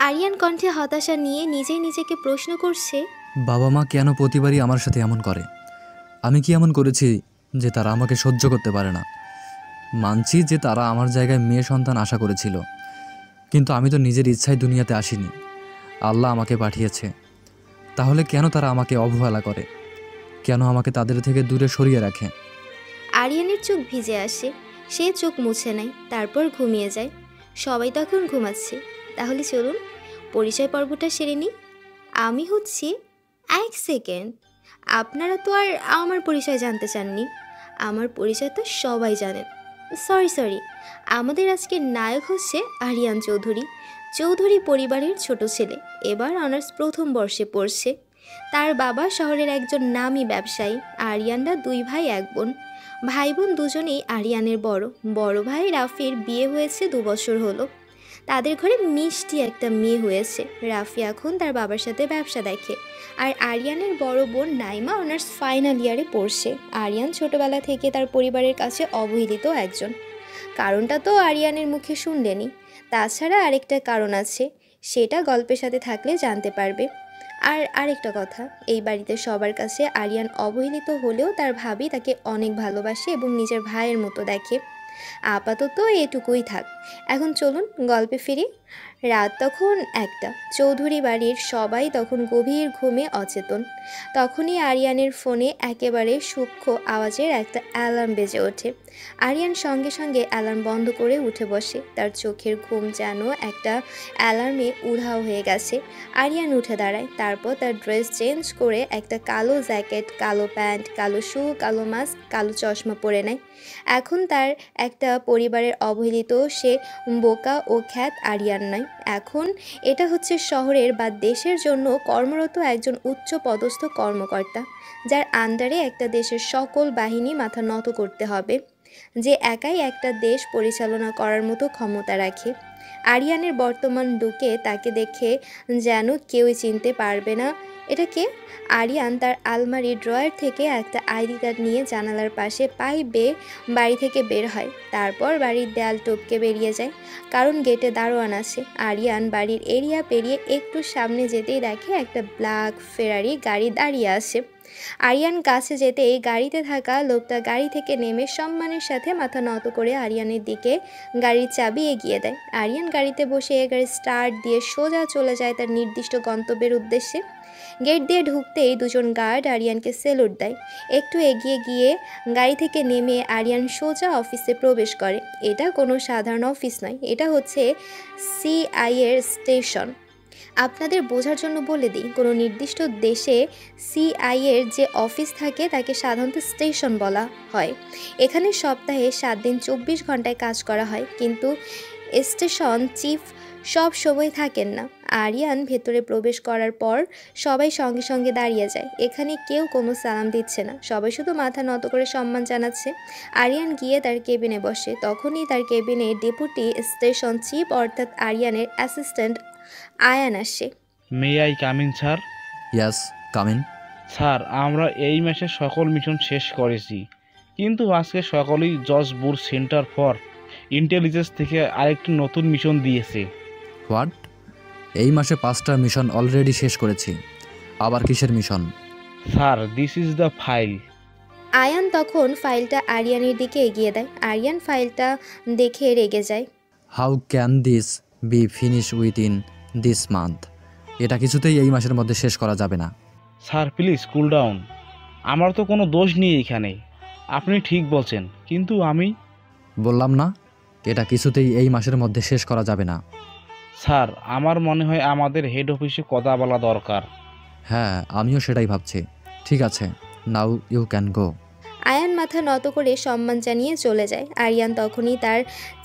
আরিয়ান কণ্ঠে হতাশা নিয়ে নিজেই নিজেকে প্রশ্ন করছে, বাবা মা কেন প্রতিবারই আমার সাথে এমন করে? আমি কি এমন করেছি যে তারা আমাকে সহ্য করতে পারে না? মানছি যে তারা আমার জায়গায় মেয়ে সন্তান আশা করেছিল, কিন্তু আমি তো নিজের ইচ্ছায় দুনিয়াতে আসিনি, আল্লাহ আমাকে পাঠিয়েছে। তাহলে কেন তারা আমাকে অবহেলা করে? কেন আমাকে তাদের থেকে দূরে সরিয়ে রাখে? আরিয়ানের চোখ ভিজে আসে। সে চোখ মুছে নেয়, তারপর ঘুমিয়ে যায়। সবাই তখন ঘুমাচ্ছে। তাহলে চলুন পরিচয় পর্বটা সেরে নিই। আমি হচ্ছি, এক সেকেন্ড, আপনারা তো আর আমার পরিচয় জানতে চাননি। আমার পরিচয় তো সবাই জানেন। সরি, আমাদের আজকের নায়ক হচ্ছে আরিয়ান চৌধুরী। চৌধুরী পরিবারের ছোট ছেলে, এবার অনার্স প্রথম বর্ষে পড়ছে। তার বাবা শহরের একজন নামী ব্যবসায়ী। আরিয়ানরা দুই ভাই এক বোন। ভাই বোন দুজনেই আরিয়ানের বড়। বড় ভাই রাফির বিয়ে হয়েছে 2 বছর হলো। তাদের ঘরে মিষ্টি একটা মেয়ে হয়েছে। রাফি এখন তার বাবার সাথে ব্যবসা দেখে। আর আরিয়ানের বড় বোন নাইমা অনার্স ফাইনাল ইয়ারে পড়ছে। আরিয়ান ছোটবেলা থেকে তার পরিবারের কাছে অবহেলিত একজন। কারণটা তো আরিয়ানের মুখে শুনলেনি। তাছাড়া আরেকটা কারণ আছে, সেটা গল্পের সাথে থাকলে জানতে পারবে। আর আরেকটা কথা, এই বাড়িতে সবার কাছে আরিয়ান অবহেলিত হলেও তার ভাবি তাকে অনেক ভালোবাসে এবং নিজের ভাইয়ের মতো দেখে। আপাতত এটুকুই থাক। এখন চলুন গল্পে ফিরি। রাত তখন 1টা। চৌধুরী বাড়ির সবাই তখন গভীর ঘুমে অচেতন। তখনই আরিয়ানের ফোনে একেবারে সূক্ষ্ম আওয়াজের একটা অ্যালার্ম বেজে ওঠে। আরিয়ান সঙ্গে সঙ্গে অ্যালার্ম বন্ধ করে উঠে বসে। তার চোখের ঘুম যেন একটা অ্যালার্মে উধাও হয়ে গেছে। আরিয়ান উঠে দাঁড়ায়, তারপর তার ড্রেস চেঞ্জ করে একটা কালো জ্যাকেট, কালো প্যান্ট, কালো শু, কালো মাস্ক, কালো চশমা পরে নেয়। এখন তার একটা পরিবারের অবহেলিত সে বোকা ও খ্যাত আরিয়ান নয়। এখন এটা হচ্ছে শহরের বা দেশের জন্য কর্মরত একজন উচ্চ পদস্থ কর্মকর্তা, যার আন্ডারে একটা দেশের সকল বাহিনী মাথা নত করতে হবে, যে একাই একটা দেশ পরিচালনা করার মতো ক্ষমতা রাখে। আরিয়ানের বর্তমান লুকে তাকে দেখে যেন কেউই চিনতে পারবে না এটা কে। আরিয়ান তার আলমারির ড্রয়ার থেকে একটা আইডি কার্ড নিয়ে জানালার পাশে পায়ে বেয়ে বাড়ি থেকে বের হয়। তারপর বাড়ির দেয়াল টপকে বেরিয়ে যায়, কারণ গেটে দারোয়ান আছে। আরিয়ান বাড়ির এরিয়া পেরিয়ে একটু সামনে যেতেই দেখে একটা ব্ল্যাক ফেরারি গাড়ি দাঁড়িয়ে আছে। আরিয়ান কাছে যেতেই গাড়িতে থাকা লোকটা গাড়ি থেকে নেমে সম্মানের সাথে মাথা নত করে আরিয়ানের দিকে গাড়ির চাবি এগিয়ে দেয়। আরিয়ান গাড়িতে বসে গাড়ি স্টার্ট দিয়ে সোজা চলে যায় তার নির্দিষ্ট গন্তব্যের উদ্দেশ্যে। গেট দিয়ে ঢুকতেই দুজন গার্ড আরিয়ানকে সেলুট দেয়। একটু এগিয়ে গিয়ে গাড়ি থেকে নেমে আরিয়ান সোজা অফিসে প্রবেশ করে। এটা কোনো সাধারণ অফিস নয়, এটা হচ্ছে সিআইএর স্টেশন। আপনাদের বোঝার জন্য বলে দিই, কোনো নির্দিষ্ট দেশে সিআইএর যে অফিস থাকে তাকে সাধারণত স্টেশন বলা হয়। এখানে সপ্তাহে 7 দিন 24 ঘন্টায় কাজ করা হয়, কিন্তু স্টেশন চিফ সব সময় থাকেন না। আরিয়ান ভেতরে প্রবেশ করার পর সবাই সঙ্গে সঙ্গে দাঁড়িয়ে যায়। এখানে কেউ কোনো সালাম দিচ্ছে না, সবাই শুধু মাথা নত করে সম্মান জানাচ্ছে। আরিয়ান গিয়ে তার কেবিনে বসে। তখনই তার কেবিনে ডেপুটি স্টেশন চিফ অর্থাৎ আরিয়ানের অ্যাসিস্ট্যান্ট আয়ান আসে। May I come in sir? Yes, come in. Sir, আমরা এই মাসে সকল মিশন শেষ করেছি, কিন্তু আজকে সকলেই জজপুর সেন্টার ফর ইন্টেলিজেন্স থেকে আরেকটি নতুন মিশন দিয়েছে। হোয়াট? এই মাসে 5টা মিশন অলরেডি শেষ করেছি, আবার কিসের mission? Sir, this is the file. Ayaan তখন ফাইলটা আরিয়ানের দিকে এগিয়ে দেয়। আরিয়ান ফাইলটা দেখে রেগে যায়। How can this be finish within this month? এটা কিছুতেই এই মাসের মধ্যে শেষ করা যাবে না। স্যার প্লিজ কুল ডাউন, আমার তো কোনো দোষ নেই এখানে। আপনি ঠিক বলছেন, কিন্তু আমি... বললাম না, এটা কিছুতেই এই মাসের মধ্যে শেষ করা যাবে না। স্যার, আমার মনে হয় আমাদের হেড অফিসে কথা বলা দরকার। হ্যাঁ, আমিও সেটাই ভাবছি। ঠিক আছে, now you can go. Ayaan মাথা নত করে সম্মান জানিয়ে চলে যায়। আরিয়ান তখনই তার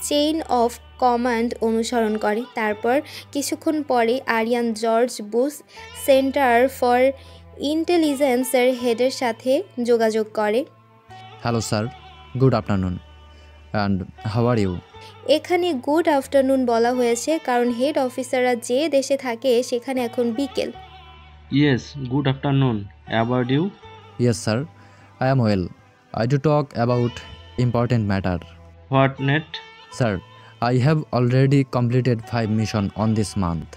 চেইন অফ কমান্ড অনুসরণ করে। তারপর কিছুক্ষণ পরে Aryan George Bush centre for ইন্টেলিজেন্সের হেডের সাথে যোগাযোগ করে। Hello sir, good afternoon, and how are you? এখানে গুড আফটারনুন বলা হয়েছে কারণ হেড অফিসাররা যে দেশে থাকে সেখানে এখন বিকেল। Yes, good afternoon. About you? Yes sir, I am well. I to talk about important matter. What net? Sir, I have already completed 5 missions on this month.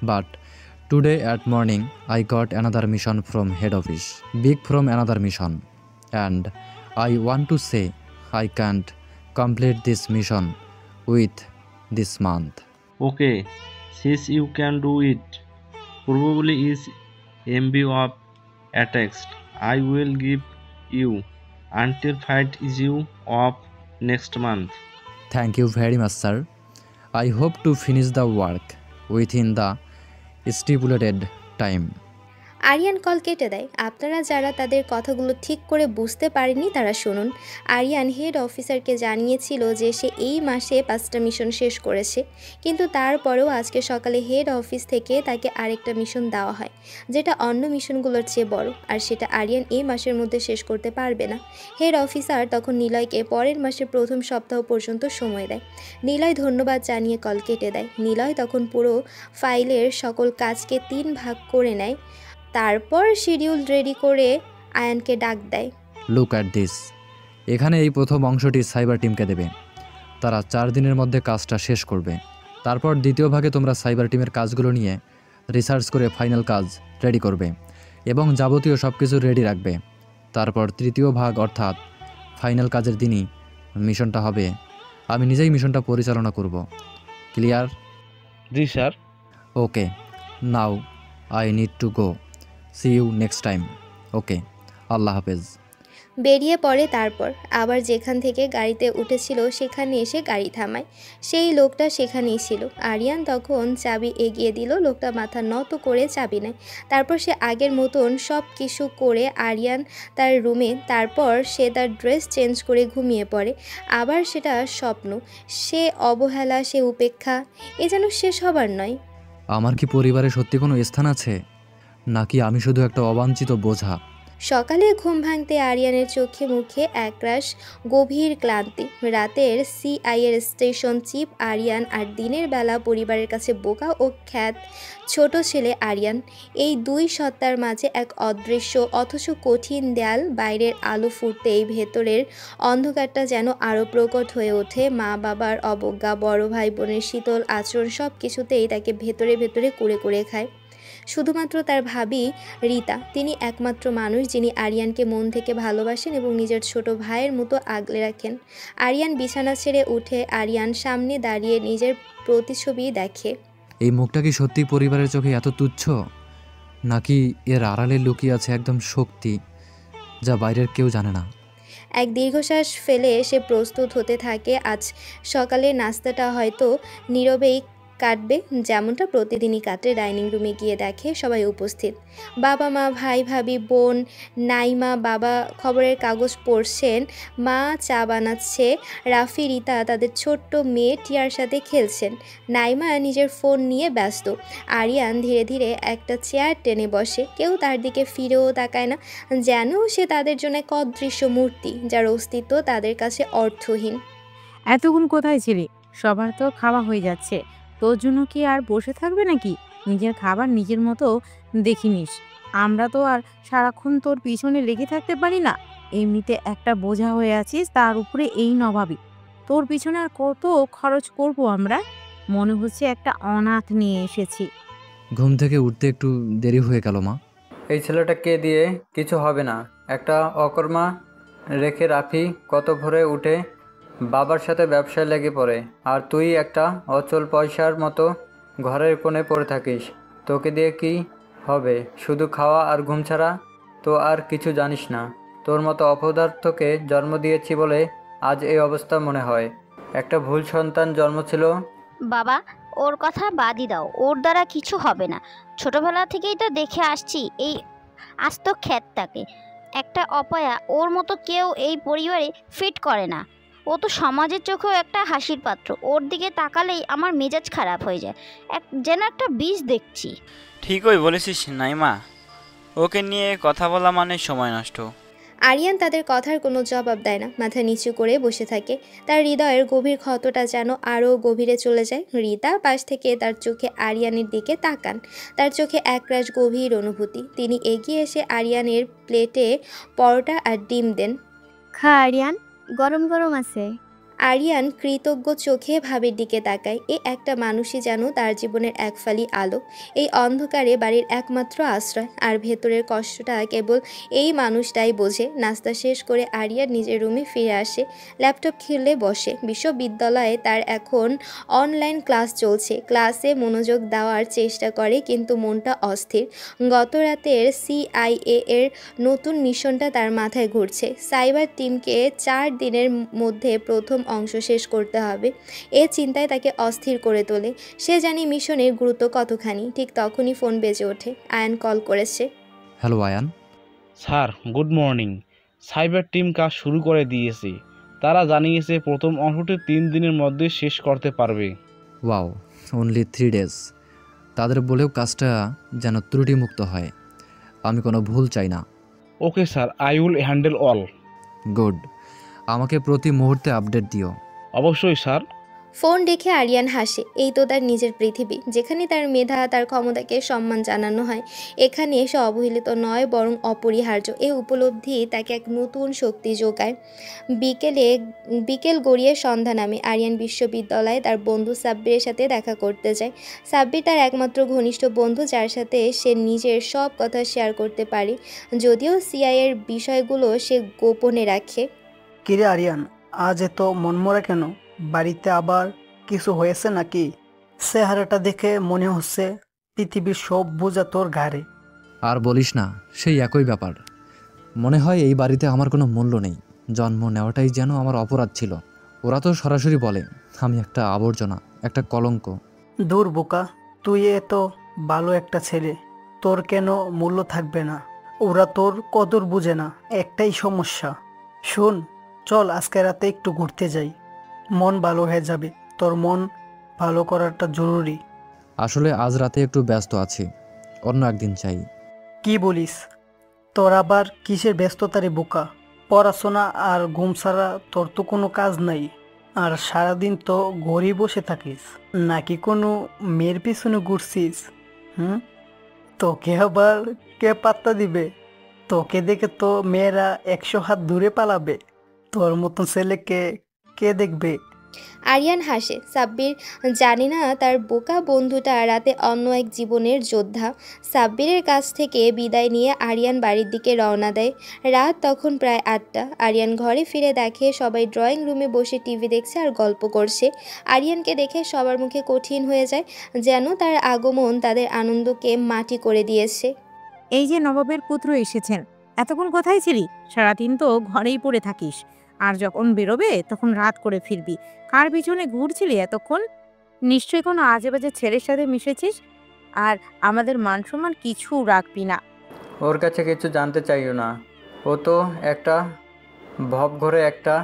But today at morning, I got another mission from head office. Big from another mission. And I want to say I can't complete this mission with this month. Okay, since you can do it, probably is MB of a text. I will give you until fight is you of next month. Thank you very much, sir. I hope to finish the work within the stipulated time. Aryan call কেটে দেয়। আপনারা যারা তাদের কথাগুলো ঠিক করে বুঝতে পারেননি তারা শুনুন। আরিয়ান হেড অফিসারকে জানিয়েছিল যে সে এই মাসে 5টা মিশন শেষ করেছে, কিন্তু তারপরেও আজকে সকালে হেড অফিস থেকে তাকে আরেকটা মিশন দেওয়া হয়, যেটা অন্য মিশনগুলোর চেয়ে বড়, আর সেটা আরিয়ান এই মাসের মধ্যে শেষ করতে পারবে না। হেড অফিসার তখন নিলয়কে পরের মাসের প্রথম সপ্তাহ পর্যন্ত সময় দেয়। নিলয় ধন্যবাদ জানিয়ে কল কেটে দেয়। নিলয় তখন পুরো ফাইলের সকল কাজকে 3 ভাগ করে নেয়, তারপর শিডিউল রেডি করে আয়ানকে ডাক দেয়। Look at this. এখানে এই প্রথম অংশটি সাইবার টিমকে দেবে। তারা 4 দিনের মধ্যে কাজটা শেষ করবে। তারপর দ্বিতীয় ভাগে তোমরা সাইবার টিমের কাজগুলো নিয়ে রিসার্চ করে ফাইনাল কাজ রেডি করবে এবং যাবতীয় সব কিছু রেডি রাখবে। তারপর তৃতীয় ভাগ অর্থাৎ ফাইনাল কাজের দিনই মিশনটা হবে। আমি নিজেই মিশনটা পরিচালনা করব। ক্লিয়ার? জি sir. Okay, now I need to go. See you next time. Okay, আল্লাহ হাফেজ। বেরিয়ে পড়ে। তারপর আবার যেখান থেকে গাড়িতে উঠেছিল সেখানে এসে গাড়ি থামায়। সেই লোকটা সেখানেই ছিল। আরিয়ান তখন চাবি এগিয়ে দিল। লোকটা মাথা নত করে চাবি নেয়। তারপর সে আগের মতন সব কিছু করে আরিয়ান তার রুমে, তারপর সে তার ড্রেস চেঞ্জ করে ঘুমিয়ে পড়ে। আবার সেটা স্বপ্ন, সে অবহেলা, সে উপেক্ষা, এ যেন শেষ হবার নয়। আমার কি পরিবারে সত্যি কোনো স্থান আছে, নাকি আমি শুধু একটা অবাঞ্ছিত বোঝা? সকালে ঘুম ভাঙতে আরিয়ানের চোখে মুখে একরাশ গভীর ক্লান্তি। রাতের সিআইয়ের স্টেশন চিফ আরিয়ান, আর দিনের বেলা পরিবারের কাছে বোকা ও খ্যাত ছোট ছেলে আরিয়ান। এই 2 সত্তার মাঝে এক অদৃশ্য অথচ কঠিন দেয়াল। বাইরের আলো ফুটতেই ভেতরের অন্ধকারটা যেন আরও প্রকট হয়ে ওঠে। মা বাবার অবজ্ঞা, বড় ভাই বোনের শীতল আচরণ, সব কিছুতেই তাকে ভেতরে ভেতরে কুরে কুরে খায়। শুধুমাত্র তার ভাবি রীতা, তিনি একমাত্র মানুষ যিনি আরিয়ানকে মন থেকে ভালোবাসেন এবং নিজের ছোট ভাইয়ের মতো আগলে রাখেন। আরিয়ান বিছানা ছেড়ে উঠে আরিয়ান সামনে দাঁড়িয়ে নিজের প্রতিছবি দেখে। এই মুখটা কি সত্যি পরিবারের চোখে এত তুচ্ছ, নাকি এর আড়ালে লুকিয়ে আছে একদম শক্তি যা বাইরের কেউ জানে না? এক দীর্ঘশ্বাস ফেলে সে প্রস্তুত হতে থাকে। আজ সকালে নাস্তাটা হয়তো নীরবেই কাটবে, যেমনটা প্রতিদিনই কাটে। ডাইনিং রুমে গিয়ে দেখে সবাই উপস্থিত। বাবা মা, ভাই ভাবি, বোন, নাইমা। বাবা খবরের কাগজ পড়ছেন, মা চা বানাচ্ছে, রাফি, রীতা তাদের ছোট্ট মেয়ে টিয়ার সাথে খেলছেন, নাইমা নিজের ফোন নিয়ে ব্যস্ত। আরিয়ান ধীরে ধীরে একটা চেয়ার টেনে বসে। কেউ তার দিকে ফিরেও তাকায় না, যেন সে তাদের জন্য এক অদৃশ্য মূর্তি, যার অস্তিত্ব তাদের কাছে অর্থহীন। এতক্ষণ কোথায় ছিলি? সবার তো খাওয়া হয়ে যাচ্ছে, তোর জন্য কি আর বসে থাকবে নাকি? নিজের খাবার নিজের মতো দেখিনিস। আমরা তো আর সারাক্ষণ তোর পিছনে লেগে থাকতে পারি না। এমনিতে একটা বোঝা হয়ে আছিস, তার উপরে এই নবাবী। তোর পিছনে আর কত খরচ করব আমরা? মনে হচ্ছে একটা অনাথ নিয়ে এসেছি। ঘুম থেকে উঠতে একটু দেরি হয়ে গেল মা। এই ছেলেটাকে দিয়ে কিছু হবে না। একটা অকর্মা রেখে রাফি কত ভোরে উঠে বাবার সাথে ব্যবসায় লেগে পড়ে, আর তুই একটা অচল পয়সার মতো ঘরের কোণে পড়ে থাকিস। তোকে দিয়ে কি হবে? শুধু খাওয়া আর ঘুম ছাড়া তো আর কিছু জানিস না। তোর মতো অপদার্থকে জন্ম দিয়েছি বলে আজ এই অবস্থা মনে হয়। একটা ভুল সন্তান জন্ম ছিল। বাবা, ওর কথা বাদই দাও, ওর দ্বারা কিছু হবে না। ছোটবেলা থেকেই তো দেখে আসছি এই আস্ত খ্যাতটাকে। একটা অপয়া, ওর মতো কেউ এই পরিবারে ফিট করে না। ও তো সমাজের চোখেও একটা হাসির পাত্র। ওর দিকে তাকালেই আমার মেজাজ খারাপ হয়ে যায়, যেন একটা বিষ দেখছি। ঠিকই বলেছিস নাইমা, ওকে নিয়ে কথা বলা মানে সময় নষ্ট। আরিয়ান তাদের কথার কোনো জবাব দেয় না, মাথা নিচু করে বসে থাকে। তার হৃদয়ের গভীর ক্ষতটা যেন আরও গভীরে চলে যায়। রীতা পাশ থেকে তার চোখে আরিয়ানের দিকে তাকান, তার চোখে একরাশ গভীর অনুভূতি। তিনি এগিয়ে এসে আরিয়ানের প্লেটে পরোটা আর ডিম দেন। খা আরিয়ান, গরম গরম আছে। আরিয়ান কৃতজ্ঞ চোখে ভাবির দিকে তাকায়। এ একটা মানুষই যেন তার জীবনের এক ফালি আলো, এই অন্ধকারে বাড়ির একমাত্র আশ্রয়। আর ভেতরের কষ্টটা কেবল এই মানুষটাই বোঝে। নাস্তা শেষ করে আরিয়ান নিজের রুমে ফিরে আসে, ল্যাপটপ খুলে বসে। বিশ্ববিদ্যালয়ে তার এখন অনলাইন ক্লাস চলছে। ক্লাসে মনোযোগ দেওয়ার চেষ্টা করে কিন্তু মনটা অস্থির। গত রাতের CIA এর নতুন মিশনটা তার মাথায় ঘুরছে। সাইবার টিমকে 4 দিনের মধ্যে প্রথম অংশ শেষ করতে হবে। এ চিন্তায় তাকে অস্থির করে তোলে। সে জানে মিশনের গুরুত্ব কতখানি। ঠিক তখনই ফোন বেজে ওঠে। আয়ান কল করেছে। Hello Ayaan. Sir good morning. Cyber team কাজ শুরু করে দিয়েছে। তারা জানিয়েছে প্রথম অংশটি 3 দিনের মধ্যে শেষ করতে পারবে। Wow, only 3 days. তাদের বলেও কাজটা যেন ত্রুটিমুক্ত হয়। আমি কোনো ভুল চাই না। Okay sir, I will handle all. Good. আমাকে প্রতি মুহূর্তে আপডেট দিও। অবশ্যই স্যার। ফোন রেখে আরিয়ান হাসে। এই তো তার নিজের পৃথিবী, যেখানে তার মেধা, তার ক্ষমতাকে সম্মান জানানো হয়। এখানে সে অবহেলিত নয়, বরং অপরিহার্য। এই উপলব্ধি তাকে এক নতুন শক্তি যোগায়। বিকেল গড়িয়ে সন্ধ্যা নামে। আরিয়ান বিশ্ববিদ্যালয়ে তার বন্ধু সাব্বিরের সাথে দেখা করতে যায়। সাব্বির তার একমাত্র ঘনিষ্ঠ বন্ধু, যার সাথে সে নিজের সব কথা শেয়ার করতে পারে, যদিও CIA এর বিষয়গুলো সে গোপনে রাখে। কিরে আরিয়ান, আজ এত মনমরা কেন? বাড়িতে আবার কিছু হয়েছে নাকি? চেহারাটা দেখে মনে হচ্ছে পৃথিবীর সব বোঝা তোর ঘাড়ে। আর বলিস না, সেই একই ব্যাপার। মনে হয় এই বাড়িতে আমার কোনো মূল্য নেই। জন্ম নেওয়াটাই যেন আমার অপরাধ ছিল। ওরা তো সরাসরি বলে আমি একটা আবর্জনা, একটা কলঙ্ক। দূর বোকা, তুই এত ভালো একটা ছেলে, তোর কেন মূল্য থাকবে না? ওরা তোর কদর বুঝে না, একটাই সমস্যা। শোন, চল আজকে রাতে একটু ঘুরতে যাই, মন ভালো হয়ে যাবে। তোর মন ভালো করাটা জরুরি। আসলে আজ রাতে একটু ব্যস্ত আছি, অন্য একদিন চাই। কি বলিস? তোর আবার কিসের ব্যস্ততা রে বোকা? পড়াশোনা আর ঘুম ছাড়া তোর তো কোনো কাজ নাই। আর সারাদিন তো ঘরেই বসে থাকিস, নাকি কোনো মেয়ের পিছনে ঘুরছিস? হুম, তোকে আবার কে পাত্তা দিবে? তোকে দেখে তো মেয়েরা 100 হাত দূরে পালাবে। তোর মতন ছেলেকে কে দেখবে? আরিয়ান হাসে। সাব্বির জানে না তার বোকা বন্ধুটা রাতে অন্য এক জীবনের যোদ্ধা। সাব্বিরের কাছ থেকে বিদায় নিয়ে আরিয়ান বাড়ির দিকে রওনা দেয়। রাত তখন প্রায় 8টা। আরিয়ান ঘরে ফিরে দেখে সবাই ড্রয়িং রুমে বসে টিভি দেখছে আর গল্প করছে। আরিয়ানকে দেখে সবার মুখে কঠিন হয়ে যায়, যেন তার আগমন তাদের আনন্দকে মাটি করে দিয়েছে। এই যে নবাবের পুত্র এসেছেন, এতক্ষণ কোথায় ছিলি? সারাদিন তো ঘরেই পড়ে থাকিস, আর যখন বেরোবে তখন রাত করে ফিরবি। কার পিছনে ঘুরছিলি এতক্ষণ? নিশ্চয়ই কোনো আজে বাজে ছেলের সাথে মিশেছিস, আর আমাদের মান সম্মান কিছু রাখবি না। ওর কাছে কিছু জানতে চাইও না। ও তো একটা ভবঘরে একটা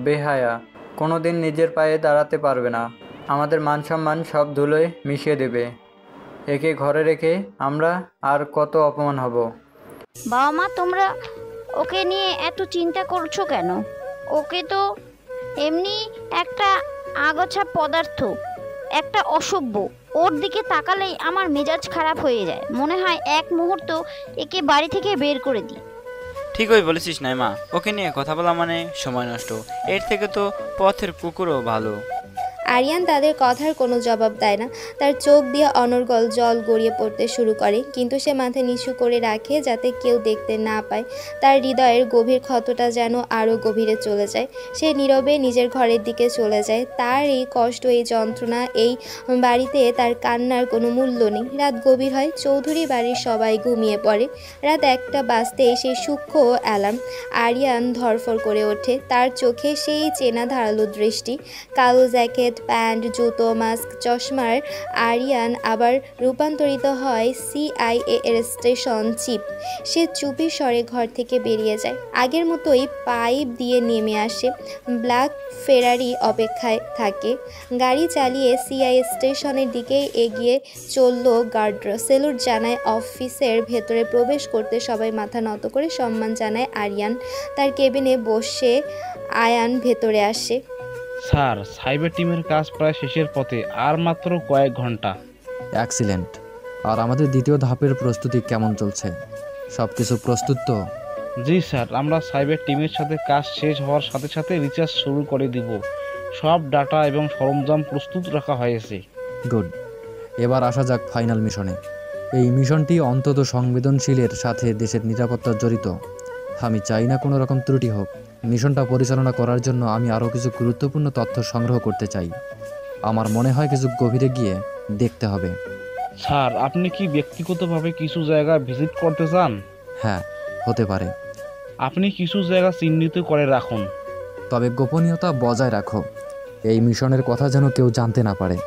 বেহায়া, কোনোদিন নিজের পায়ে দাঁড়াতে পারবে না। আমাদের মান সম্মান সব ধুলোয় মিশিয়ে দেবে। একে ঘরে রেখে আমরা আর কত অপমান হব। বাবা মা, তোমরা ওকে নিয়ে এত চিন্তা করছো কেন? ওকে তো এমনি একটা আগাছা পদার্থ, একটা অসভ্য। ওর দিকে তাকালেই আমার মেজাজ খারাপ হয়ে যায়। মনে হয় এক মুহূর্ত একে বাড়ি থেকে বের করে দিই। ঠিকই বলেছিস নাইমা, ওকে নিয়ে কথা বলা মানে সময় নষ্ট। এর থেকে তো পথের কুকুরও ভালো। আরিয়ান তাদের কথার কোনো জবাব দেয় না। তার চোখ দিয়ে অনর্গল জল গড়িয়ে পড়তে শুরু করে, কিন্তু সে মাথা নিচু করে রাখে যাতে কেউ দেখতে না পায়। তার হৃদয়ের গভীর ক্ষতটা যেন আরও গভীরে চলে যায়। সে নীরবে নিজের ঘরের দিকে চলে যায়। তার এই কষ্ট, এই যন্ত্রণা, এই বাড়িতে তার কান্নার কোনো মূল্য নেই। রাত গভীর হয়। চৌধুরী বাড়ির সবাই ঘুমিয়ে পড়ে। রাত 1টা বাজতেই সেই সূক্ষ্ম অ্যালার্ম। আরিয়ান ধরফর করে ওঠে। তার চোখে সেই চেনা ধারালো দৃষ্টি। কালো জ্যাকেট, প্যান্ট, জুতো, মাস্ক, চশমার আরিয়ান আবার রূপান্তরিত হয় CIA এর স্টেশন চিফ। সে চুপির স্বরে ঘর থেকে বেরিয়ে যায়। আগের মতোই পাইপ দিয়ে নেমে আসে। ব্ল্যাক ফেরারি অপেক্ষায় থাকে। গাড়ি চালিয়ে CIA স্টেশনের দিকে এগিয়ে চলল গার্ডরা। সেলুট জানায়। অফিসের ভেতরে প্রবেশ করতে সবাই মাথা নত করে সম্মান জানায়। আরিয়ান তার কেবিনে বসে আয়ান ভেতরে আসে। স্যার, সাইবার টিমের কাজ প্রায় শেষের পথে, আর মাত্র কয়েক ঘন্টা। এক্সিলেন্ট। আর আমাদের দ্বিতীয় ধাপের প্রস্তুতি কেমন চলছে? সব কিছু প্রস্তুত তো? জি স্যার, আমরা সাইবার টিমের সাথে কাজ শেষ হওয়ার সাথে সাথে রিচার্জ শুরু করে দিব। সব ডাটা এবং সরঞ্জাম প্রস্তুত রাখা হয়েছে। গুড। এবার আসা যাক ফাইনাল মিশনে। এই মিশনটি অন্তত সংবেদনশীলের সাথে দেশের নিরাপত্তা জড়িত। আমি চাই না কোনো রকম ত্রুটি হোক। মিশনটা পরিচালনা করার জন্য আমি আরও কিছু গুরুত্বপূর্ণ তথ্য সংগ্রহ করতে চাই। আমার মনে হয় কিছু গভীরে গিয়ে দেখতে হবে। স্যার, আপনি কি ব্যক্তিগতভাবে কিছু জায়গা ভিজিট করতে চান? হ্যাঁ, হতে পারে। আপনি কিছু জায়গা চিহ্নিত করে রাখুন। তবে গোপনীয়তা বজায় রাখো। এই মিশনের কথা যেন কেউ জানতে না পারে।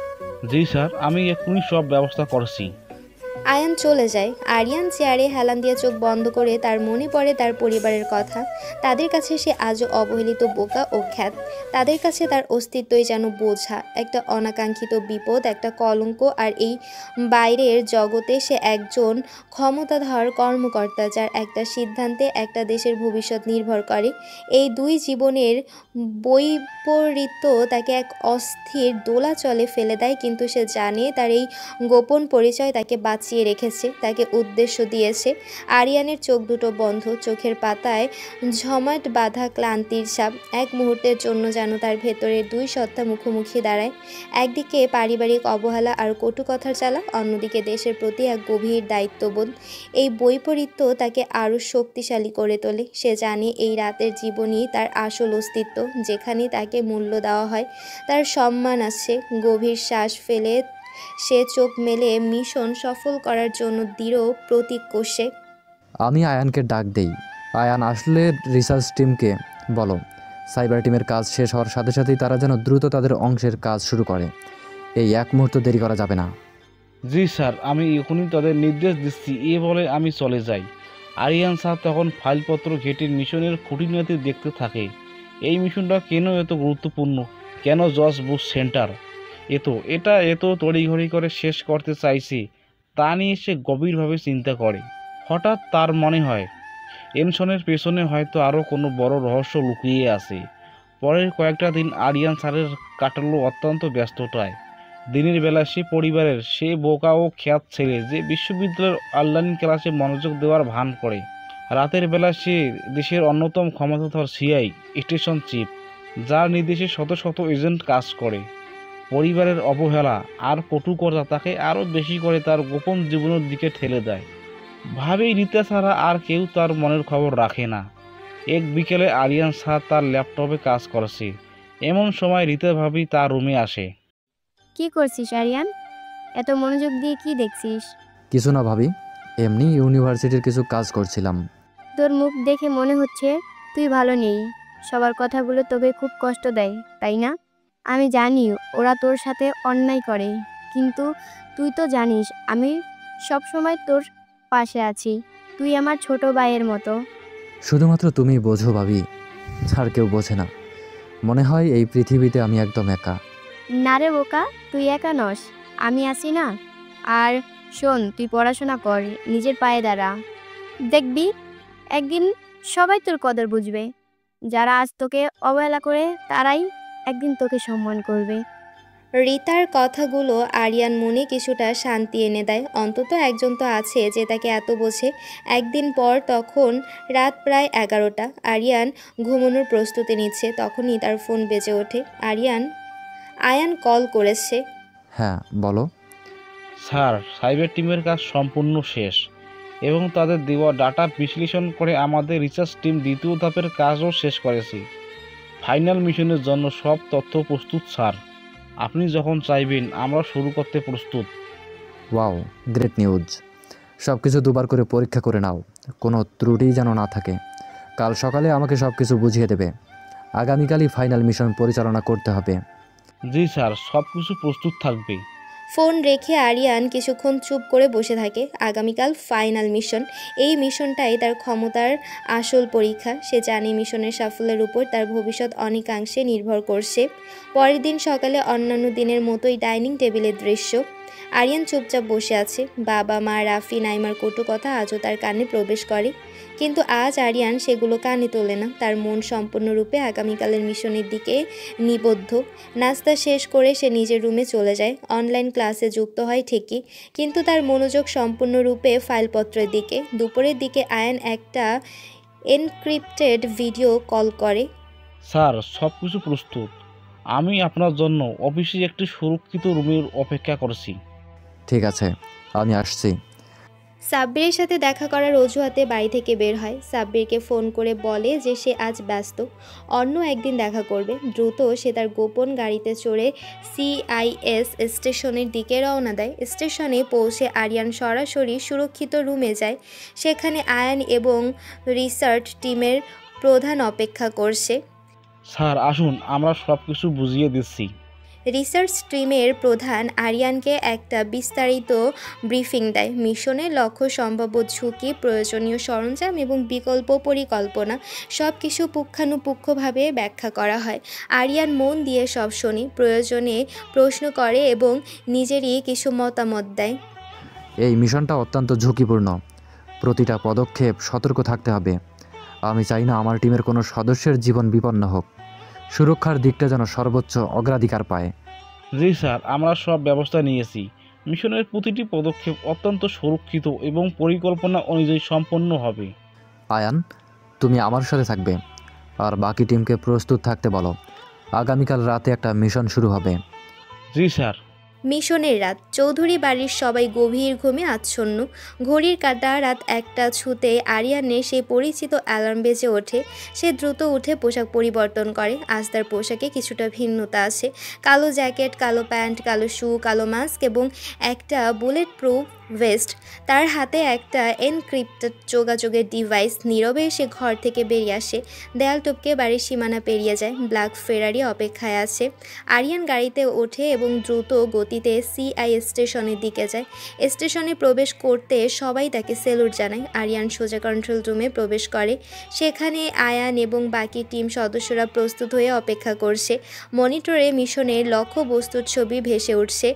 জি স্যার, আমি এক্ষুনি সব ব্যবস্থা করছি। আয়ান চলে যায়। আরিয়ান চেয়ারে হেলান দিয়ে চোখ বন্ধ করে তার মনে পড়ে তার পরিবারের কথা। তাদের কাছে সে আজও অবহেলিত, বোকা ও খ্যাত। তাদের কাছে তার অস্তিত্বই যেন বোঝা, একটা অনাকাঙ্ক্ষিত বিপদ, একটা কলঙ্ক। আর এই বাইরের জগতে সে একজন ক্ষমতাধর কর্মকর্তা, যার একটা সিদ্ধান্তে একটা দেশের ভবিষ্যৎ নির্ভর করে। এই দুই জীবনের বৈপরীত্য তাকে এক অস্থির দোলাচলে ফেলে দেয়, কিন্তু সে জানে তার এই গোপন পরিচয় তাকে বাঁচিয়ে রেখেছে, তাকে উদ্দেশ্য দিয়েছে। আরিয়ানের চোখ দুটো বন্ধ, চোখের পাতায় ঝমাট বাঁধা ক্লান্তির ছাপ। এক মুহূর্তের জন্য যেন তার ভেতরের দুই সত্তা মুখোমুখি দাঁড়ায়। একদিকে পারিবারিক অবহেলা আর কটু কথার জ্বালা, অন্যদিকে দেশের প্রতি এক গভীর দায়িত্ববোধ। এই বৈপরীত্য তাকে আরও শক্তিশালী করে তোলে। সে জানে এই রাতের জীবনই তার আসল অস্তিত্ব, যেখানে তাকে মূল্য দেওয়া হয়, তার সম্মান আছে। গভীর শ্বাস ফেলে সে চোখ মেলে মিশন সফল করার জন্য দৃঢ় প্রতিজ্ঞ সে। আমি আয়ানকে ডাক দেই। আয়ান আসলে রিসার্চ টিমকে বলো, সাইবার টিমের কাজ শেষ হওয়ার সাথে সাথেই তারা যেন দ্রুত তাদের অংশের কাজ শুরু করে। এই এক মুহূর্ত দেরি করা যাবে না। জি স্যার, আমি এখনই তাদের নির্দেশ দিচ্ছি। এ বলে আমি চলে যাই। আরিয়ান স্যার তখন ফাইলপত্র ঘেটে মিশনের খুঁটিনাটি দেখতে থাকে। এই মিশনটা কেন এত গুরুত্বপূর্ণ, কেন জর্জ বুশ সেন্টার এটা এত তড়িঘড়ি করে শেষ করতে চাইছে, তা নিয়ে সে গভীরভাবে চিন্তা করে। হঠাৎ তার মনে হয় এনশনের পেছনে হয়তো আরও কোনো বড় রহস্য লুকিয়ে আছে। পরের কয়েকটা দিন আরিয়ান স্যারের কাটালো অত্যন্ত ব্যস্ততায়। দিনের বেলা সে পরিবারের সে বোকা ও খ্যাত ছেলে যে বিশ্ববিদ্যালয়ের অনলাইন ক্লাসে মনোযোগ দেওয়ার ভান করে। রাতের বেলা সে দেশের অন্যতম ক্ষমতাধর সিআই স্টেশন চিফ, যার নির্দেশে শত শত এজেন্ট কাজ করে। পরিবারের অবহেলা আর কটুকতা তাকে আরও বেশি করে তার গোপন জীবনের দিকে ঠেলে দেয়। ভাবেই রীতা ছাড়া আর কেউ তার মনের খবর রাখে না। এক বিকেলে আরিয়ান স্যার তার ল্যাপটপে কাজ করছে। এমন সময় রীতা ভাবি তার রুমে আসে। কি করছিস আরিয়ান? এত মনোযোগ দিয়ে কি দেখছিস? কিছু না ভাবি, এমনি ইউনিভার্সিটির কিছু কাজ করছিলাম। তোর মুখ দেখে মনে হচ্ছে তুই ভালো নেই। সবার কথাগুলো তোকে খুব কষ্ট দেয়, তাই না? আমি জানি ওরা তোর সাথে অন্যায় করে, কিন্তু তুই তো জানিস আমি সব সময় তোর পাশে আছি। তুই আমার ছোট ভাইয়ের মতো। শুধুমাত্র তুমি বোঝো ভাবি, আর কেউ বোঝে না। মনে হয় এই পৃথিবীতে আমি একদম একা। না রে বোকা, তুই একা নস, আমি আছি না। আর শোন, তুই পড়াশোনা কর, নিজের পায়ে দাঁড়া। দেখবি একদিন সবাই তোর কদর বুঝবে। যারা আজ তোকে অবহেলা করে তারাই একদিন তোকে সম্মান করবে। রিতার কথাগুলো আরিয়ান মনে কিছুটা শান্তি এনে দেয়। অন্তত একজন তো আছে যে তাকে এত বোঝে। একদিন পর, তখন রাত প্রায় 11টা। আরিয়ান ঘুমানোর প্রস্তুতি নিচ্ছে, তখনই তার ফোন বেজে ওঠে। আয়ান কল করেছে। হ্যাঁ বলো। স্যার, সাইবার টিমের কাজ সম্পূর্ণ শেষ এবং তাদের দেওয়া ডাটা বিশ্লেষণ করে আমাদের রিসার্চ টিম দ্বিতীয় ধাপের কাজও শেষ করেছে। ফাইনাল মিশনের জন্য সব তথ্য প্রস্তুত স্যার। আপনি যখন চাইবেন আমরা শুরু করতে প্রস্তুত। Wow, great news. সব কিছু দুবার করে পরীক্ষা করে নাও, কোনো ত্রুটি যেন না থাকে। কাল সকালে আমাকে সব কিছু বুঝিয়ে দেবে। আগামীকালই ফাইনাল মিশন পরিচালনা করতে হবে। জি স্যার, সব কিছু প্রস্তুত থাকবে। ফোন রেখে আরিয়ান কিছুক্ষণ চুপ করে বসে থাকে। আগামীকাল ফাইনাল মিশন। এই মিশনটাই তার ক্ষমতার আসল পরীক্ষা। সে জানে মিশনের সাফল্যের উপর তার ভবিষ্যৎ অনেকাংশে নির্ভর করছে। পরের দিন সকালে অন্যান্য দিনের মতোই ডাইনিং টেবিলের দৃশ্য। আরিয়ান চুপচাপ বসে আছে। বাবা, মা, রাফি, নাইমার কটু কথা আজও তার কানে প্রবেশ করে, কিন্তু আজ আরিয়ান সেগুলো কানে তোলে না। তার মন সম্পূর্ণরূপে আগামীকালের মিশনের দিকে নিবদ্ধ। নাস্তা শেষ করে সে নিজের রুমে চলে যায়। অনলাইন ক্লাসে যুক্ত হয় ঠিকই, কিন্তু তার মনোযোগ সম্পূর্ণরূপে ফাইলপত্রের দিকে। দুপুরের দিকে আয়ান একটা এনক্রিপ্টেড ভিডিও কল করে। স্যার, সব কিছু প্রস্তুত। আমি আপনার জন্য অফিসে একটি সুরক্ষিত রুমের অপেক্ষা করছি। ঠিক আছে, আমি আসছি। সাব্বিরের সাথে দেখা করার অজুহাতে বাড়ি থেকে বের হয়। সাব্বিরকে ফোন করে বলে যে সে আজ ব্যস্ত, অন্য একদিন দেখা করবে। দ্রুত সে তার গোপন গাড়িতে চড়ে CIS স্টেশনের দিকে রওনা দেয়। স্টেশনে পৌঁছে আরিয়ান সরাসরি সুরক্ষিত রুমে যায়। সেখানে আয়ান এবং রিসার্চ টিমের প্রধান অপেক্ষা করছে। স্যার আসুন, আমরা সব কিছু বুঝিয়ে দিচ্ছি। রিসার্চ টিমের প্রধান আরিয়ানকে একটা বিস্তারিত ব্রিফিং দেয়। মিশনের লক্ষ্য, সম্ভাব্য ঝুঁকি, প্রয়োজনীয় সরঞ্জাম এবং বিকল্প পরিকল্পনা সব কিছু পুঙ্খানুপুঙ্খভাবে ব্যাখ্যা করা হয়। আরিয়ান মন দিয়ে সব শোনে, প্রয়োজনে প্রশ্ন করে এবং নিজেরই কিছু মতামত দেয়। এই মিশনটা অত্যন্ত ঝুঁকিপূর্ণ, প্রতিটা পদক্ষেপ সতর্ক থাকতে হবে। আমি চাই না আমার টিমের কোনো সদস্যের জীবন বিপন্ন হোক। সুরক্ষার দিকটা যেন সর্বোচ্চ অগ্রাধিকার পায়। জি স্যার, আমরা সব ব্যবস্থা নিয়েছি। মিশনের প্রতিটি পদক্ষেপ অত্যন্ত সুরক্ষিত এবং পরিকল্পনা অনুযায়ী সম্পন্ন হবে। আয়ান, তুমি আমার সাথে থাকবে, আর বাকি টিমকে প্রস্তুত থাকতে বলো। আগামীকাল রাতে একটা মিশন শুরু হবে। জি স্যার। মিশনের রাত। চৌধুরী বাড়ির সবাই গভীর ঘুমে আচ্ছন্ন। ঘড়ির কাঁটা রাত 1টা ছুতে আরিয়ানের সেই পরিচিত অ্যালার্ম বেজে ওঠে। সে দ্রুত উঠে পোশাক পরিবর্তন করে। আজ তার পোশাকে কিছুটা ভিন্নতা আছে। কালো জ্যাকেট, কালো প্যান্ট, কালো শু, কালো মাস্ক এবং একটা বুলেট প্রুফ ভেস্ট। তার হাতে একটা এনক্রিপ্টেড যোগাযোগের ডিভাইস। নীরবে সে ঘর থেকে বেরিয়ে আসে। দেয়াল টপকে বাড়ির সীমানা পেরিয়ে যায়। ব্ল্যাক ফেরারি অপেক্ষায় আছে। আরিয়ান গাড়িতে ওঠে এবং দ্রুত গতিতে CIS স্টেশনের দিকে যায়। স্টেশনে প্রবেশ করতে সবাই তাকে সেলুট জানায়। আরিয়ান সোজা কন্ট্রোল রুমে প্রবেশ করে। সেখানে আয়ান এবং বাকি টিম সদস্যরা প্রস্তুত হয়ে অপেক্ষা করছে। মনিটরে মিশনের লক্ষ্যবস্তুর ছবি ভেসে উঠছে।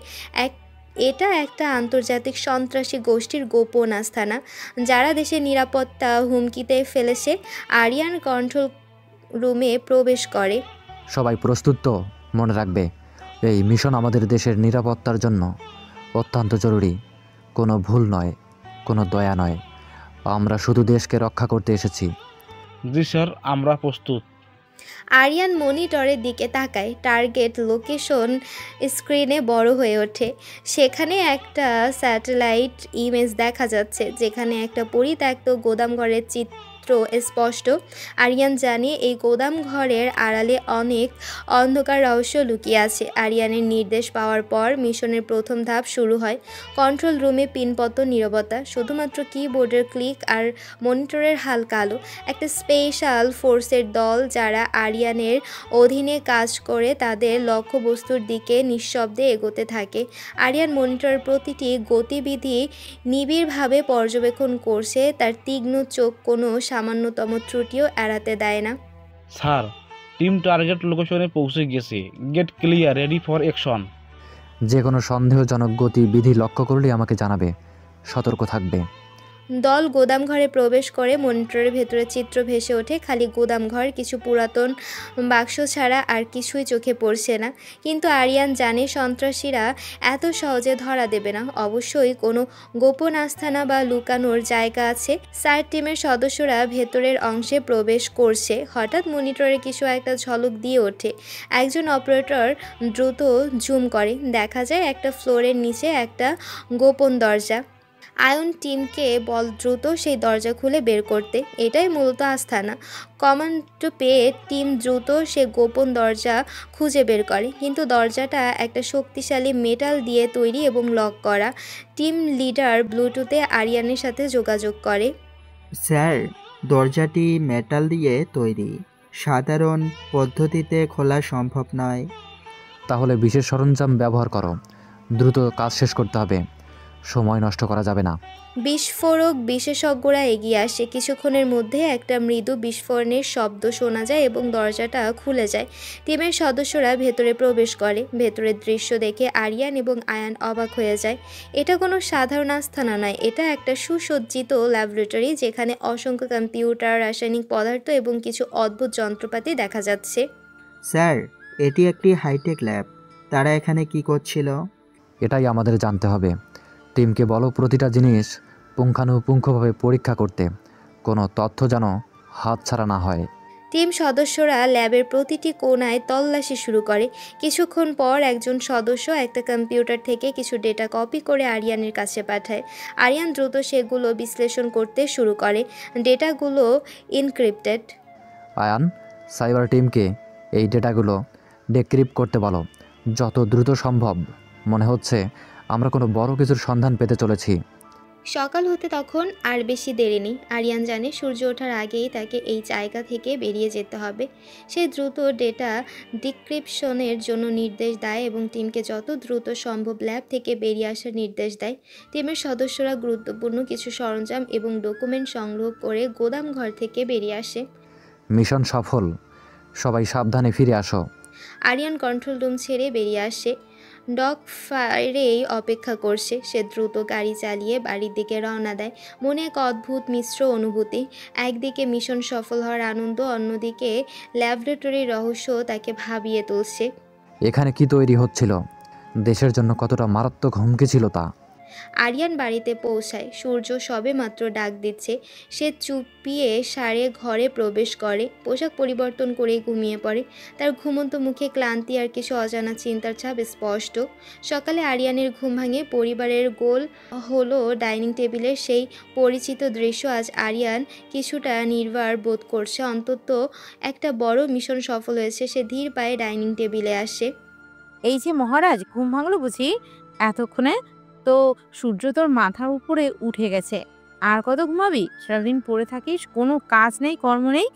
এটা একটা আন্তর্জাতিক সন্ত্রাসী গোষ্ঠীর গোপন আস্তানা, যারা দেশের নিরাপত্তা হুমকিতে ফেলেছে। আরিয়ান কন্ট্রোল রুমে প্রবেশ করে। সবাই প্রস্তুত তো? মনে রাখবে, এই মিশন আমাদের দেশের নিরাপত্তার জন্য অত্যন্ত জরুরি। কোনো ভুল নয়, কোনো দয়া নয়। আমরা শুধু দেশকে রক্ষা করতে এসেছি। জি স্যার, আমরা প্রস্তুত। আরিয়ান মনিটরের দিকে তাকায়। টার্গেট লোকেশন স্ক্রিনে বড় হয়ে ওঠে। সেখানে একটা স্যাটেলাইট ইমেজ দেখা যাচ্ছে, যেখানে একটা পরিত্যক্ত গোদামঘরের চিত্র স্পষ্ট। আরিয়ান জানে এই গোদাম ঘরের আড়ালে অনেক অন্ধকার রহস্য লুকিয়ে আছে। আরিয়ানের নির্দেশ পাওয়ার পর মিশনের প্রথম ধাপ শুরু হয়। কন্ট্রোল রুমে পিনপত্র নীরবতা, শুধুমাত্র কিবোর্ডের ক্লিক আর মনিটরের হালকা আলো। একটা স্পেশাল ফোর্সের দল যারা আরিয়ানের অধীনে কাজ করে তাদের লক্ষ্যবস্তুর দিকে নিঃশব্দে এগোতে থাকে। আরিয়ান মনিটরের প্রতিটি গতিবিধি নিবিড়ভাবে পর্যবেক্ষণ করছে। তার তীক্ষ্ণ চোখ কোনো সামান্যতম ত্রুটিও এড়াতে দেয় না। স্যার, টিম টার্গেট লোকেশনে পৌঁছে গেছে। Gate clear, ready for action. যে কোনো সন্দেহজনক গতিবিধি লক্ষ্য করলে আমাকে জানাবে। সতর্ক থাকবে। দল গোদামঘরে প্রবেশ করে। মনিটরের ভেতরে চিত্র ভেসে ওঠে। খালি গোদামঘর, কিছু পুরাতন বাক্স ছাড়া আর কিছুই চোখে পড়ছে না। কিন্তু আরিয়ান জানে সন্ত্রাসীরা এত সহজে ধরা দেবে না। অবশ্যই কোনো গোপন আস্তানা বা লুকানোর জায়গা আছে। সাইড টিমের সদস্যরা ভেতরের অংশে প্রবেশ করছে। হঠাৎ মনিটরে কিছু একটা ঝলক দিয়ে ওঠে। একজন অপারেটর দ্রুত জুম করে। দেখা যায় একটা ফ্লোরের নিচে একটা গোপন দরজা। আয়ন টিমকে বল দ্রুত সেই দরজা খুলে বের করতে। এটাই মূলত আস্তানা। কমান্ড পেয়ে টিম দ্রুত সে গোপন দরজা খুঁজে বের করে, কিন্তু দরজাটা একটা শক্তিশালী মেটাল দিয়ে তৈরি এবং লক করা। টিম লিডার ব্লুটুথে আরিয়ানের সাথে যোগাযোগ করে। স্যার, দরজাটি মেটাল দিয়ে তৈরি, সাধারণ পদ্ধতিতে খোলা সম্ভব নয়। তাহলে বিশেষ সরঞ্জাম ব্যবহার করো। দ্রুত কাজ শেষ করতে হবে, সময় নষ্ট করা যাবে না। বিস্ফোরক বিশেষজ্ঞরা এগিয়ে আসে। কিছুক্ষণের মধ্যে একটা মৃদু বিস্ফোরণের শব্দ শোনা যায় এবং দরজাটা খুলে যায়। টিমের সদস্যরা ভেতরে প্রবেশ করে। ভেতরের দৃশ্য দেখে আরিয়ান এবং আয়ান অবাক হয়ে যায়। এটা কোনো সাধারণ আস্তানা নয়, এটা একটা সুসজ্জিত ল্যাবরেটরি, যেখানে অসংখ্য কম্পিউটার, রাসায়নিক পদার্থ এবং কিছু অদ্ভুত যন্ত্রপাতি দেখা যাচ্ছে। স্যার, এটি একটি হাইটেক ল্যাব। তারা এখানে কি করছিল? এটাই আমাদের জানতে হবে। টিমকে বলো প্রতিটা জিনিস পুঙ্খানুপুঙ্খভাবে পরীক্ষা করতে, কোনো তথ্য যেন হাতছাড়া না হয়। টিম সদস্যরা ল্যাবের প্রতিটি কোণায় তল্লাশি শুরু করে। কিছুক্ষণ পর একজন সদস্য একটা কম্পিউটার থেকে কিছু ডেটা কপি করে আরিয়ানের কাছে পাঠায়। আরিয়ান দ্রুত সেগুলো বিশ্লেষণ করতে শুরু করে। ডেটাগুলো ইনক্রিপ্টেড। আয়ান, সাইবার টিমকে এই ডেটাগুলো ডেক্রিপ্ট করতে বলো, যত দ্রুত সম্ভব। মনে হচ্ছে আমরা কোনো বড় কিছুর সন্ধান পেতে চলেছি। সকাল হতে তখন আর বেশি দেরি নেই। আরিয়ান জানে সূর্য ওঠার আগেই তাকে এই জায়গা থেকে বেরিয়ে যেতে হবে। সে দ্রুত ডেটা ডিক্রিপশনের জন্য নির্দেশ দেয় এবং টিমকে যত দ্রুত সম্ভব ল্যাব থেকে বেরিয়ে আসার নির্দেশ দেয়। টিমের সদস্যরা গুরুত্বপূর্ণ কিছু সরঞ্জাম এবং ডকুমেন্ট সংগ্রহ করে গোদাম ঘর থেকে বেরিয়ে আসে। মিশন সফল, সবাই সাবধানে ফিরে আসো। আরিয়ান কন্ট্রোল রুম ছেড়ে বেরিয়ে আসে। ডগ ফায়ারেই অপেক্ষা করছে। সে দ্রুত গাড়ি চালিয়ে বাড়ির দিকে রওনা দেয়। মনে এক অদ্ভুত মিশ্র অনুভূতি। একদিকে মিশন সফল হওয়ার আনন্দ, অন্যদিকে ল্যাবরেটরির রহস্য তাকে ভাবিয়ে তুলছে। এখানে কি তৈরি হচ্ছিল, দেশের জন্য কতটা মারাত্মক হুমকি ছিল তা। আরিয়ান বাড়িতে পৌঁছায়। সূর্য সবেমাত্র ডাক দিচ্ছে। সে চুপিয়ে সারে ঘরে প্রবেশ করে, পোশাক পরিবর্তন করে ঘুমিয়ে পড়ে। তার ঘুমন্ত মুখে ক্লান্তি আর কিছু অজানা চিন্তার ছাপ স্পষ্ট। সকালে আরিয়ানের ঘুম ভাঙে। পরিবারের গোল হলো ডাইনিং টেবিলের সেই পরিচিত দৃশ্য। আজ আরিয়ান কিছুটা নির্বার বোধ করছে। অন্তত একটা বড় মিশন সফল হয়েছে। সে ধীর পায়ে ডাইনিং টেবিলে আসে। এই যে মহারাজ, ঘুম ভাঙলো বুঝি এতক্ষণে? তো সূর্য তোর মাথার উপরে উঠে গেছে, আর কত ঘুমাবি? সারাদিন পড়ে থাকিস, কোনো কাজ নেই, কর্ম নেই।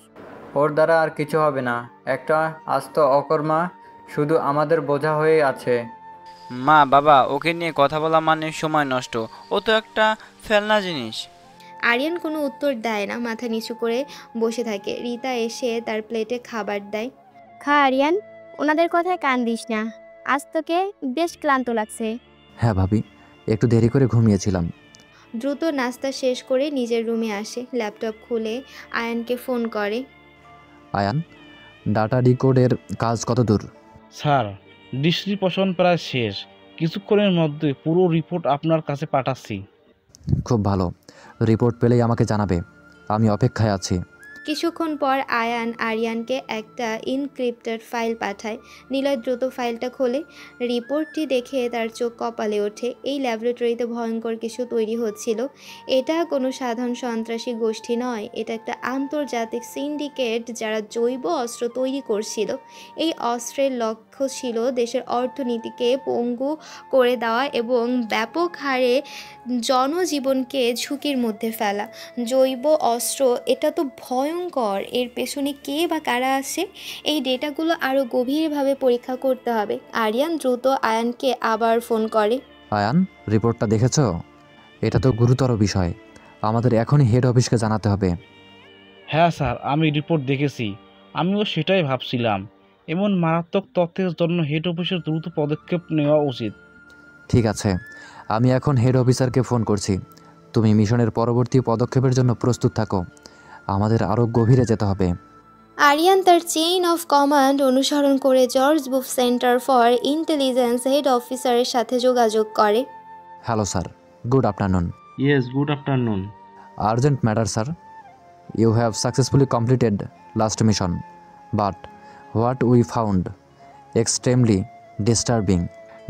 ওর দ্বারা আর কিছু হবে না। একটা আস্ত অকর্মা শুধু আমাদের বোঝা হয়ে আছে। মা বাবা, ওকে নিয়ে কথা বলা মানে সময় নষ্ট। ও তো একটা ফেলনা জিনিস। আরিয়ান কোনো উত্তর দেয় না, মাথা নিচু করে বসে থাকে। রিতা এসে তার প্লেটে খাবার দেয়। খা আরিয়ান, ওনাদের কথায় কান দিস না। আজ তোকে বেশ ক্লান্ত লাগছে। হ্যাঁ ভাবি, একটু দেরি করে ঘুমিয়েছিলাম। দ্রুত নাস্তা শেষ করে নিজের রুমে আসে। ল্যাপটপ খুলে আয়ানকে ফোন করে। আয়ান, ডাটা ডিকোডের কাজ কত দূর? স্যার, ডিস্ট্রিবিউশন প্রায় শেষ। কিছুক্ষণের মধ্যে পুরো রিপোর্ট আপনার কাছে পাঠাচ্ছি। খুব ভালো, রিপোর্ট পেলেই আমাকে জানাবে, আমি অপেক্ষায় আছি। কিছুক্ষণ পর আয়ান আরিয়ানকে একটা ইনক্রিপ্টেড ফাইল পাঠায়। নিলয় দ্রুত ফাইলটা খোলে। রিপোর্টটি দেখে তার চোখ কপালে ওঠে। এই ল্যাবরেটরিতে ভয়ঙ্কর কিছু তৈরি হচ্ছিল। এটা কোনো সাধারণ সন্ত্রাসী গোষ্ঠী নয়, এটা একটা আন্তর্জাতিক সিন্ডিকেট যারা জৈব অস্ত্র তৈরি করছিল। এই অস্ত্রের লক্ষ্য ছিল দেশের অর্থনীতিকে পঙ্গু করে দেওয়া এবং ব্যাপক হারে জনজীবনকে ঝুঁকির মধ্যে ফেলা। জৈব অস্ত্র, এটা তো ভয়ঙ্কর। এর পেছনে কে বা কারা আছে? এই ডেটাগুলো আরও গভীরভাবে পরীক্ষা করতে হবে। আরিয়ান দ্রুত আয়ানকে আবার ফোন করে। আয়ান, রিপোর্টটা দেখেছো? এটা তো গুরুতর বিষয়, আমাদের এখনই হেড অফিসকে জানাতে হবে। হ্যাঁ স্যার, আমি রিপোর্ট দেখেছি। আমিও সেটাই ভাবছিলাম। এমন মারাত্মক তথ্যের জন্য হেড অফিসের দ্রুত পদক্ষেপ নেওয়া উচিত। ঠিক আছে, আমি এখন হেড অফিসারকে ফোন করছি। তুমি মিশনের পরবর্তী পদক্ষেপের জন্য প্রস্তুত থাকো, আমাদের আরও গভীরে যেতে হবে। আরিয়ান তার চেইন অফ কমান্ড অনুসরণ করে জর্জ বুফ সেন্টার ফর ইন্টেলিজেন্স হেড অফিসারের সাথে যোগাযোগ করে। Hello sir, good afternoon. Yes, good afternoon. Urgent matter sir, you have successfully completed last mission, but what we found extremely disturbing.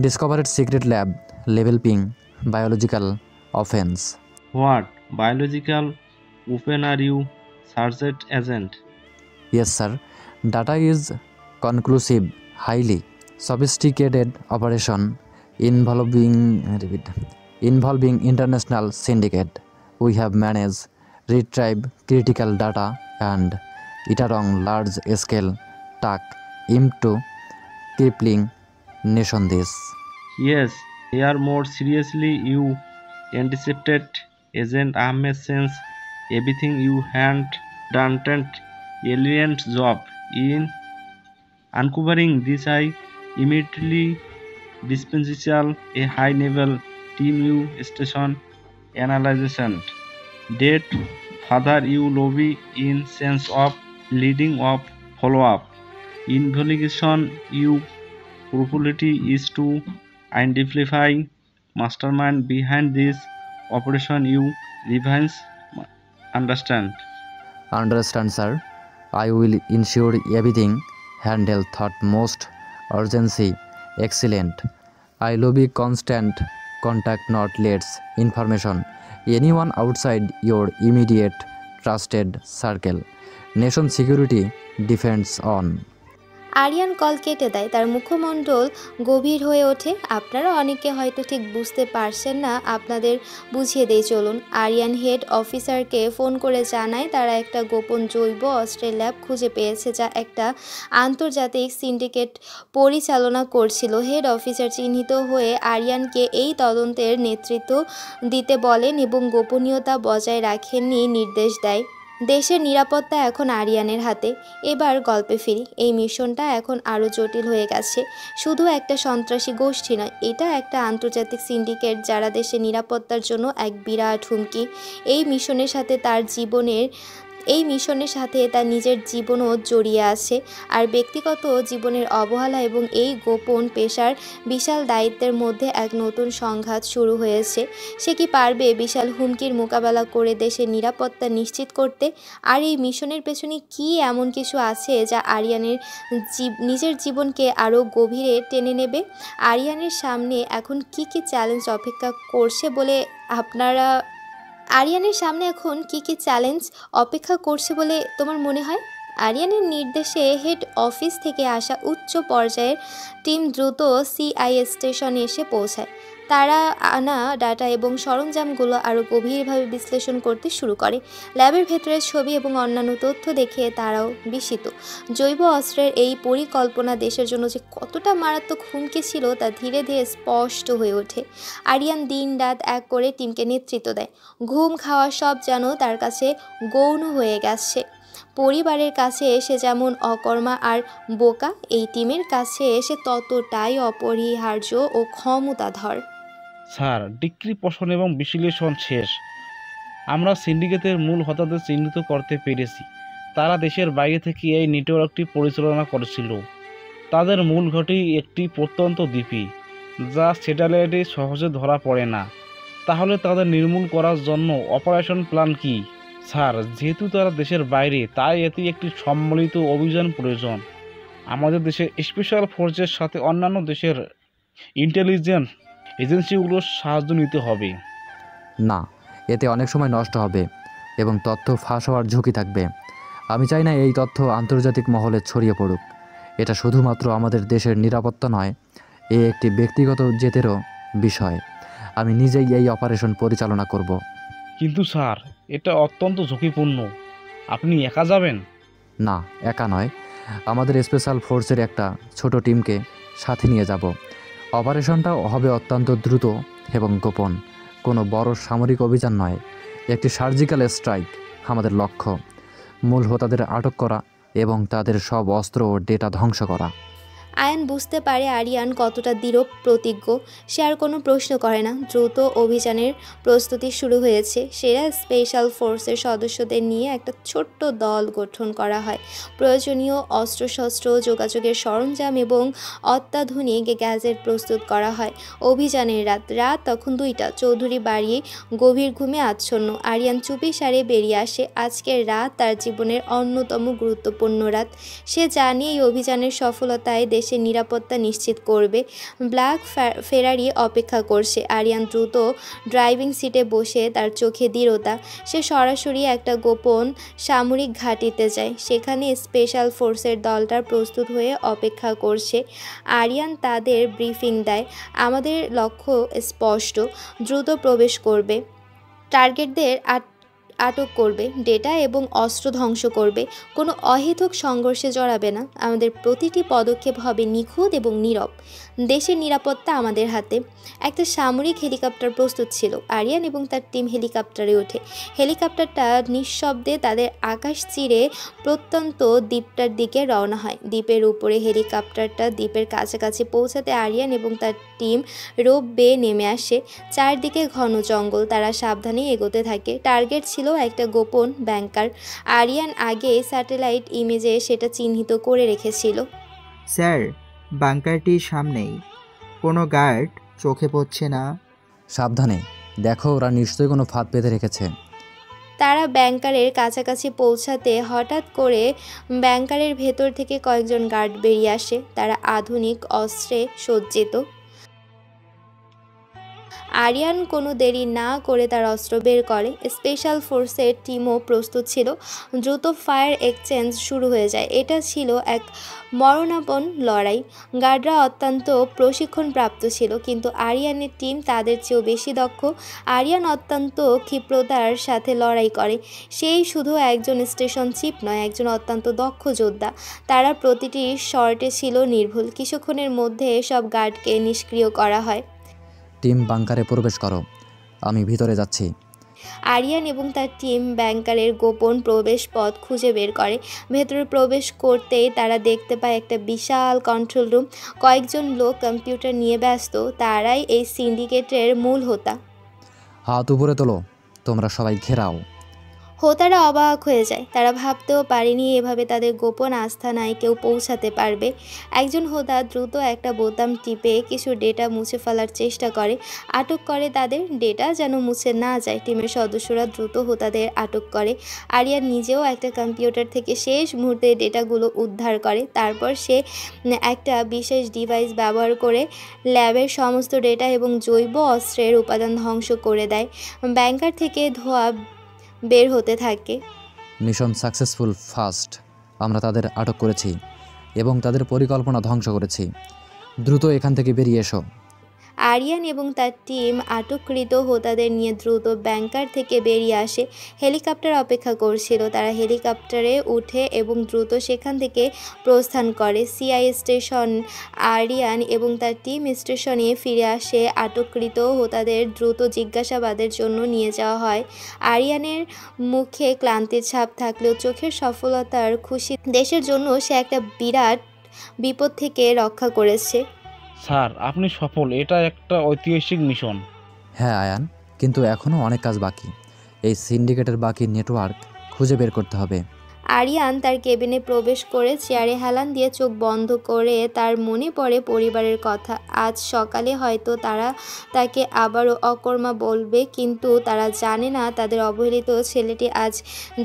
Discovered secret lab developing biological offence. What biological weapon are you, Sergeant Agent? Yes, sir. Data is conclusive, highly sophisticated operation involving international syndicate. We have managed retrieve critical data and it along large scale tack into crippling nation this. Yes, here more seriously, you intercepted Agent Ahmed since everything you had done brilliant job in uncovering this. I immediately dispatched a high level team you station analyzation. Date further you lobby in sense of leading of follow up. Investigation you probability is to identify mastermind behind this operation. You revise understand. Understand, sir. I will ensure everything handled thought most urgency. Excellent. I lobby constant contact not lets information. Anyone outside your immediate trusted circle. Nation security depends on. Aryan call কেটে দেয়, তার মুখমণ্ডল গভীর হয়ে ওঠে। আপনারা অনেকে হয়তো ঠিক বুঝতে পারছেন না, আপনাদের বুঝিয়ে দেই চলুন। আরিয়ান হেড অফিসারকে ফোন করে জানায় তারা একটা গোপন জৈব অস্ত্রের ল্যাব খুঁজে পেয়েছে, যা একটা আন্তর্জাতিক সিন্ডিকেট পরিচালনা করছিল। হেড অফিসার চিহ্নিত হয়ে আরিয়ানকে এই তদন্তের নেতৃত্ব দিতে বলেন এবং গোপনীয়তা বজায় রাখেননি নির্দেশ দেয়। দেশের নিরাপত্তা এখন আরিয়ানের হাতে। এবার গল্পে ফিরি। এই মিশনটা এখন আরও জটিল হয়ে গেছে। শুধু একটা সন্ত্রাসী গোষ্ঠী নয়, এটা একটা আন্তর্জাতিক সিন্ডিকেট যারা দেশের নিরাপত্তার জন্য এক বিরাট হুমকি। এই মিশনের সাথে তার নিজের জীবনও জড়িয়ে আছে, আর ব্যক্তিগত জীবনের অবহেলা এবং এই গোপন পেশার বিশাল দায়িত্বের মধ্যে এক নতুন সংঘাত শুরু হয়েছে। সে কি পারবে বিশাল হুমকির মোকাবেলা করে দেশের নিরাপত্তা নিশ্চিত করতে? আর এই মিশনের পেছনে কি এমন কিছু আছে যা আরিয়ানের নিজের জীবনকে আরও গভীরে টেনে নেবে? আরিয়ানের সামনে এখন কি চ্যালেঞ্জ অপেক্ষা করছে বলে তোমার মনে হয়? আরিয়ানের নির্দেশে হেড অফিস থেকে আসা উচ্চ পর্যায়ের টিম দ্রুত সিআইএ স্টেশনে এসে পৌঁছায়। তারা আনা ডাটা এবং সরঞ্জামগুলো আরও গভীরভাবে বিশ্লেষণ করতে শুরু করে। ল্যাবের ভেতরের ছবি এবং অন্যান্য তথ্য দেখে তারাও বিস্মিত। জৈব অস্ত্রের এই পরিকল্পনা দেশের জন্য যে কতটা মারাত্মক হুমকি ছিল তা ধীরে ধীরে স্পষ্ট হয়ে ওঠে। আরিয়ান দিন রাত এক করে টিমকে নেতৃত্ব দেয়। ঘুম খাওয়া সব যেন তার কাছে গৌণ হয়ে গেছে। পরিবারের কাছে এসে যেমন অকর্মা আর বোকা, এই টিমের কাছে এসে ততটাই অপরিহার্য ও ক্ষমতাধর। স্যার, ডিগ্রি পোষণ এবং বিশ্লেষণ শেষ। আমরা সিন্ডিকেটের মূল হোতাদের চিহ্নিত করতে পেরেছি। তারা দেশের বাইরে থেকে এই নেটওয়ার্কটি পরিচালনা করেছিল। তাদের মূল ঘাঁটি একটি প্রত্যন্ত দ্বীপে, যা স্যাটেলাইটে সহজে ধরা পড়ে না। তাহলে তাদের নির্মূল করার জন্য অপারেশন প্ল্যান কি? স্যার, যেহেতু তারা দেশের বাইরে, তাই এতে একটি সম্মিলিত অভিযান প্রয়োজন। আমাদের দেশের স্পেশাল ফোর্সের সাথে অন্যান্য দেশের ইন্টেলিজেন্স এজেন্সিগুলোর সাহায্য নিতে হবে। না, এতে অনেক সময় নষ্ট হবে এবং তথ্য ফাঁস হওয়ার ঝুঁকি থাকবে। আমি চাই না এই তথ্য আন্তর্জাতিক মহলে ছড়িয়ে পড়ুক। এটা শুধুমাত্র আমাদের দেশের নিরাপত্তা নয়, এ একটি ব্যক্তিগত জেতেরও বিষয়। আমি নিজেই এই অপারেশন পরিচালনা করব। কিন্তু স্যার, এটা অত্যন্ত ঝুঁকিপূর্ণ। আপনি একা যাবেন? না, একা নয়, আমাদের স্পেশাল ফোর্সের একটা ছোট টিমকে সাথে নিয়ে যাব। অপারেশনটা হবে অত্যন্ত দ্রুত এবং গোপন। কোনো বড় সামরিক অভিযান নয়, একটি সার্জিক্যাল স্ট্রাইক আমাদের লক্ষ্য। মূল হোতাদের আটক করা এবং তাদের সব অস্ত্র ও ডেটা ধ্বংস করা। আয়ান বুঝতে পারে আরিয়ান কতটা দৃঢ় প্রতিজ্ঞ। সে আর কোনো প্রশ্ন করে না। দ্রুত অভিযানের প্রস্তুতি শুরু হয়েছে। সেরা স্পেশাল ফোর্সের সদস্যদের নিয়ে একটা ছোট্ট দল গঠন করা হয়। প্রয়োজনীয় অস্ত্রশস্ত্র, যোগাযোগের সরঞ্জাম এবং অত্যাধুনিক গ্যাজেট প্রস্তুত করা হয়। অভিযানের রাত তখন 2টা। চৌধুরী বাড়ি গভীর ঘুমে আচ্ছন্ন। আরিয়ান চুপি সারে বেরিয়ে আসে। আজকের রাত তার জীবনের অন্যতম গুরুত্বপূর্ণ রাত। সে জানে এই অভিযানের সফলতায় দেশের নিরাপত্তা নিশ্চিত করবে। ব্ল্যাক ফেরারি অপেক্ষা করছে। আরিয়ান দ্রুত ড্রাইভিং সিটে বসে, তার চোখে দৃঢ়তা। সে সরাসরি একটা গোপন সামরিক ঘাঁটিতে যায়। সেখানে স্পেশাল ফোর্সের দলটা প্রস্তুত হয়ে অপেক্ষা করছে। আরিয়ান তাদের ব্রিফিং দেয়, আমাদের লক্ষ্য স্পষ্ট, দ্রুত প্রবেশ করবে, টার্গেটদের আটক করবে, ডেটা এবং অস্ত্র ধ্বংস করবে, কোনো অহেতুক সংঘর্ষে জড়াবে না। আমাদের প্রতিটি পদক্ষেপ হবে নিখুঁত এবং নীরব। দেশের নিরাপত্তা আমাদের হাতে। একটা সামরিক হেলিকপ্টার প্রস্তুত ছিল। আরিয়ান এবং তার টিম হেলিকপ্টারে ওঠে। হেলিকপ্টারটা নিঃশব্দে তাদের আকাশ চিরে প্রত্যন্ত দ্বীপটার দিকে রওনা হয়। দ্বীপের উপরে হেলিকপ্টারটা দ্বীপের কাছাকাছি পৌঁছাতে আরিয়ান এবং তার টিম রোপ বেয়ে নেমে আসে। চারদিকে ঘন জঙ্গল। তারা সাবধানে এগোতে থাকে। টার্গেট ছিল একটা গোপন ব্যাংকার। আরিয়ান আগে স্যাটেলাইট ইমেজে সেটা চিহ্নিত করে রেখেছিল। স্যার, বাংকারটির সামনেই। কোনো গার্ড চোখে পড়ছে না। সাবধানে দেখো, ওরা নিশ্চয়ই কোনো ফাঁদ পেতে রেখেছে। তারা ব্যাংকারের কাছাকাছি পৌঁছাতে হঠাৎ করে ব্যাংকারের ভেতর থেকে কয়েকজন গার্ড বেরিয়ে আসে। তারা আধুনিক অস্ত্রে সজ্জিত। আরিয়ান কোনো দেরি না করে তার অস্ত্র বের করে। স্পেশাল ফোর্সের টিমও প্রস্তুত ছিল। দ্রুত ফায়ার এক্সচেঞ্জ শুরু হয়ে যায়। এটা ছিল এক মরণাপন্ন লড়াই। গার্ডরা অত্যন্ত প্রশিক্ষণপ্রাপ্ত ছিল, কিন্তু আরিয়ানের টিম তাদের চেয়েও বেশি দক্ষ। আরিয়ান অত্যন্ত ক্ষিপ্রতার সাথে লড়াই করে। সেই শুধু একজন স্টেশন চিফ নয়, একজন অত্যন্ত দক্ষ যোদ্ধা। তারা প্রতিটি শর্টে ছিল নির্ভুল। কিছুক্ষণের মধ্যে সব গার্ডকে নিষ্ক্রিয় করা হয়। টিম বাংকারে প্রবেশ করো, আমি ভিতরে যাচ্ছি। আরিয়ান এবং তার টিম ব্যাংকারের গোপন প্রবেশ পথ খুঁজে বের করে। ভেতরে প্রবেশ করতেই তারা দেখতে পায় একটা বিশাল কন্ট্রোল রুম। কয়েকজন লোক কম্পিউটার নিয়ে ব্যস্ত। তারাই এই সিন্ডিকেটের মূল হোতা। হাত উপরে তোলো, তোমরা সবাই ঘেরাও। হোতারা অবাক হয়ে যায়। তারা ভাবতেও পারেনি এভাবে তাদের গোপন আস্তানায় কেউ পৌঁছাতে পারবে। একজন হোতা দ্রুত একটা বোতাম টিপে কিছু ডেটা মুছে ফেলার চেষ্টা করে। আটক করে তাদের। ডেটা যেন মুছে না যায়। টিমের সদস্যরা দ্রুত হোতাদের আটক করে। আরিয়ান নিজেও একটা কম্পিউটার থেকে শেষ মুহূর্তে ডেটাগুলো উদ্ধার করে। তারপর সে একটা বিশেষ ডিভাইস ব্যবহার করে ল্যাবের সমস্ত ডেটা এবং জৈব অস্ত্রের উপাদান ধ্বংস করে দেয়। ব্যাংকার থেকে ধোঁয়া বের হতে থাকে। Mission successful first. আমরা তাদের আটক করেছি এবং তাদের পরিকল্পনা ধ্বংস করেছি। দ্রুত এখান থেকে বেরিয়ে এসো। আরিয়ান এবং তার টিম আটককৃত হোতাদের নিয়ে দ্রুত ব্যাংকার থেকে বেরিয়ে আসে। হেলিকপ্টার অপেক্ষা করছিল। তারা হেলিকপ্টারে উঠে এবং দ্রুত সেখান থেকে প্রস্থান করে। CI station. আরিয়ান এবং তার টিম স্টেশনে ফিরে আসে। আটককৃত হোতাদের দ্রুত জিজ্ঞাসাবাদের জন্য নিয়ে যাওয়া হয়। আরিয়ানের মুখে ক্লান্তির ছাপ থাকলেও চোখের সফলতার খুশি। দেশের জন্য সে একটা বিরাট বিপদ থেকে রক্ষা করেছে। স্যার, আপনি সফল। এটা একটা ঐতিহাসিক মিশন। হ্যাঁ আয়ান, কিন্তু এখনও অনেক কাজ বাকি। এই সিন্ডিকেটের বাকি নেটওয়ার্ক খুঁজে বের করতে হবে। আরিয়ান তার কেবিনে প্রবেশ করে চেয়ারে হেলান দিয়ে চোখ বন্ধ করে তার মনে পড়ে পরিবারের কথা। আজ সকালে হয়তো তারা তাকে আবারও অকর্মা বলবে, কিন্তু তারা জানে না তাদের অবহেলিত ছেলেটি আজ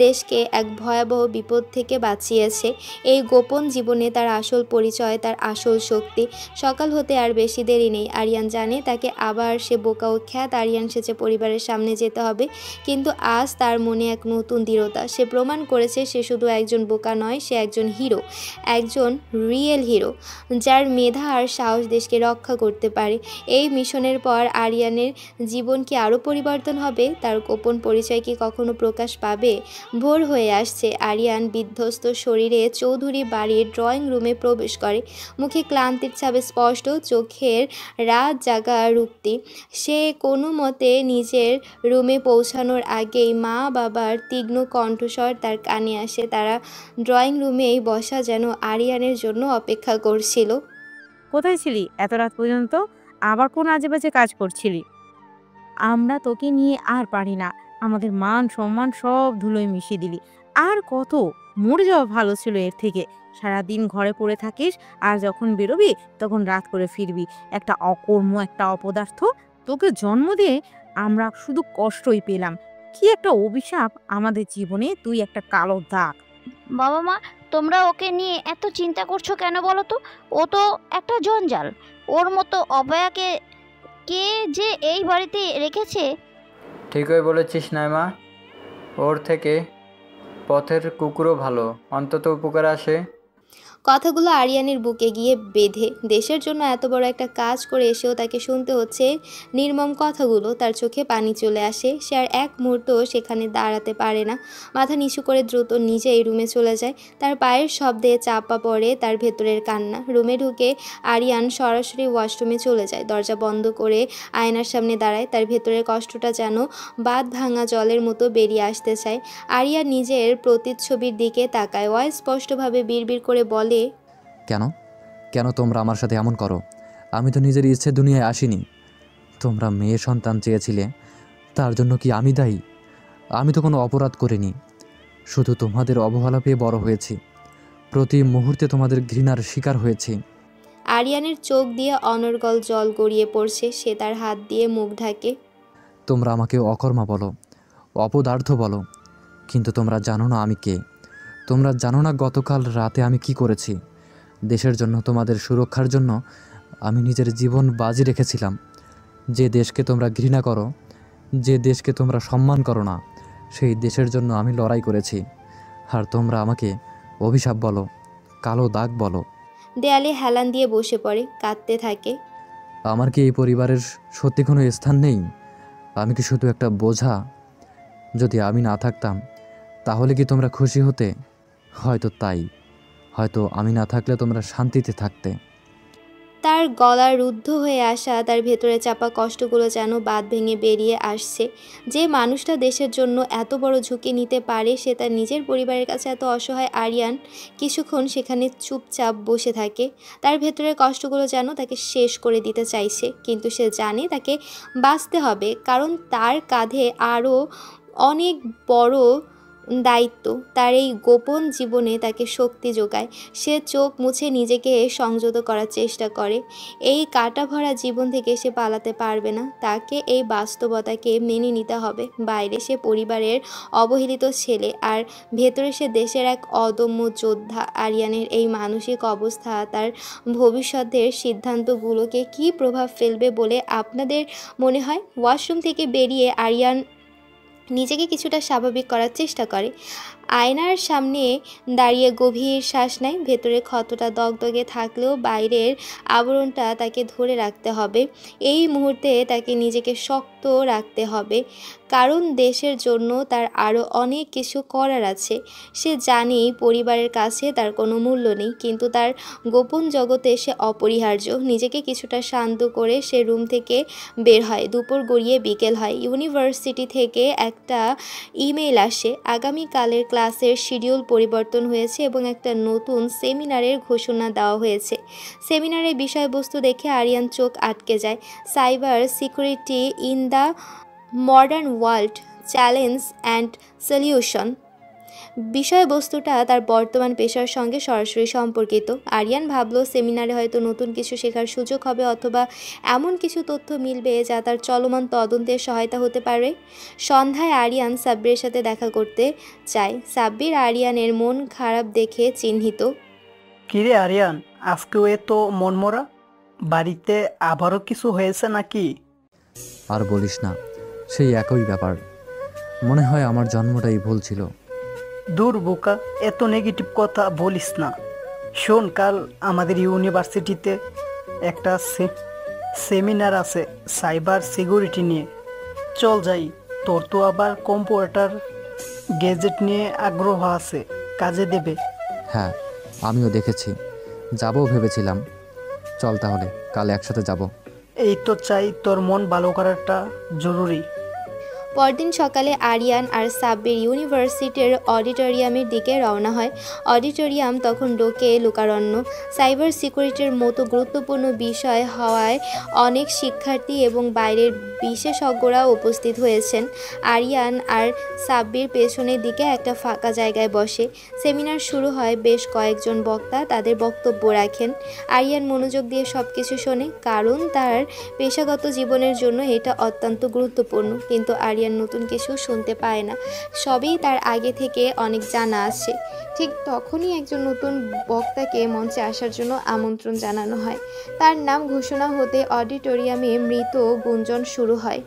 দেশকে এক ভয়াবহ বিপদ থেকে বাঁচিয়েছে। এই গোপন জীবনে তার আসল পরিচয়, তার আসল শক্তি। সকাল হতে আর বেশি দেরি নেই। আরিয়ান জানে তাকে আবার সে বোকা ও খ্যাত আরিয়ান সেচে পরিবারের সামনে যেতে হবে। কিন্তু আজ তার মনে এক নতুন দৃঢ়তা। সে প্রমাণ করেছে সে শুধু একজন বোকা নয়, সে একজন হিরো, একজন রিয়েল হিরো, যার মেধা আর সাহস দেশকে রক্ষা করতে পারে। এই মিশনের পর আরিয়ানের জীবন কি আরও পরিবর্তন হবে? তার গোপন পরিচয় কি কখনো প্রকাশ পাবে? ভোর হয়ে আসছে। আরিয়ান বিধ্বস্ত শরীরে চৌধুরী বাড়ির ড্রয়িং রুমে প্রবেশ করে। মুখে ক্লান্তির ছাপ স্পষ্ট, চোখের রাত জাগা রুক্তি। সে কোনো মতে নিজের রুমে পৌঁছানোর আগেই মা বাবার তীক্ষ্ণ কণ্ঠস্বর তার কানে আসে। তারা ড্রয়িং রুমেই বসা, যেন আরিয়ানের জন্য অপেক্ষা করছিল। কোথায় ছিলি এত রাত পর্যন্ত? আবার কোন আজে বাজে কাজ করছিলি? আমরা তোকে নিয়ে আর পারি না। আমাদের মান সম্মান সব ধুলোয় মিশিয়ে দিলি। আর কত? মরে যাওয়া ভালো ছিল এর থেকে। সারাদিন ঘরে পড়ে থাকিস, আর যখন বেরোবি তখন রাত করে ফিরবি। একটা অকর্ম, একটা অপদার্থ। তোকে জন্ম দিয়ে আমরা শুধু কষ্টই পেলাম। কি একটা অভিশাপ আমাদের জীবনে। তুই একটা কালো দাগ। বাবা মা, তোমরা ওকে নিয়ে এত চিন্তা করছো কেন বলো তো? ও তো একটা জঞ্জাল। ওর মতো অপয়াকে কে যে এই বাড়িতে রেখেছে? ঠিকই বলেছিস নাইমা। ওর থেকে পথের কুকুরও ভালো, অন্তত উপকার আসে। কথাগুলো আরিয়ানের বুকে গিয়ে বেঁধে। দেশের জন্য এত বড় একটা কাজ করে এসেও তাকে শুনতে হচ্ছে নির্মম কথাগুলো। তার চোখে পানি চলে আসে। সে আর এক মুহূর্ত সেখানে দাঁড়াতে পারে না। মাথা নিচু করে দ্রুত নিজে এই রুমে চলে যায়। তার পায়ের শব্দে চাপা পড়ে তার ভেতরের কান্না। রুমে ঢুকে আরিয়ান সরাসরি ওয়াশরুমে চলে যায়। দরজা বন্ধ করে আয়নার সামনে দাঁড়ায়। তার ভেতরের কষ্টটা যেন বাঁধ ভাঙা জলের মতো বেরিয়ে আসতে চায়। আরিয়ান নিজের প্রতিচ্ছবির দিকে তাকায়। অস্পষ্টভাবে বিড়বিড় করে বলে, কেন কেন তোমরা আমার সাথে এমন করো? আমি তো নিজের ইচ্ছে দুনিয়ায় আসিনি। তোমরা মেয়ে সন্তান চেয়েছিলে, তার জন্য কি আমি দায়ী? আমি তো কোনো অপরাধ করিনি। শুধু তোমাদের অবহেলা পেয়ে বড় হয়েছি। প্রতি মুহূর্তে তোমাদের ঘৃণার শিকার হয়েছি। আরিয়ানের চোখ দিয়ে অনর্গল জল গড়িয়ে পড়ছে। সে তার হাত দিয়ে মুখ ঢাকে। তোমরা আমাকে অকর্মা বলো, অপদার্থ বলো, কিন্তু তোমরা জানো না আমি কে। তোমরা জানো না গতকাল রাতে আমি কি করেছি। দেশের জন্য, তোমাদের সুরক্ষার জন্য আমি নিজের জীবন বাজি রেখেছিলাম। যে দেশকে তোমরা ঘৃণা করো, যে দেশকে তোমরা সম্মান করো না, সেই দেশের জন্য আমি লড়াই করেছি। আর তোমরা আমাকে অভিশাপ বলো, কালো দাগ বলো। দেয়ালে হেলান দিয়ে বসে পড়ে, কাঁদতে থাকে। আমার কি এই পরিবারের সত্যি কোনো স্থান নেই? আমি কি শুধু একটা বোঝা? যদি আমি না থাকতাম তাহলে কি তোমরা খুশি হতে? হয়তো তাই, হয়তো আমি না থাকলে তোমরা শান্তিতে থাকতে। তার গলা রুদ্ধ হয়ে আসা, তার ভেতরে চাপা কষ্টগুলো যেন বাঁধ ভেঙে বেরিয়ে আসছে। যে মানুষটা দেশের জন্য এত বড় ঝুঁকি নিতে পারে, সে তার নিজের পরিবারের কাছে এত অসহায়। আরিয়ান কিছুক্ষণ সেখানে চুপচাপ বসে থাকে। তার ভেতরের কষ্টগুলো যেন তাকে শেষ করে দিতে চাইছে, কিন্তু সে জানে তাকে বাঁচতে হবে, কারণ তার কাঁধে আরও অনেক বড় দায়িত্ব। তার এই গোপন জীবনে তাকে শক্তি যোগায়। সে চোখ মুছে নিজেকে সংযত করার চেষ্টা করে। এই কাটা ভরা জীবন থেকে সে পালাতে পারবে না। তাকে এই বাস্তবতাকে মেনে নিতে হবে। বাইরে সে পরিবারের অবহেলিত ছেলে, আর ভেতরে সে দেশের এক অদম্য যোদ্ধা। আরিয়ানের এই মানসিক অবস্থা তার ভবিষ্যতের সিদ্ধান্তগুলোকে কী প্রভাব ফেলবে বলে আপনাদের মনে হয়? ওয়াশরুম থেকে বেরিয়ে আরিয়ান নিজেকে কিছুটা স্বাভাবিক করার চেষ্টা করে। আয়নার সামনে দাঁড়িয়ে গভীর শ্বাস নেয়। ভেতরে ক্ষতটা দগদগে থাকলেও বাইরের আবরণটা তাকে ধরে রাখতে হবে। এই মুহূর্তে তাকে নিজেকে শক্ত রাখতে হবে, কারণ দেশের জন্য তার আরও অনেক কিছু করার আছে। সে জানে পরিবারের কাছে তার কোনো মূল্য নেই, কিন্তু তার গোপন জগতে সে অপরিহার্য। নিজেকে কিছুটা শান্ত করে সে রুম থেকে বের হয়। দুপুর গড়িয়ে বিকেল হয়। ইউনিভার্সিটি থেকে একটা ইমেল আসে। আগামীকালের ক্লাসের শিডিউল পরিবর্তন হয়েছে এবং একটা নতুন সেমিনারের ঘোষণা দেওয়া হয়েছে। সেমিনারের বিষয়বস্তু দেখে আরিয়ান চোখ আটকে যায়। Cyber security in the modern world, challenge and solution. বিষয়বস্তুটা তার বর্তমান পেশার সঙ্গে সরাসরি সম্পর্কিত। আরিয়ান ভাবল সেমিনারে হয়তো নতুন কিছু শেখার সুযোগ হবে, অথবা এমন কিছু তথ্য মিলবে যা তার চলমান তদন্তের সহায়তা হতে পারে। সন্ধ্যায় আরিয়ান সাব্বিরের সাথে দেখা করতে চায়। সাব্বির আরিয়ানের মন খারাপ দেখে চিহ্নিত। কিরে আরিয়ান, আজকেও এত মনমরা? বাড়িতে আবারও কিছু হয়েছে নাকি? আর বলিস না, সেই একই ব্যাপার। মনে হয় আমার জন্মটাই ভুল ছিল। দূর বোকা, এত নেগেটিভ কথা বলিস না। শোন, কাল আমাদের ইউনিভার্সিটিতে একটা সেমিনার আছে সাইবার সিকিউরিটি নিয়ে। চল যাই। তোর তো আবার কম্পিউটার গ্যাজেট নিয়ে আগ্রহ আছে, কাজে দেবে। হ্যাঁ, আমিও দেখেছি, যাবও ভেবেছিলাম। চল তাহলে কাল একসাথে যাব। এই তো চাই, তোর মন ভালো করাটা জরুরি। পরদিন সকালে আরিয়ান আর সাব্বির ইউনিভার্সিটির অডিটোরিয়ামের দিকে রওনা হয়। অডিটোরিয়াম তখন লোকে লোকারণ্য। সাইবার সিকিউরিটির মতো গুরুত্বপূর্ণ বিষয় হওয়ায় অনেক শিক্ষার্থী এবং বাইরের বিশেষজ্ঞরা উপস্থিত হয়েছেন। আরিয়ান আর সাব্বির পেছনের দিকে একটা ফাঁকা জায়গায় বসে। সেমিনার শুরু হয়। বেশ কয়েকজন বক্তা তাদের বক্তব্য রাখেন। আরিয়ান মনোযোগ দিয়ে সব কিছু শোনে, কারণ তার পেশাগত জীবনের জন্য এটা অত্যন্ত গুরুত্বপূর্ণ। কিন্তু আরিয়ান নতুন কিছু শুনতে পায় না। সবই তার আগে থেকে অনেক জানা আছে। ঠিক তখনই একজন নতুন বক্তাকে মঞ্চে আসার জন্য আমন্ত্রণ জানানো হয়। তার নাম ঘোষণা হতে অডিটোরিয়ামে মৃত গুঞ্জন শুরু হয়।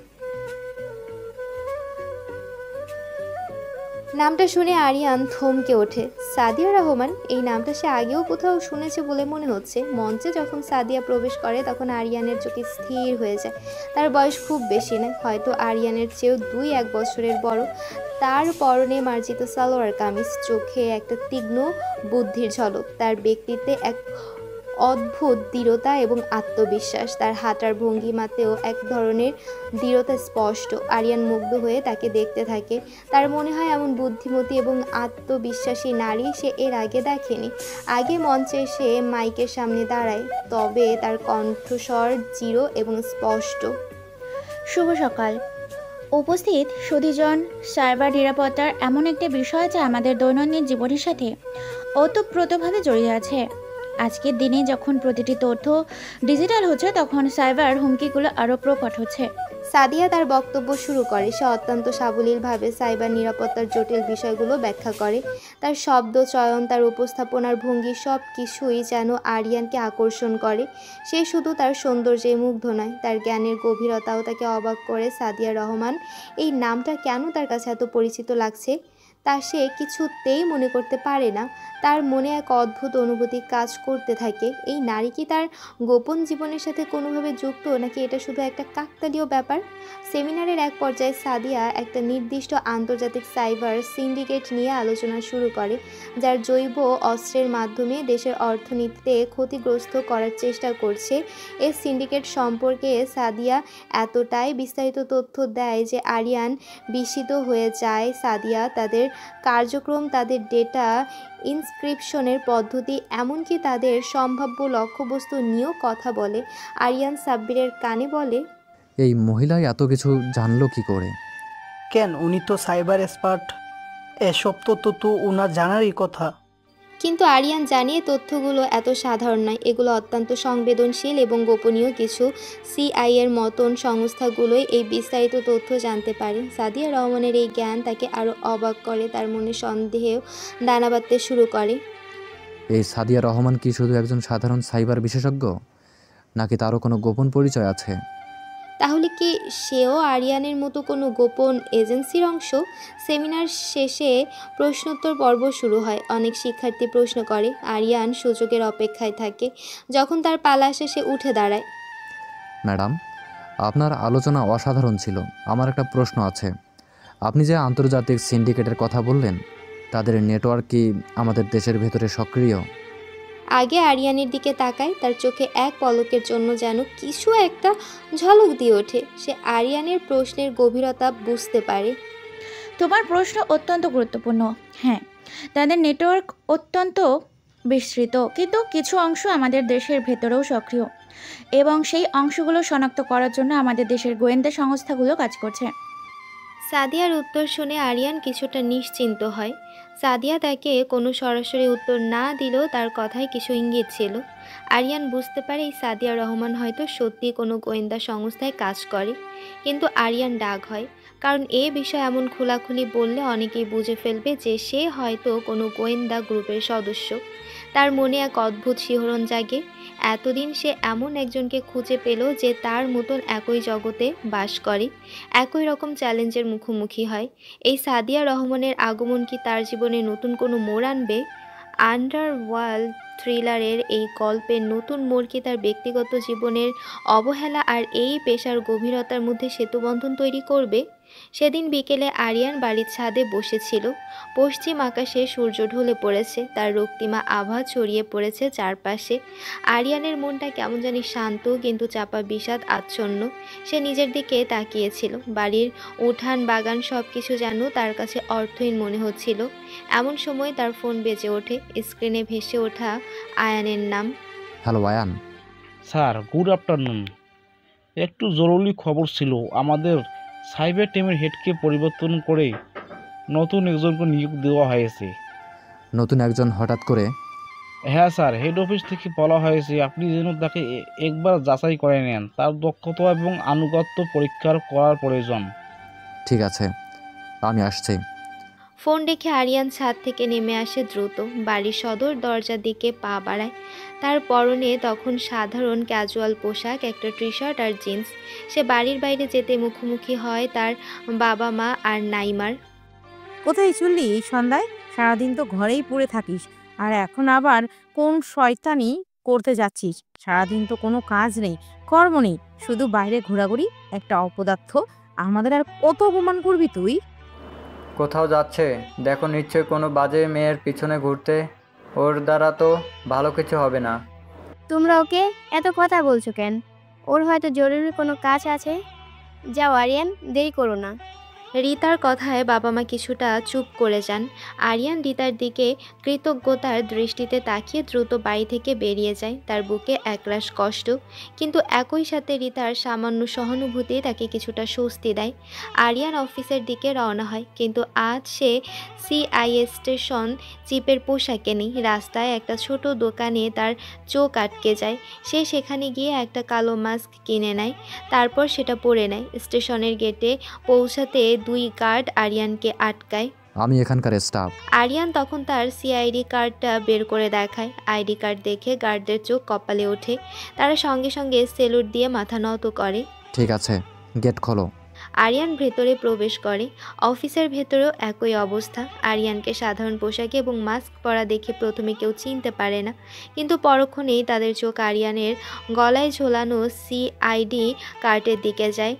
নামটা শুনে আরিয়ান থমকে ওঠে। সাদিয়া রহমান, এই নামটা সে আগেও কোথাও শুনেছে বলে মনে হচ্ছে। মঞ্চে যখন সাদিয়া প্রবেশ করে তখন আরিয়ানের চোখে স্থির হয়ে যায়। তার বয়স খুব বেশি নয়, হয়তো আরিয়ানের চেয়েও 2-1 বছরের বড়। তার পরনে মার্জিত সালোয়ার কামিজ, চোখে একটা তীক্ষ্ণ বুদ্ধির ঝলক। তার ব্যক্তিত্বে এক অদ্ভুত দৃঢ়তা এবং আত্মবিশ্বাস। তার হাঁটার ভঙ্গিমাতেও এক ধরনের দৃঢ়তা স্পষ্ট। আরিয়ান মুগ্ধ হয়ে তাকে দেখতে থাকে। তার মনে হয় এমন বুদ্ধিমতী এবং আত্মবিশ্বাসী নারী সে এর আগে দেখেনি। আগে মঞ্চে সে মাইকের সামনে দাঁড়ায়, তবে তার কণ্ঠস্বর দৃঢ় এবং স্পষ্ট। শুভ সকাল। উপস্থিত সুধীজন, সাইবার নিরাপত্তার এমন একটা বিষয় যা আমাদের দৈনন্দিন জীবনের সাথে ওতপ্রোতভাবে জড়িয়ে আছে। আজকের দিনে যখন প্রতিটি তথ্য ডিজিটাল হচ্ছে তখন সাইবার হুমকিগুলো আরও প্রকট হচ্ছে। সাদিয়া তার বক্তব্য শুরু করে। সে অত্যন্ত সাবলীলভাবে সাইবার নিরাপত্তার জটিল বিষয়গুলো ব্যাখ্যা করে। তার শব্দ চয়ন, তার উপস্থাপনার ভঙ্গি সব কিছুই যেন আরিয়ানকে আকর্ষণ করে। সে শুধু তার সৌন্দর্যে মুগ্ধ নয়, তার জ্ঞানের গভীরতাও তাকে অবাক করে। সাদিয়া রহমান এই নামটা কেন তার কাছে এত পরিচিত লাগছে তা সে কিছুতেই মনে করতে পারে না। তার মনে এক অদ্ভুত অনুভূতি কাজ করতে থাকে। এই নারী কি তার গোপন জীবনের সাথে কোনোভাবে যুক্ত, নাকি এটা শুধু একটা কাকতালীয় ব্যাপার? সেমিনারের এক পর্যায়ে সাদিয়া একটা নির্দিষ্ট আন্তর্জাতিক সাইবার সিন্ডিকেট নিয়ে আলোচনা শুরু করে, যার জৈব অস্ত্রের মাধ্যমে দেশের অর্থনীতিতে ক্ষতিগ্রস্ত করার চেষ্টা করছে। এই সিন্ডিকেট সম্পর্কে সাদিয়া এতটাই বিস্তারিত তথ্য দেয় যে আরিয়ান বিস্মিত হয়ে যায়। সাদিয়া তাদের কার্যক্রম, তাদের ডেটা ইনস্ক্রিপশনের পদ্ধতি, এমনকি তাদের সম্ভাব্য লক্ষ্যবস্তু নিয়েও কথা বলে। আরিয়ান সাব্বিরের কানে বলে, এই মহিলাই এত কিছু জানলো কি করে? কেন, উনি তো সাইবার এক্সপার্ট, এসব তথ্য তো ওনার জানারই কথা। কিন্তু আরিয়ান জানিয়ে তথ্যগুলো এত সাধারণ নয়, এগুলো অত্যন্ত সংবেদনশীল এবং গোপনীয়। কিছু সিআইএর মতন সংস্থাগুলোই এই বিস্তারিত তথ্য জানতে পারে। সাদিয়া রহমানের এই জ্ঞান তাকে আরও অবাক করে। তার মনে সন্দেহেও দানা বাঁধতে শুরু করে। এই সাদিয়া রহমান কি শুধু একজন সাধারণ সাইবার বিশেষজ্ঞ, নাকি তারও কোনো গোপন পরিচয় আছে? তাহলে কি সেও আরিয়ানের মতো কোনো গোপন এজেন্সির অংশ? সেমিনার শেষে প্রশ্নোত্তর পর্ব শুরু হয়। অনেক শিক্ষার্থী প্রশ্ন করে। আরিয়ান সুযোগের অপেক্ষায় থাকে। যখন তার পালা আসে সে উঠে দাঁড়ায়। ম্যাডাম, আপনার আলোচনা অসাধারণ ছিল। আমার একটা প্রশ্ন আছে। আপনি যে আন্তর্জাতিক সিন্ডিকেটের কথা বললেন, তাদের নেটওয়ার্ক কি আমাদের দেশের ভেতরে সক্রিয়? আগে আরিয়ানের দিকে তাকায়। তার চোখে এক পলকের জন্য যেন কিছু একটা ঝলক দিয়ে ওঠে। সে আরিয়ানের প্রশ্নের গভীরতা বুঝতে পারে। তোমার প্রশ্ন অত্যন্ত গুরুত্বপূর্ণ। হ্যাঁ, তাদের নেটওয়ার্ক অত্যন্ত বিস্তৃত, কিন্তু কিছু অংশ আমাদের দেশের ভেতরেও সক্রিয় এবং সেই অংশগুলো শনাক্ত করার জন্য আমাদের দেশের গোয়েন্দা সংস্থাগুলো কাজ করছে। সাদিয়ার উত্তর শুনে আরিয়ান কিছুটা নিশ্চিন্ত হয়। সাদিয়া তাকে কোনো সরাসরি উত্তর না দিলেও তার কথায় কিছু ইঙ্গিত ছিল। আরিয়ান বুঝতে পারে এই সাদিয়া রহমান হয়তো সত্যি কোনো গোয়েন্দা সংস্থায় কাজ করে। কিন্তু আরিয়ান রাগ হয়, কারণ এ বিষয়ে এমন খোলাখুলি বললে অনেকেই বুঝে ফেলবে যে সে হয়তো কোনো গোয়েন্দা গ্রুপের সদস্য। তার মনে এক অদ্ভুত শিহরণ জাগে। এতদিন সে এমন একজনকে খুঁজে পেল যে তার মতন একই জগতে বাস করে, একই রকম চ্যালেঞ্জের মুখোমুখি হয়। এই সাদিয়া রহমানের আগমন কি তার জীবনে নতুন কোনো মোড় আনবে? আন্ডারওয়ার্ল্ড থ্রিলারের এই গল্পের নতুন মোড় কি তার ব্যক্তিগত জীবনের অবহেলা আর এই পেশার গভীরতার মধ্যে সেতুবন্ধন তৈরি করবে? সেদিন বিকেলে আরিয়ান বাড়ির ছাদে বসেছিল। পশ্চিম আকাশে সূর্য ঢলে পড়েছে, তার রক্তিমা আভা ছড়িয়ে পড়েছে চারপাশে। আরিয়ানের মনটা কেমন জানি শান্ত, কিন্তু চাপা বিষাদ আচ্ছন্ন। সে নিজের দিকে তাকিয়েছিল। বাড়ির উঠান, বাগান সব কিছু যেন তার কাছে অর্থহীন মনে হচ্ছিল। এমন সময় তার ফোন বেজে ওঠে। স্ক্রিনে ভেসে ওঠা আয়ানের নাম। Hello Ayaan. Sir, good afternoon. একটু জরুরি খবর ছিল। আমাদের সাইবার টিমের হেডকে পরিবর্তন করে নতুন একজনকে নিয়োগ দেওয়া হয়েছে। নতুন একজন হঠাৎ করে? হ্যাঁ স্যার, হেড অফিস থেকে বলা হয়েছে আপনি যেন তাকে একবার যাচাই করে নেন। তার দক্ষতা এবং আনুগত্য পরীক্ষা করার প্রয়োজন। ঠিক আছে, আমি আসছি। ফোন রেখে আরিয়ান ছাদ থেকে নেমে আসে দ্রুত। বাড়ির সদর দরজার দিকে পা বাড়ায়। তার পরনে তখন সাধারণ ক্যাজুয়াল পোশাক, একটা টি শার্ট আর জিন্স। সে বাড়ির বাইরে যেতে মুখোমুখি হয় তার বাবা মা আর নাইমার। কোথায় চললি এই সন্ধ্যায়? সারাদিন তো ঘরেই পড়ে থাকিস, আর এখন আবার কোন শয়তানি করতে যাচ্ছিস? সারাদিন তো কোনো কাজ নেই, কর্ম নেই, শুধু বাইরে ঘোরাঘুরি। একটা অপদার্থ, আমাদের আর কত অপমান করবি তুই? কোথাও যাচ্ছে দেখো, নিশ্চয়ই কোনো বাজে মেয়ের পিছনে ঘুরতে। ওর দ্বারা তো ভালো কিছু হবে না। তোমরা ওকে এত কথা বলছো কেন? ওর হয়তো জরুরি কোনো কাজ আছে। যাও আরিয়ান, দেরি করো না। রিতার কথায় বাবা মা কিছুটা চুপ করে যান। আরিয়ান রিতার দিকে কৃতজ্ঞতার দৃষ্টিতে তাকিয়ে দ্রুত বাড়ি থেকে বেরিয়ে যায়। তার বুকে একরাশ কষ্ট, কিন্তু একই সাথে রিতার সামান্য সহানুভূতি তাকে কিছুটা স্বস্তি দেয়। আরিয়ান অফিসের দিকে রওনা হয়, কিন্তু আজ সে সিআইএ স্টেশন চিপের পোশাকে নেই। রাস্তায় একটা ছোট দোকানে তার চোখ আটকে যায়। সে সেখানে গিয়ে একটা কালো মাস্ক কিনে নেয়, তারপর সেটা পরে নেয়। স্টেশনের গেটে পৌঁছাতে 2 গার্ড আরিয়ানকে আটকায়। আমি এখানকার স্টাফ। আরিয়ান তখন তার সিআইডি কার্ডটা বের করে দেখায়। আইডি কার্ড দেখে গার্ডদের চোখ কপালে ওঠে। তারা সঙ্গে সঙ্গে সেলুট দিয়ে মাথা নত করে। ঠিক আছে, গেট খোলো। আরিয়ান ভেতরে প্রবেশ করে। অফিসের ভেতরেও একই অবস্থা। আরিয়ানকে সাধারণ পোশাকে এবং মাস্ক পরা দেখে প্রথমে কেউ চিনতে পারে না, কিন্তু পরক্ষণেই তাদের চোখ আরিয়ানের গলায় ঝোলানো সিআইডি কার্ডের দিকে যায়।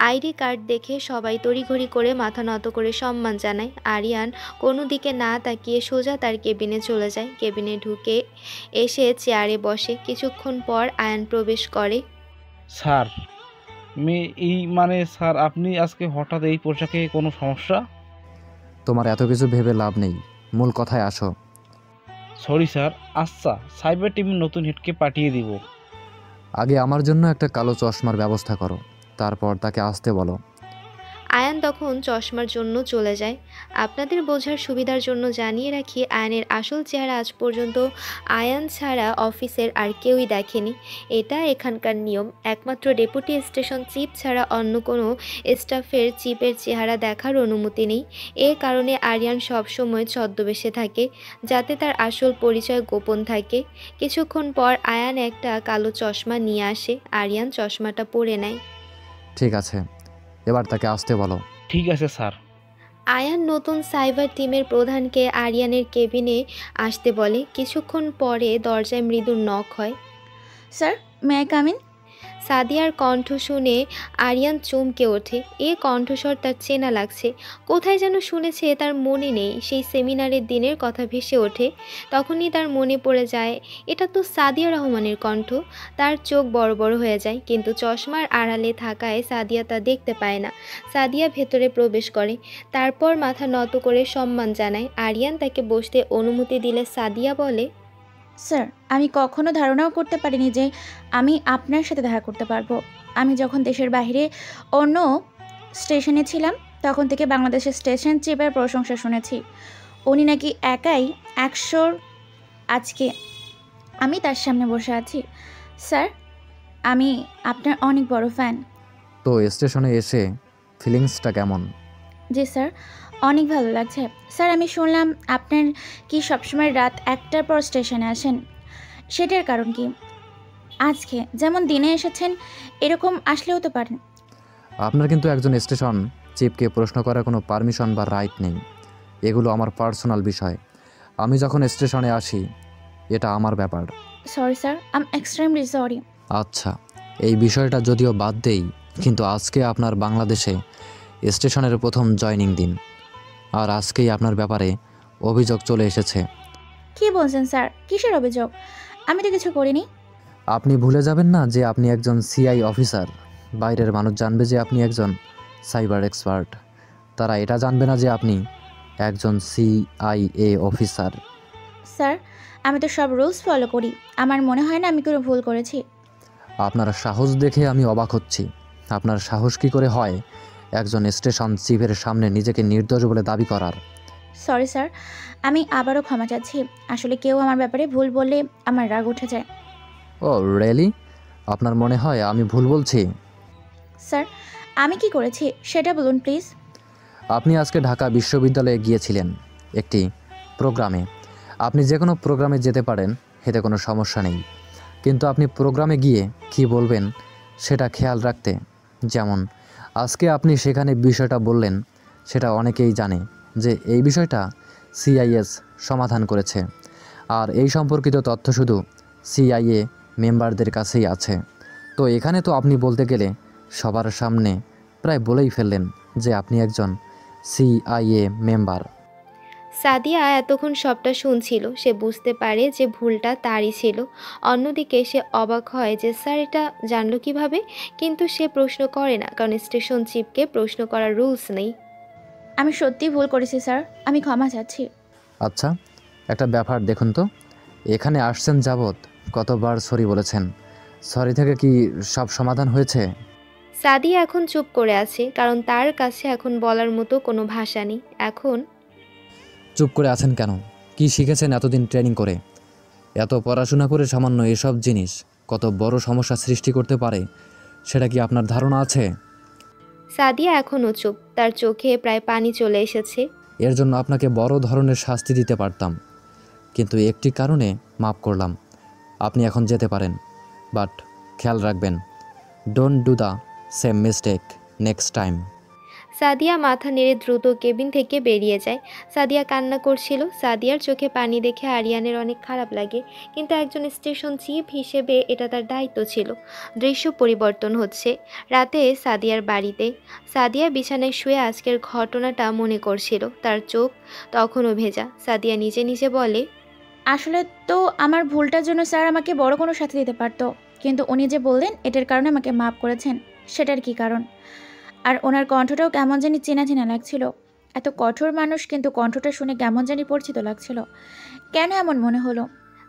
আইডি কার্ড দেখে সবাই তড়িঘড়ি করে মাথা নত করে সম্মান জানায়। আরিয়ান কোনো দিকে না তাকিয়ে সোজা তার কেবিনে চলে যায়। কেবিনে ঢুকে এসে চেয়ারে বসে। কিছুক্ষণ পর আয়ান প্রবেশ করে। স্যার স্যার, আপনি আজকে হঠাৎ এই পোশাকে কোনো সমস্যা? তোমার এত কিছু ভেবে লাভ নেই, মূল কথায় আসো। Sorry sir. আচ্ছা, সাইবার টিমের নতুন হেডকে পাঠিয়ে দিব। আগে আমার জন্য একটা কালো চশমার ব্যবস্থা করো, তারপর তাকে আসতে বলো। আয়ান তখন চশমার জন্য চলে যায়। আপনাদের বোঝার সুবিধার জন্য জানিয়ে রাখি, আয়ানের আসল চেহারা আজ পর্যন্ত আয়ান ছাড়া অফিসের আর কেউই দেখেনি। এটা এখানকার নিয়ম। একমাত্র ডেপুটি স্টেশন চিফ ছাড়া অন্য কোনো স্টাফের চিফের চেহারা দেখার অনুমতি নেই। এ কারণে আরিয়ান সবসময় ছদ্মবেশে থাকে, যাতে তার আসল পরিচয় গোপন থাকে। কিছুক্ষণ পর আয়ান একটা কালো চশমা নিয়ে আসে। আরিয়ান চশমাটা পরে নেয়। ঠিক আছে, এবার তাকে আসতে বলো। ঠিক আছে স্যার। আয়ান নতুন সাইবার টিমের প্রধানকে আরিয়ানের কেবিনে আসতে বলে। কিছুক্ষণ পরে দরজায় মৃদু নক হয়। Sir, may I come in? সাদিয়ার কণ্ঠ শুনে আরিয়ান চমকে ওঠে। এ কণ্ঠস্বর তার চেনা লাগছে। কোথায় যেন শুনেছে, তার মনে নেই। সেই সেমিনারের দিনের কথা ভেসে ওঠে। তখনই তার মনে পড়ে যায়, এটা তো সাদিয়া রহমানের কণ্ঠ। তার চোখ বড় বড় হয়ে যায়, কিন্তু চশমার আড়ালে থাকায় সাদিয়া তা দেখতে পায় না। সাদিয়া ভেতরে প্রবেশ করে, তারপর মাথা নত করে সম্মান জানায়। আরিয়ান তাকে বসতে অনুমতি দিলে সাদিয়া বলে, স্যার, আমি কখনো ধারণাও করতে পারিনি যে আমি আপনার সাথে দেখা করতে পারবো। আমি যখন দেশের বাইরে অন্য স্টেশনে ছিলাম, তখন থেকে বাংলাদেশের স্টেশন চিফের প্রশংসা শুনেছি। উনি নাকি একাই 100। আজকে আমি তার সামনে বসে আছি। স্যার, আমি আপনার অনেক বড় ফ্যান। তো স্টেশনে এসে ফিলিংসটা কেমন? জি স্যার, অনেক ভালো লাগছে। স্যার, আমি শুনলাম আপনার কি সবসময় রাত 1টার পর স্টেশনে আসেন। সেটার কারণ কি? আজকে যেমন দিনে এসেছেন, এরকম আসলেও তো পারেন। আপনার কিন্তু একজন স্টেশন চিফকে প্রশ্ন করার কোনো পারমিশন বা রাইট নেই। এগুলো আমার পার্সোনাল বিষয়। আমি যখন স্টেশনে আসি, এটা আমার ব্যাপার। Sorry sir, I am extremely sorry. আচ্ছা, এই বিষয়টা যদিও বাদ দেই, কিন্তু আজকে আপনার বাংলাদেশে স্টেশনের প্রথম জয়নিং দিন, আর আজকেই আপনার ব্যাপারে অভিযোগ চলে এসেছে। কি বলছেন স্যার? কিসের অভিযোগ? আমি তো কিছু করিনি। আপনি ভুলে যাবেন না যে আপনি একজন সিআই অফিসার। বাইরের মানুষ জানবে যে আপনি একজন সাইবার এক্সপার্ট। তারা এটা জানবে না যে আপনি একজন সিআইএ অফিসার। স্যার, আমি তো সব রুলস ফলো করি। আমার মনে হয় না আমি কোনো ভুল করেছি। আপনার সাহস দেখে আমি অবাক হচ্ছি। আপনার সাহস কী করে হয় একজন স্টেশন চিফের সামনে নিজেকে নির্দোষ বলে দাবি করার? সরি স্যার, আমি আবারও ক্ষমা চাচ্ছি। আসলে কেউ আমার ব্যাপারে ভুল বললে আমার রাগ উঠে যায়। ও রিয়েলি? আপনার মনে হয় আমি ভুল বলছি? স্যার, আমি কি করেছি সেটা বলুন প্লিজ। আপনি আজকে ঢাকা বিশ্ববিদ্যালয়ে গিয়েছিলেন একটি প্রোগ্রামে। আপনি যে কোনো প্রোগ্রামে যেতে পারেন, এতে কোনো সমস্যা নেই, কিন্তু আপনি প্রোগ্রামে গিয়ে কি বলবেন সেটা খেয়াল রাখতে। যেমন আজকে আপনি সেখানে বিষয়টা বললেন, সেটা অনেকেই জানে যে এই বিষয়টা সিআইএস সমাধান করেছে, আর এই সম্পর্কিত তথ্য শুধু সিআইএ মেম্বারদের কাছেই আছে। তো এখানে তো আপনি বলতে গেলে সবার সামনে প্রায় বলেই ফেললেন যে আপনি একজন সিআইএ মেম্বার। সাদিয়া এতক্ষণ সবটা শুনছিল। সে বুঝতে পারে যে ভুলটা তারই ছিল। অন্যদিকে সে অবাক হয় যে স্যার এটা জানলো কিভাবে, কিন্তু সে প্রশ্ন করে না, কারণ স্টেশন চিফকে প্রশ্ন করার রুলস নেই। আমি সত্যিই ভুল করেছি স্যার, আমি ক্ষমা চাচ্ছি। আচ্ছা, একটা ব্যাপার দেখুন তো, এখানে আসছেন যাবৎ কতবার সরি বলেছেন? সরি থেকে কি সব সমাধান হয়েছে? সাদিয়া এখন চুপ করে আছে, কারণ তার কাছে এখন বলার মতো কোনো ভাষা নেই। এখন চুপ করে আছেন কেন? কি শিখেছেন এতদিন ট্রেনিং করে? এত পড়াশোনা করে সামান্য এসব জিনিস কত বড় সমস্যা সৃষ্টি করতে পারে সেটা কি আপনার ধারণা আছে? সাদিয়া এখনও চুপ, তার চোখে প্রায় পানি চলে এসেছে। এর জন্য আপনাকে বড় ধরনের শাস্তি দিতে পারতাম, কিন্তু একটি কারণে মাফ করলাম। আপনি এখন যেতে পারেন, বাট খেয়াল রাখবেন, don't do the same mistake next time. Sadia মাথা নেড়ে দ্রুত কেবিন থেকে বেরিয়ে যায়। সাদিয়া কান্না করছিল। সাদিয়ার চোখে পানি দেখে আরিয়ানের অনেক খারাপ লাগে, কিন্তু একজন স্টেশন চিফ হিসেবে এটা তার দায়িত্ব ছিল। দৃশ্য পরিবর্তন হচ্ছে রাতে সাদিয়ার বাড়িতে। সাদিয়া বিছানায় শুয়ে আজকের ঘটনাটা মনে করছিল, তার চোখ তখনও ভেজা। সাদিয়া নিজে নিজে বলে, আসলে তো আমার ভুলটার জন্য স্যার আমাকে বড় কোনো শাস্তি দিতে পারতো, কিন্তু উনি যে বললেন এটার কারণে আমাকে মাফ করেছেন, সেটার কি কারণ? আর ওনার কণ্ঠটাও কেমন জানি চেনা চেনা লাগছিল। এত কঠোর মানুষ, কিন্তু কণ্ঠটা শুনে কেমন জানি পরিচিত লাগছিল। কেন এমন মনে হলো?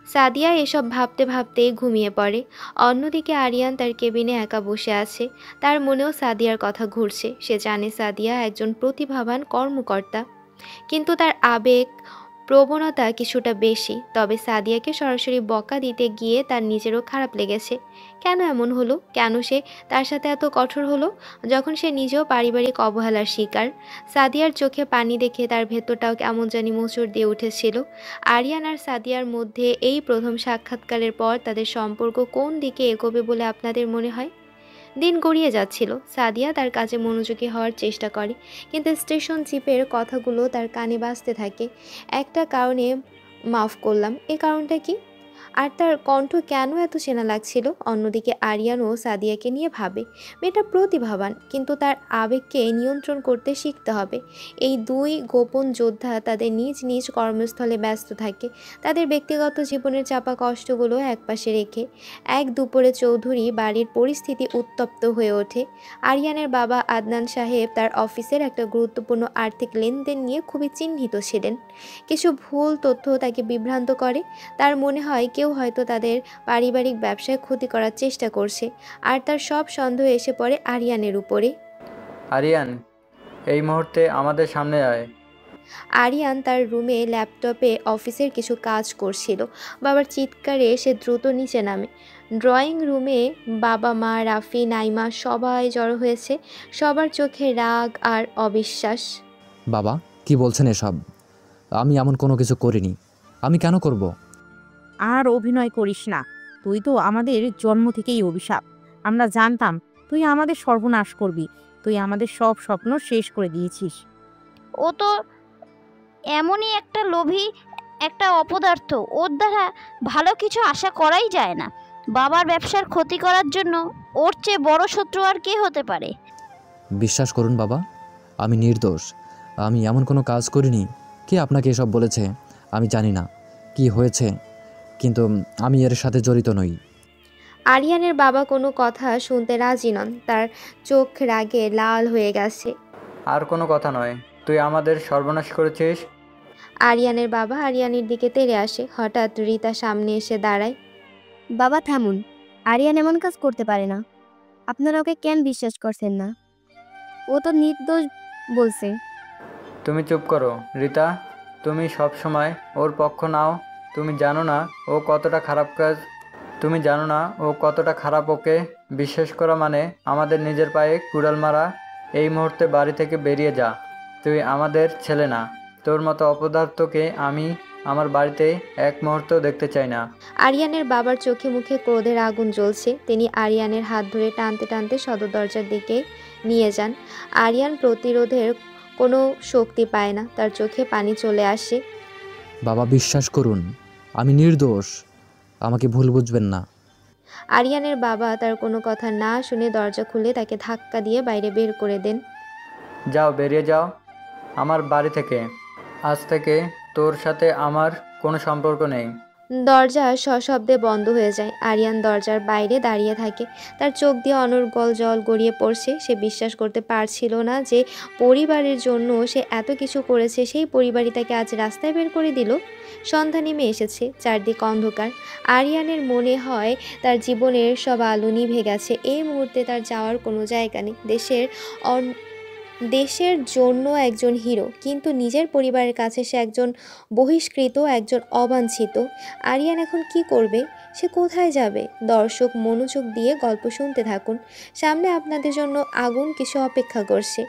সাদিয়া এসব ভাবতে ভাবতে ঘুমিয়ে পড়ে। অন্যদিকে আরিয়ান তার কেবিনে একা বসে আছে। তার মনেও সাদিয়ার কথা ঘুরছে। সে জানে সাদিয়া একজন প্রতিভাবান কর্মকর্তা, কিন্তু তার আবেগ প্রবণতা কিছুটা বেশি। তবে সাদিয়াকে সরাসরি বকা দিতে গিয়ে তার নিজেরও খারাপ লেগেছে। কেন এমন হলো? কেন সে তার সাথে এত কঠোর হলো, যখন সে নিজেও পারিবারিক অবহেলার শিকার? সাদিয়ার চোখে পানি দেখে তার ভেতরটাও কেমন জানি মোচড় দিয়ে উঠেছিল। আরিয়ান আর সাদিয়ার মধ্যে এই প্রথম সাক্ষাৎকারের পর তাদের সম্পর্ক কোন দিকে এগোবে বলে আপনাদের মনে হয়? দিন গড়িয়ে যাচ্ছিল। সাদিয়া তার কাজে মনোযোগী হওয়ার চেষ্টা করে, কিন্তু স্টেশন চিপের কথাগুলো তার কানে বাজতে থাকে। একটা কারণে মাফ করলাম, এ কারণটা কি? আর তার কণ্ঠ কেন এত চেনা লাগছিল? অন্যদিকে আরিয়ানও সাদিয়াকে নিয়ে ভাবে, মেয়েটা প্রতিভাবান, কিন্তু তার আবেগকে নিয়ন্ত্রণ করতে শিখতে হবে। এই দুই গোপন যোদ্ধা তাদের নিজ নিজ কর্মস্থলে ব্যস্ত থাকে, তাদের ব্যক্তিগত জীবনের চাপা কষ্টগুলো একপাশে রেখে। এক দুপুরে চৌধুরী বাড়ির পরিস্থিতি উত্তপ্ত হয়ে ওঠে। আরিয়ানের বাবা আদনান সাহেব তার অফিসের একটা গুরুত্বপূর্ণ আর্থিক লেনদেন নিয়ে খুবই চিন্তিত ছিলেন। কিছু ভুল তথ্য তাকে বিভ্রান্ত করে। তার মনে হয় কেউ হয়তো তাদের পারিবারিক ব্যবসায় ক্ষতি করার চেষ্টা করছে, আর তার সব সন্দেহ এসে পড়ে আরিয়ানের উপরে। আরিয়ান, এই মুহূর্তে আমাদের সামনে আয়। আরিয়ান তার রুমে ল্যাপটপে অফিসের কিছু কাজ করছিল। বাবার চিৎকারে সে দ্রুত নিচে নামে। ড্রয়িং রুমে বাবা, মা, রাফি, নাইমা সবাই জড়ো হয়েছে। সবার চোখে রাগ আর অবিশ্বাস। বাবা, কি বলছেন এসব? আমি এমন কোনো কিছু করিনি। আমি কেন করব? আর অভিনয় করিস না, তুই তো আমাদের জন্ম থেকেই অভিশাপ। আমরা জানতাম তুই আমাদের সর্বনাশ করবি, তুই আমাদের সব স্বপ্ন শেষ করে দিয়েছিস। ও তো এমনই একটা লোভী, একটা অপদার্থ। ওর দ্বারা ভালো কিছু আশা করাই যায় না। বাবার ব্যবসার ক্ষতি করার জন্য ওর চেয়ে বড় শত্রু আর কে হতে পারে? বিশ্বাস করুন বাবা, আমি নির্দোষ। আমি এমন কোনো কাজ করিনি। কে আপনাকে এসব বলেছে আমি জানি না কি হয়েছে, কিন্তু আমি এর সাথে জড়িত নই। আরিয়ানের বাবা কোনো কথা শুনতে রাজি নন। তার চোখ রাগে লাল হয়ে গেছে। আর কোনো কথা নয়, তুই আমাদের সর্বনাশ করেছিস। আরিয়ানের বাবা আরিয়ানের দিকে তেড়ে আসে। হঠাৎ রিতা সামনে এসে দাঁড়ায়। বাবা থামুন, আরিয়ান এমন কাজ করতে পারে না। আপনারা ওকে কেন বিশ্বাস করছেন না? ও তো নির্দোষ বলছে। তুমি চুপ করো রিতা, তুমি সব সময় ওর পক্ষ নাও। তুমি জানো না ও কতটা খারাপ কাজ, তুমি জানো না ও কতটা খারাপ। ওকে বিশ্বাস করা মানে আমাদের নিজের পায়ে কুড়াল মারা। এই মুহূর্তে বাড়ি থেকে বেরিয়ে যা। তুই আমাদের ছেলে না। তোর মতো অপদার্থকে আমি আমার বাড়িতে এক মুহূর্তও দেখতে চাই না। আরিয়ানের বাবার চোখে মুখে ক্রোধের আগুন জ্বলছে। তিনি আরিয়ানের হাত ধরে টানতে টানতে সদর দরজার দিকে নিয়ে যান। আরিয়ান প্রতিরোধের কোনো শক্তি পায় না, তার চোখে পানি চলে আসে। বাবা, বিশ্বাস করুন, আমি নির্দোষ। আমাকে ভুল বুঝবেন না। আরিয়ানের বাবা তার কোনো কথা না শুনে দরজা খুলে তাকে ধাক্কা দিয়ে বাইরে বের করে দেন। যাও, বেরিয়ে যাও আমার বাড়ি থেকে। আজ থেকে তোর সাথে আমার কোনো সম্পর্ক নেই। দরজা সশব্দে বন্ধ হয়ে যায়। আরিয়ান দরজার বাইরে দাঁড়িয়ে থাকে। তার চোখ দিয়ে অনর্গল জল গড়িয়ে পড়ছে। সে বিশ্বাস করতে পারছিল না যে পরিবারের জন্য সে এত কিছু করেছে, সেই পরিবারই তাকে আজ রাস্তায় বের করে দিল। সন্ধ্যা নেমে এসেছে, চারদিক অন্ধকার। আরিয়ানের মনে হয় তার জীবনের সব আলো নিভে গেছে। এই মুহূর্তে তার যাওয়ার কোনো জায়গা নেই। দেশের জন্য একজন হিরো, কিন্তু নিজের পরিবারের কাছে সে একজন বহিষ্কৃত, একজন অবাঞ্ছিত। আরিয়ান এখন কি করবে? সে কোথায় যাবে? দর্শক মনোযোগ দিয়ে গল্প শুনতে থাকুন। সামনে আপনাদের জন্য আগুন কিছু অপেক্ষা করছে।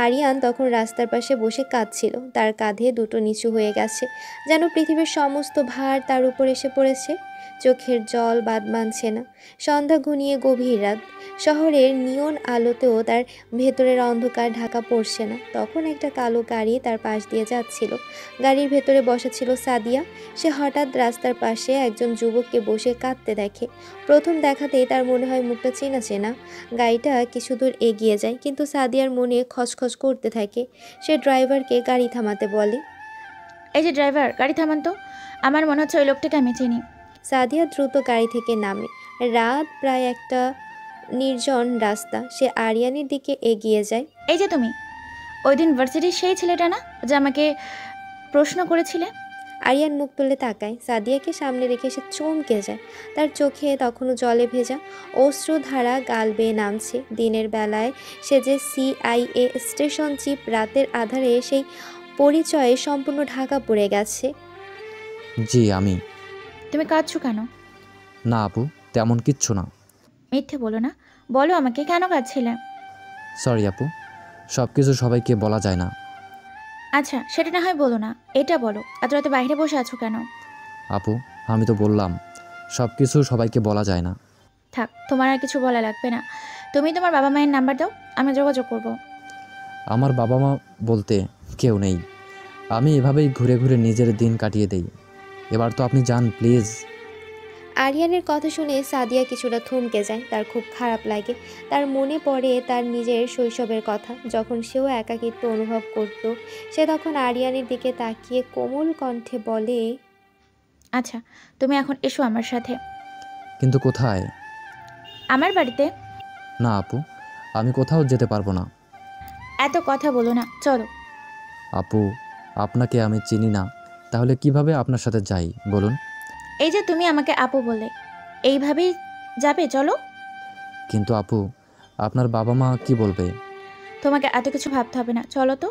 আরিয়ান তখন রাস্তার পাশে বসে কাঁদছিল। তার কাঁধে দুটো নিচু হয়ে গেছে, যেন পৃথিবীর সমস্ত ভার তার উপর এসে পড়েছে। চোখের জল বাদ মানছে না। সন্ধ্যা ঘনিয়ে গভীর রাত। শহরের নিয়ন আলোতেও তার ভেতরের অন্ধকার ঢাকা পড়ছে না। তখন একটা কালো গাড়ি তার পাশ দিয়ে যাচ্ছিল। গাড়ির ভেতরে বসা ছিল সাদিয়া। সে হঠাৎ রাস্তার পাশে একজন যুবককে বসে কাঁদতে দেখে। প্রথম দেখাতেই তার মনে হয় মুখটা চেনা চেনা। গাড়িটা কিছু দূর এগিয়ে যায়, কিন্তু সাদিয়ার মনে খচখচ করতে থাকে। সে ড্রাইভারকে গাড়ি থামাতে বলে। এই যে ড্রাইভার, গাড়ি থামান তো। আমার মনে হচ্ছে ওই লোকটাকে আমি চিনি। সাদিয়া দ্রুত গাড়ি থেকে নামে। রাত প্রায় একটা, নির্জন রাস্তা। সে আরিয়ানের দিকে এগিয়ে যায়। এই যে তুমি, ওই দিন ভার্সিটির সেই ছেলেটা না যে আমাকে প্রশ্ন করেছিলে? আরিয়ান মুখ তুলে তাকায়। সাদিয়াকে সামনে রেখে সে চমকে যায়। তার চোখে তখনও জলে ভেজা, অশ্রুধারা গাল বেয়ে নামছে। দিনের বেলায় সে যে CIA স্টেশন চিপ, রাতের আধারে সেই পরিচয়ে সম্পূর্ণ ঢাকা পড়ে গেছে। জি আমি। তুমি কাঁদছো কেন? না আপু, তেমন কিচ্ছু না। মিথ্যে বলো না, বলো আমাকে কেন কাঁদছিলে? সরি আপু, সব কিছু সবাইকে বলা যায় না। আচ্ছা সেটা না হয় বলো না, এটা বলো এত রাতে বাইরে বসে আছো কেন? আপু আমি তো বললাম সব কিছু সবাইকে বলা যায় না। থাক, তোমার আর কিছু বলা লাগবে না। তুমি তোমার বাবা মায়ের নাম্বার দাও, আমি যোগাযোগ করব। আমার বাবা মা বলতে কেউ নেই। আমি এভাবেই ঘুরে ঘুরে নিজের দিন কাটিয়ে দেই। এবার তো আপনি যান প্লিজ। আরিয়ানের কথা শুনে সাদিয়া কিছুটা থমকে যায়। তার খুব খারাপ লাগে। তার মনে পড়ে তার নিজের শৈশবের কথা, যখন সেও একাকিত্ব অনুভব করত। সে তখন আরিয়ানের দিকে তাকিয়ে কোমল কণ্ঠে বলে, আচ্ছা তুমি এখন এসো আমার সাথে। কিন্তু কোথায়? আমার বাড়িতে। না আপু, আমি কোথাও যেতে পারবো না। এত কথা বলো না, চলো। আপু আপনাকে আমি চিনি না, তাহলে কিভাবে আপনার সাথে যাই বলুন? এই যে তুমি আমাকে আপু বললে, এইভাবেই যাবে, চলো। কিন্তু আপু আপনার বাবা মা কি বলবে? তোমাকে এত কিছু ভাবতে হবে না, চলো তো।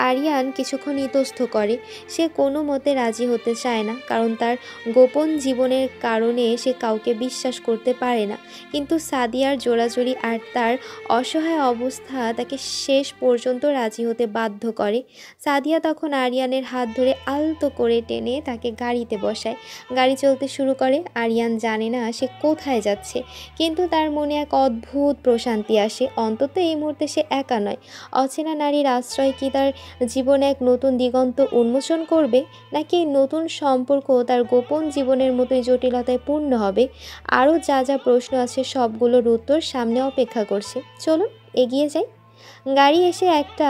আরিয়ান কিছুক্ষণ ইতস্ত করে। সে কোনো মতে রাজি হতে চায় না, কারণ তার গোপন জীবনের কারণে সে কাউকে বিশ্বাস করতে পারে না। কিন্তু সাদিয়ার জোরাজুরি আর তার অসহায় অবস্থা তাকে শেষ পর্যন্ত রাজি হতে বাধ্য করে। সাদিয়া তখন আরিয়ানের হাত ধরে আলতো করে টেনে তাকে গাড়িতে বসায়। গাড়ি চলতে শুরু করে। আরিয়ান জানে না সে কোথায় যাচ্ছে, কিন্তু তার মনে এক অদ্ভুত প্রশান্তি আসে। অন্তত এই মুহূর্তে সে একা নয়। অচেনা নারীর আশ্রয় কি তার জীবনে এক নতুন দিগন্ত উন্মোচন করবে, নাকি এই নতুন সম্পর্ক তার গোপন জীবনের মতোই জটিলতায় পূর্ণ হবে? আরও যা যা প্রশ্ন আছে সবগুলোর উত্তর সামনে অপেক্ষা করছে। চলুন এগিয়ে যাই। গাড়ি এসে একটা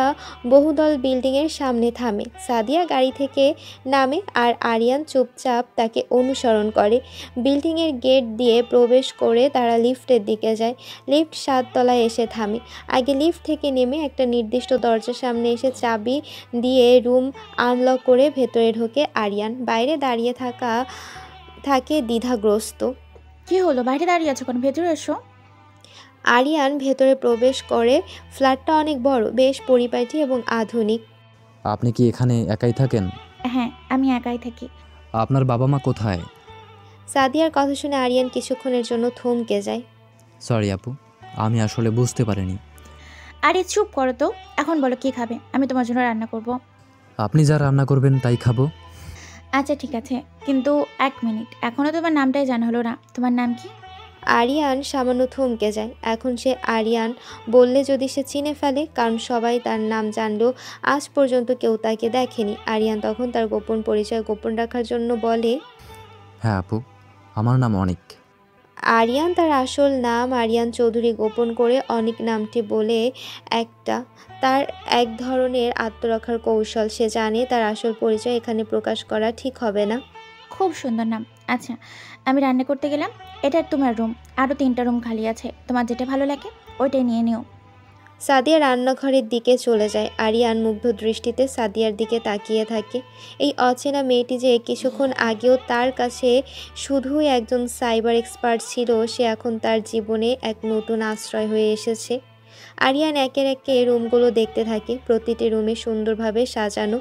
বহুদল বিল্ডিংয়ের সামনে থামে। সাদিয়া গাড়ি থেকে নামে আর আরিয়ান চুপচাপ তাকে অনুসরণ করে। বিল্ডিংয়ের গেট দিয়ে প্রবেশ করে তারা লিফটের দিকে যায়। লিফট 7 তলায় এসে থামে। আগে লিফট থেকে নেমে একটা নির্দিষ্ট দরজার সামনে এসে চাবি দিয়ে রুম আনলক করে ভেতরে ঢোকে আরিয়ান। বাইরে দাঁড়িয়ে থাকে দ্বিধাগ্রস্ত। কি হলো, বাইরে দাঁড়িয়ে আছো কেন? ভেতরে এসো। আরিয়ান ভেতরে প্রবেশ করে। ফ্ল্যাটটা অনেক বড়, বেশ পরিপাটি এবং আধুনিক। আপনি কি এখানে একাই থাকেন? হ্যাঁ আমি একাই থাকি। আপনার বাবা মা কোথায়? সাদিয়ার কথা শুনে আরিয়ান কিছুক্ষণের জন্য থমকে যায়। সরি আপু, আমি আসলে বুঝতে পারিনি। আরে চুপ করো তো, এখন বলো কি খাবে, আমি তোমার জন্য রান্না করব। আপনি যা রান্না করবেন তাই খাবো। আচ্ছা ঠিক আছে, কিন্তু 1 মিনিট, এখনো তোমার নামটাই জানা হলো না। তোমার নাম কি? আরিয়ান সামান্য থমকে যায়। এখন সে আরিয়ান বললে যদি সে চিনে ফেলে, কারণ সবাই তার নাম জানলেও আজ পর্যন্ত কেউ তাকে দেখেনি। আরিয়ান তখন তার গোপন পরিচয় গোপন রাখার জন্য বলে, হ্যাঁ আপু, আমার নাম অনিক। আরিয়ান তার আসল নাম আরিয়ান চৌধুরী গোপন করে অনিক নামটি বলে তার এক ধরনের আত্মরক্ষার কৌশল। সে জানে তার আসল পরিচয় এখানে প্রকাশ করা ঠিক হবে না। খুব সুন্দর নাম, আচ্ছা, আমি রান্না করতে গেলাম। এটা তোমার রুম, আরও 3টা রুম খালি আছে, তোমার যেটা ভালো লাগে ওইটাই নিয়ে নিও। সাদিয়া রান্নাঘরের দিকে চলে যায়। আরিয়ান মুগ্ধ দৃষ্টিতে সাদিয়ার দিকে তাকিয়ে থাকে। এই অচেনা মেয়েটি যে কিছুক্ষণ আগেও তার কাছে শুধুই একজন সাইবার এক্সপার্ট ছিল, সে এখন তার জীবনে এক নতুন আশ্রয় হয়ে এসেছে। আরিয়ান একের একে রুমগুলো দেখতে থাকে, প্রতিটি রুমে সুন্দরভাবে সাজানো।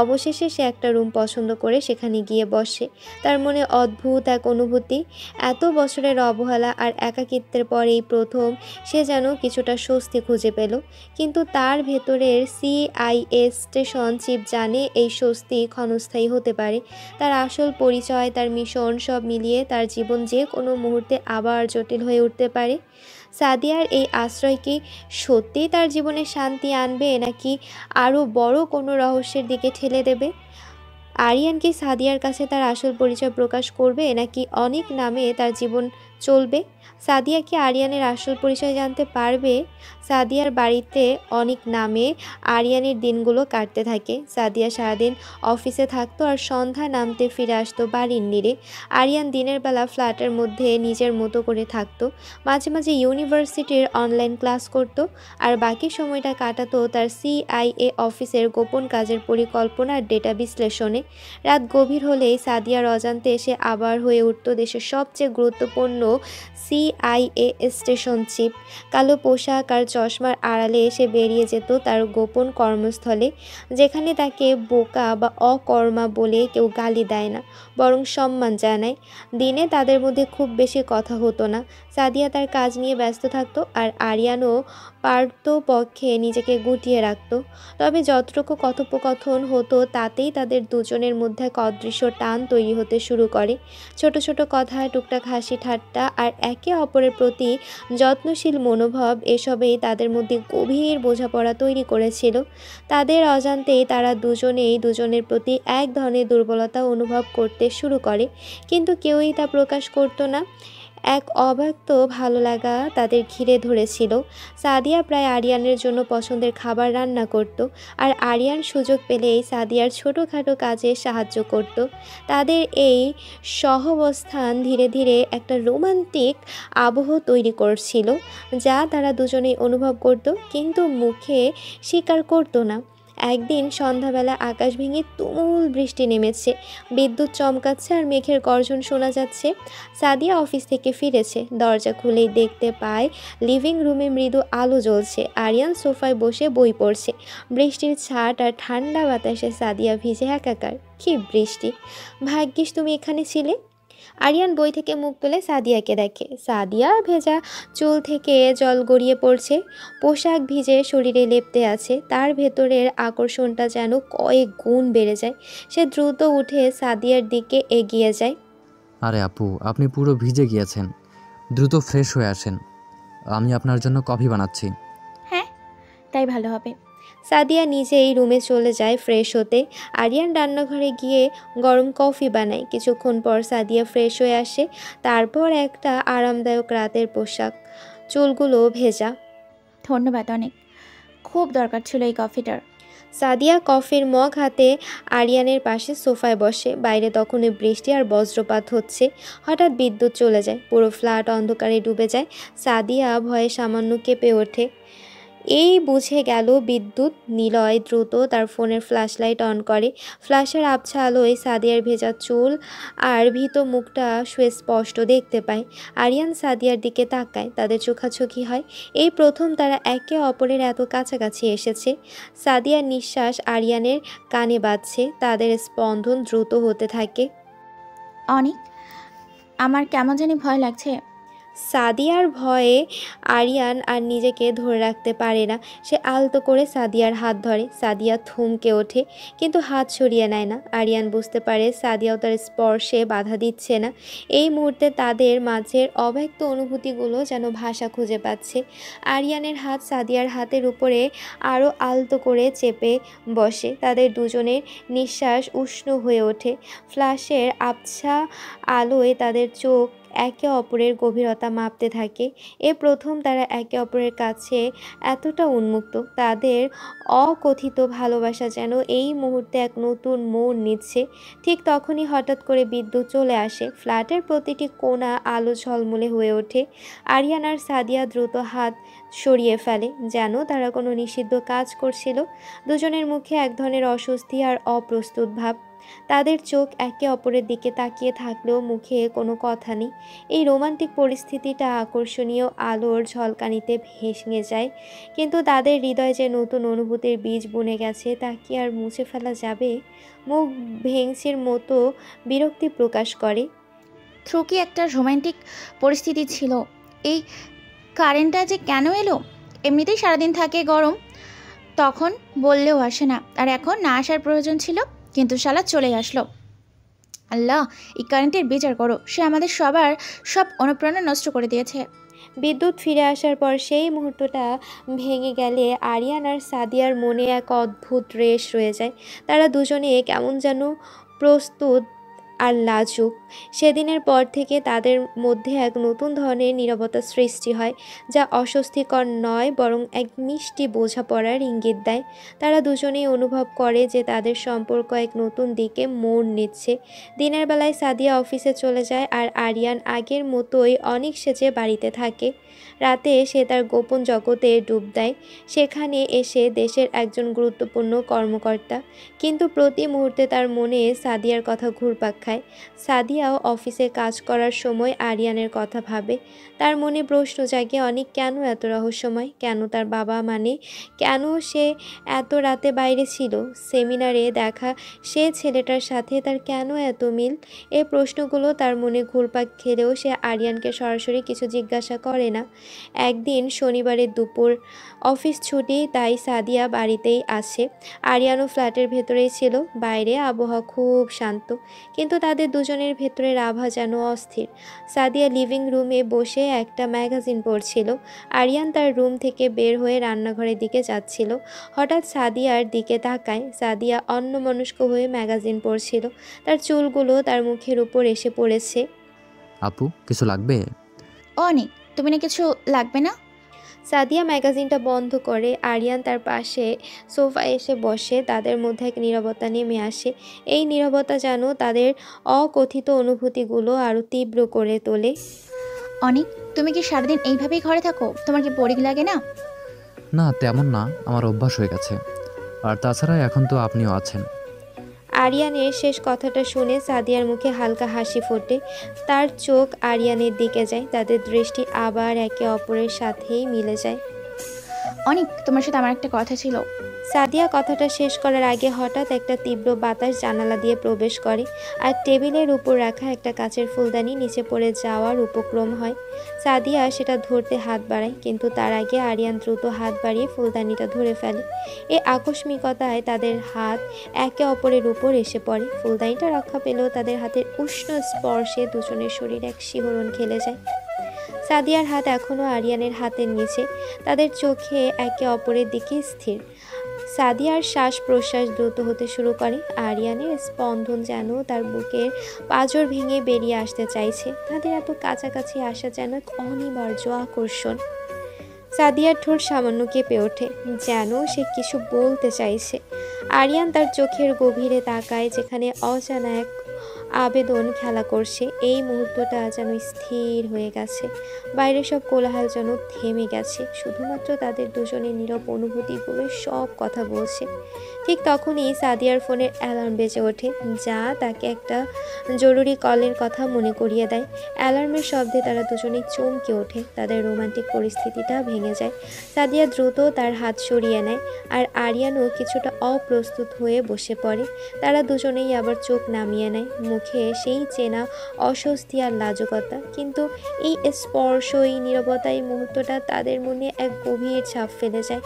অবশেষে সে একটা রুম পছন্দ করে সেখানে গিয়ে বসে। তার মনে অদ্ভুত এক অনুভূতি। এত বছরের অবহেলা আর একাকিত্বের পর এই প্রথম সে যেন কিছুটা স্বস্তি খুঁজে পেল। কিন্তু তার ভেতরের CIA স্টেশন চিপ জানে এই স্বস্তি ক্ষণস্থায়ী হতে পারে। তার আসল পরিচয়, তার মিশন সব মিলিয়ে তার জীবন যে কোনো মুহূর্তে আবার জটিল হয়ে উঠতে পারে। সাদিয়ার এই আশ্রয় কি সত্যিই তার জীবনে শান্তি আনবে, নাকি আরও বড় কোনো রহস্যের দিকে ঠেলে দেবে? আরিয়ান কি সাদিয়ার কাছে তার আসল পরিচয় প্রকাশ করবে, নাকি অনেক নামে তার জীবন চলবে? সাদিয়া কি আরিয়ানের আসল পরিচয় জানতে পারবে? সাদিয়ার বাড়িতে অনেক নামে আরিয়ানের দিনগুলো কাটতে থাকে। সাদিয়া সারাদিন অফিসে থাকতো আর সন্ধ্যা নামতে ফিরে আসতো বাড়ির নিরে। আরিয়ান দিনের বেলা ফ্ল্যাটের মধ্যে নিজের মতো করে থাকতো, মাঝে মাঝে ইউনিভার্সিটির অনলাইন ক্লাস করত, আর বাকি সময়টা কাটাতো তার CIA অফিসের গোপন কাজের পরিকল্পনা আর ডেটা বিশ্লেষণে। রাত গভীর হলেই সাদিয়ার অজান্তে এসে আবার হয়ে উঠত দেশের সবচেয়ে গুরুত্বপূর্ণ CIA স্টেশন চিপ। কালো পোশাক আর চশমার আড়ালে এসে বেরিয়ে যেত তার গোপন কর্মস্থলে, যেখানে তাকে বোকা বা অকর্মা বলে কেউ গালি দেয় না, বরং সম্মান জানায়। দিনে তাদের মধ্যে খুব বেশি কথা হতো না। সাদিয়া তার কাজ নিয়ে ব্যস্ত থাকতো, আর আরিয়ানও পারতপক্ষে নিজেকে গুটিয়ে রাখত। তবে যতটুকু কথোপকথন হতো তাতেই তাদের দুজনের মধ্যে এক অদৃশ্য টান তৈরি হতে শুরু করে। ছোট ছোট কথা, টুকটাক হাসি ঠাট্টা আর একে অপরের প্রতি যত্নশীল মনোভাব, এসবেই তাদের মধ্যে গভীর বোঝাপড়া তৈরি করেছিল। তাদের অজান্তেই তারা দুজনেই দুজনের প্রতি এক ধরনের দুর্বলতা অনুভব করতে শুরু করে, কিন্তু কেউই তা প্রকাশ করতো না। এক অব্যক্ত ভালো লাগা তাদের ঘিরে ধরেছিল। সাদিয়া প্রায় আরিয়ানের জন্য পছন্দের খাবার রান্না করত, আর আরিয়ান সুযোগ পেলেই সাদিয়ার ছোটোখাটো কাজে সাহায্য করত। তাদের এই সহাবস্থান ধীরে ধীরে একটা রোমান্টিক আবহ তৈরি করছিল, যা তারা দুজনেই অনুভব করত, কিন্তু মুখে স্বীকার করতো না। একদিন সন্ধ্যাবেলা আকাশ ভেঙে তুমুল বৃষ্টি নেমেছে, বিদ্যুৎ চমকাচ্ছে আর মেঘের গর্জন শোনা যাচ্ছে। সাদিয়া অফিস থেকে ফিরেছে, দরজা খুলেই দেখতে পায় লিভিং রুমে মৃদু আলো জ্বলছে। আরিয়ান সোফায় বসে বই পড়ছে। বৃষ্টির ছাট আর ঠান্ডা বাতাসে সাদিয়া ভিজে একাকার। কি বৃষ্টি! ভাগ্যিস তুমি এখানে ছিলে। আরিয়ান বই থেকে মুখ তুলে সাদিয়াকে দেখে। সাদিয়া ভেজা চুল থেকে জল গড়িয়ে পড়ছে, পোশাক ভিজে শরীরে লেপ্টে আছে। তার ভেতরের আকর্ষণটা যেন কয়েক গুণ বেড়ে যায়। সে দ্রুত উঠে সাদিয়ার দিকে এগিয়ে যায়। আরে আপু, আপনি পুরো ভিজে গিয়েছেন, দ্রুত ফ্রেশ হয়ে আসেন, আমি আপনার জন্য কফি বানাচ্ছি। হ্যাঁ, তাই ভালো হবে। সাদিয়া নিজেই রুমে চলে যায় ফ্রেশ হতে। আরিয়ান রান্নাঘরে গিয়ে গরম কফি বানায়। কিছুক্ষণ পর সাদিয়া ফ্রেশ হয়ে আসে, তারপর একটা আরামদায়ক রাতের পোশাক, চুলগুলো ভেজা। ধন্যবাদ, অনেক খুব দরকার ছিল এই কফিটার। সাদিয়া কফির মগ হাতে আরিয়ানের পাশে সোফায় বসে। বাইরে তখনই বৃষ্টি আর বজ্রপাত হচ্ছে। হঠাৎ বিদ্যুৎ চলে যায়, পুরো ফ্ল্যাট অন্ধকারে ডুবে যায়। সাদিয়া ভয়ে সামান্য কেঁপে ওঠে। এই বুঝে গেল বিদ্যুৎ। নিলয় দ্রুত তার ফোনের ফ্ল্যাশলাইট অন করে। ফ্ল্যাশের আবছা আলোয় সাদিয়ার ভেজা চুল আর ভীত মুখটা সুস্পষ্ট দেখতে পায়। আরিয়ান সাদিয়ার দিকে তাকায়, তাদের চোখাচোখি হয়। এই প্রথম তারা একে অপরের এত কাছাকাছি এসেছে। সাদিয়ার নিঃশ্বাস আরিয়ানের কানে বাজছে, তাদের স্পন্দন দ্রুত হতে থাকে। অনেক, আমার কেমন জানি ভয় লাগছে। সাদিয়ার ভয়ে আরিয়ান আর নিজেকে ধরে রাখতে পারে না। সে আলতো করে সাদিয়ার হাত ধরে। সাদিয়া থমকে ওঠে, কিন্তু হাত সরিয়ে নেয় না। আরিয়ান বুঝতে পারে সাদিয়াও তার স্পর্শে বাধা দিচ্ছে না। এই মুহূর্তে তাদের মাঝের অব্যক্ত অনুভূতিগুলো যেন ভাষা খুঁজে পাচ্ছে। আরিয়ানের হাত সাদিয়ার হাতের উপরে আরও আলতো করে চেপে বসে। তাদের দুজনের নিঃশ্বাস উষ্ণ হয়ে ওঠে। ফ্ল্যাশের আবছা আলোয় তাদের চোখ একে অপরের গভীরতা মাপতে থাকে। এ প্রথম তারা একে অপরের কাছে এতটা উন্মুক্ত। তাদের অকথিত ভালোবাসা যেন এই মুহূর্তে এক নতুন মোড় নিচ্ছে। ঠিক তখনই হঠাৎ করে বিদ্যুৎ চলে আসে। ফ্ল্যাটের প্রতিটি কোণা আলো ঝলমলে হয়ে ওঠে। আরিয়ান আর সাদিয়া দ্রুত হাত সরিয়ে ফেলে, যেন তারা কোনো নিষিদ্ধ কাজ করছিল। দুজনের মুখে এক ধরনের অস্বস্তি আর অপ্রস্তুত ভাব। তাদের চোখ একে অপরের দিকে তাকিয়ে থাকলেও মুখে কোনো কথা নেই। এই রোমান্টিক পরিস্থিতিটা আকর্ষণীয় আলোর ঝলকানিতে ভেঙে যায়, কিন্তু তাদের হৃদয়ে যে নতুন অনুভূতির বীজ বুনে গেছে তা কি আর মুছে ফেলা যাবে? মুখ ভেঙচির মতো বিরক্তি প্রকাশ করে। থ্রু কি একটা রোমান্টিক পরিস্থিতি ছিল? এই কারেন্টটা যে কেন এলো? এমনিতেই সারাদিন থাকে গরম, তখন বললেও আসে না, আর এখন না আসার প্রয়োজন ছিল, কিন্তু শালা চলে আসলো। আল্লাহ, এই কারেন্টের বিচার করো, সে আমাদের সবার সব অনুপ্রেরণা নষ্ট করে দিয়েছে। বিদ্যুৎ ফিরে আসার পর সেই মুহূর্তটা ভেঙে গেলে আরিয়ান আর সাদিয়ার মনে এক অদ্ভুত রেশ রয়ে যায়। তারা দুজনে কেমন যেন প্রস্তুত আর লাজুক। সেদিনের পর থেকে তাদের মধ্যে এক নতুন ধরনের নীরবতা সৃষ্টি হয়, যা অস্বস্তিকর নয় বরং এক মিষ্টি বোঝাপড়ার ইঙ্গিত দেয়। তারা দুজনেই অনুভব করে যে তাদের সম্পর্ক এক নতুন দিকে মোড় নিচ্ছে। দিনের বেলায় সাদিয়া অফিসে চলে যায় আর আরিয়ান আগের মতোই অনেক সেজে বাড়িতে থাকে। রাতে সে তার গোপন জগতে ডুব দেয়, সেখানে এসে দেশের একজন গুরুত্বপূর্ণ কর্মকর্তা। কিন্তু প্রতি মুহূর্তে তার মনে সাদিয়ার কথা ঘুরপাক খায়। সাদিয়াও অফিসে কাজ করার সময় আরিয়ানের কথা ভাবে। তার মনে প্রশ্ন জাগে, অনেক কেন এত রহস্যময়? কেন তার বাবা কেন সে এত রাতে বাইরে ছিল? সেমিনারে দেখা সে ছেলেটার সাথে তার কেন এত মিল? এই প্রশ্নগুলো তার মনে ঘুরপাক খেলেও সে আরিয়ানকে সরাসরি কিছু জিজ্ঞাসা করে না। একদিন শনিবারের দুপুর, অফিস ছুটি, তাই সাদিয়া বাড়িতেই আসে। আরিয়ানও ফ্ল্যাটের ভেতরেই ছিল। বাইরে আবহাওয়া খুব শান্ত, কিন্তু তাদের দুজনের ভেতরের আভা যেন অস্থির। সাদিয়া লিভিং রুমে বসে একটা ম্যাগাজিন পড়ছিল। আরিয়ান তার রুম থেকে বের হয়ে রান্নাঘরের দিকে যাচ্ছিল। হঠাৎ সাদিয়ার দিকে তাকায়। সাদিয়া অন্যমনস্ক হয়ে ম্যাগাজিন পড়ছিল। তার চুলগুলো তার মুখের উপর এসে পড়েছে। আপু, কিছু লাগবে? অনেক, তুমি না কিছু লাগবে না? সাদিয়া ম্যাগাজিনটা বন্ধ করে। আরিয়ান তার পাশে সোফায় এসে বসে। তাদের মধ্যে এক নীরবতা নেমে আসে। এই নীরবতা যেন তাদের অকথিত অনুভূতিগুলো আরও তীব্র করে তোলে। অনেক, তুমি কি সারাদিন এইভাবেই ঘরে থাকো? তোমার কি বোরিং লাগে না? না, তেমন না, আমার অভ্যাস হয়ে গেছে। আর তাছাড়া এখন তো আপনিও আছেন। আরিয়ানের শেষ কথাটা শুনে সাদিয়ার মুখে হালকা হাসি ফোটে। তার চোখ আরিয়ানের দিকে যায়। তাদের দৃষ্টি আবার একে অপরের সাথেই মিলে যায়। অনেক, তোমার সাথে আমার একটা কথা ছিল। সাদিয়া কথাটা শেষ করার আগে হঠাৎ একটা তীব্র বাতাস জানালা দিয়ে প্রবেশ করে, আর টেবিলের উপর রাখা একটা কাচের ফুলদানি নিচে পড়ে যাওয়ার উপক্রম হয়। সাদিয়া সেটা ধরতে হাত বাড়ায়, কিন্তু তার আগে আরিয়ান দ্রুত হাত বাড়িয়ে ফুলদানিটা ধরে ফেলে। এই আকস্মিকতায় তাদের হাত একে অপরের উপর এসে পড়ে। ফুলদানিটা রক্ষা পেলেও তাদের হাতের উষ্ণ স্পর্শে দুজনের শরীর এক শিহরণ খেলে যায়। সাদিয়ার হাত এখনও আরিয়ানের হাতের নিচে। তাদের চোখে একে অপরের দিকে স্থির। সাদিয়ার শ্বাস প্রশ্বাস দ্রুত হতে শুরু করে। আরিয়ানের স্পন্দন যেন তার বুকের পাঁজর ভেঙে বেরিয়ে আসতে চাইছে। তাদের এত কাছাকাছি আসা যেন এক অনিবার্য আকর্ষণ। সাদিয়ার ঠোঁট সামান্য কেঁপে ওঠে, যেন সে কিছু বলতে চাইছে। আরিয়ান তার চোখের গভীরে তাকায়, যেখানে অজানা এক আবেদন খেলা করছে। এই মুহূর্তটা যেন স্থির হয়ে গেছে। বাইরে সব কোলাহল যেন থেমে গেছে। শুধুমাত্র তাদের দুজনের নীরব অনুভূতিগুলো সব কথা বলছে। ঠিক তখনই সাদিয়ার ফোনের অ্যালার্ম বেজে ওঠে, যা তাকে একটা জরুরি কলের কথা মনে করিয়ে দেয়। অ্যালার্মের শব্দে তারা দুজনেই চমকে ওঠে। তাদের রোমান্টিক পরিস্থিতিটা ভেঙে যায়। সাদিয়া দ্রুত তার হাত সরিয়ে নেয়, আর আরিয়ানও কিছুটা অপ্রস্তুত হয়ে বসে পড়ে। তারা দুজনেই আবার চোখ নামিয়ে নেয়, মুখে সেই চেনা অস্বস্তি আর লাজুকতা। কিন্তু এই স্পর্শ, এই নীরবতা, এই মুহূর্তটা তাদের মনে এক গভীর ছাপ ফেলে যায়,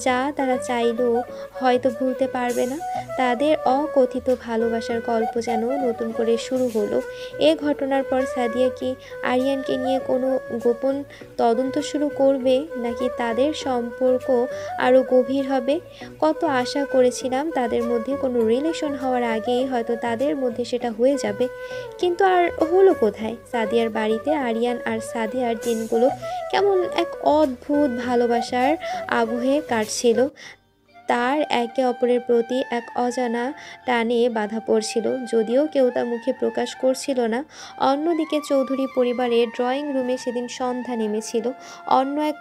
যা তারা চাইলেও হয়তো ভুলতে পারবে না। তাদের অকথিত ভালোবাসার গল্প যেন নতুন করে শুরু হলো। এ ঘটনার পর সাদিয়া কি আরিয়ানকে নিয়ে কোনো গোপন তদন্ত শুরু করবে, নাকি তাদের সম্পর্ক আরও গভীর হবে? কত আশা করেছিলাম তাদের মধ্যে কোনো রিলেশন হওয়ার আগেই হয়তো তাদের মধ্যে সেটা হয়ে হয়ে যাবে, কিন্তু আর হলো কোথায়? সাদিয়ার বাড়িতে আরিয়ান আর সাদিয়ার দিনগুলো কেমন এক অদ্ভুত ভালোবাসার আবহে কাটছিল। তার একে অপরের প্রতি এক অজানা টানে বাধা পড়ছিল, যদিও কেউ তা মুখে প্রকাশ করছিল না। অন্যদিকে চৌধুরী পরিবারের ড্রয়িং রুমে সেদিন সন্ধ্যা নেমেছিল অন্য এক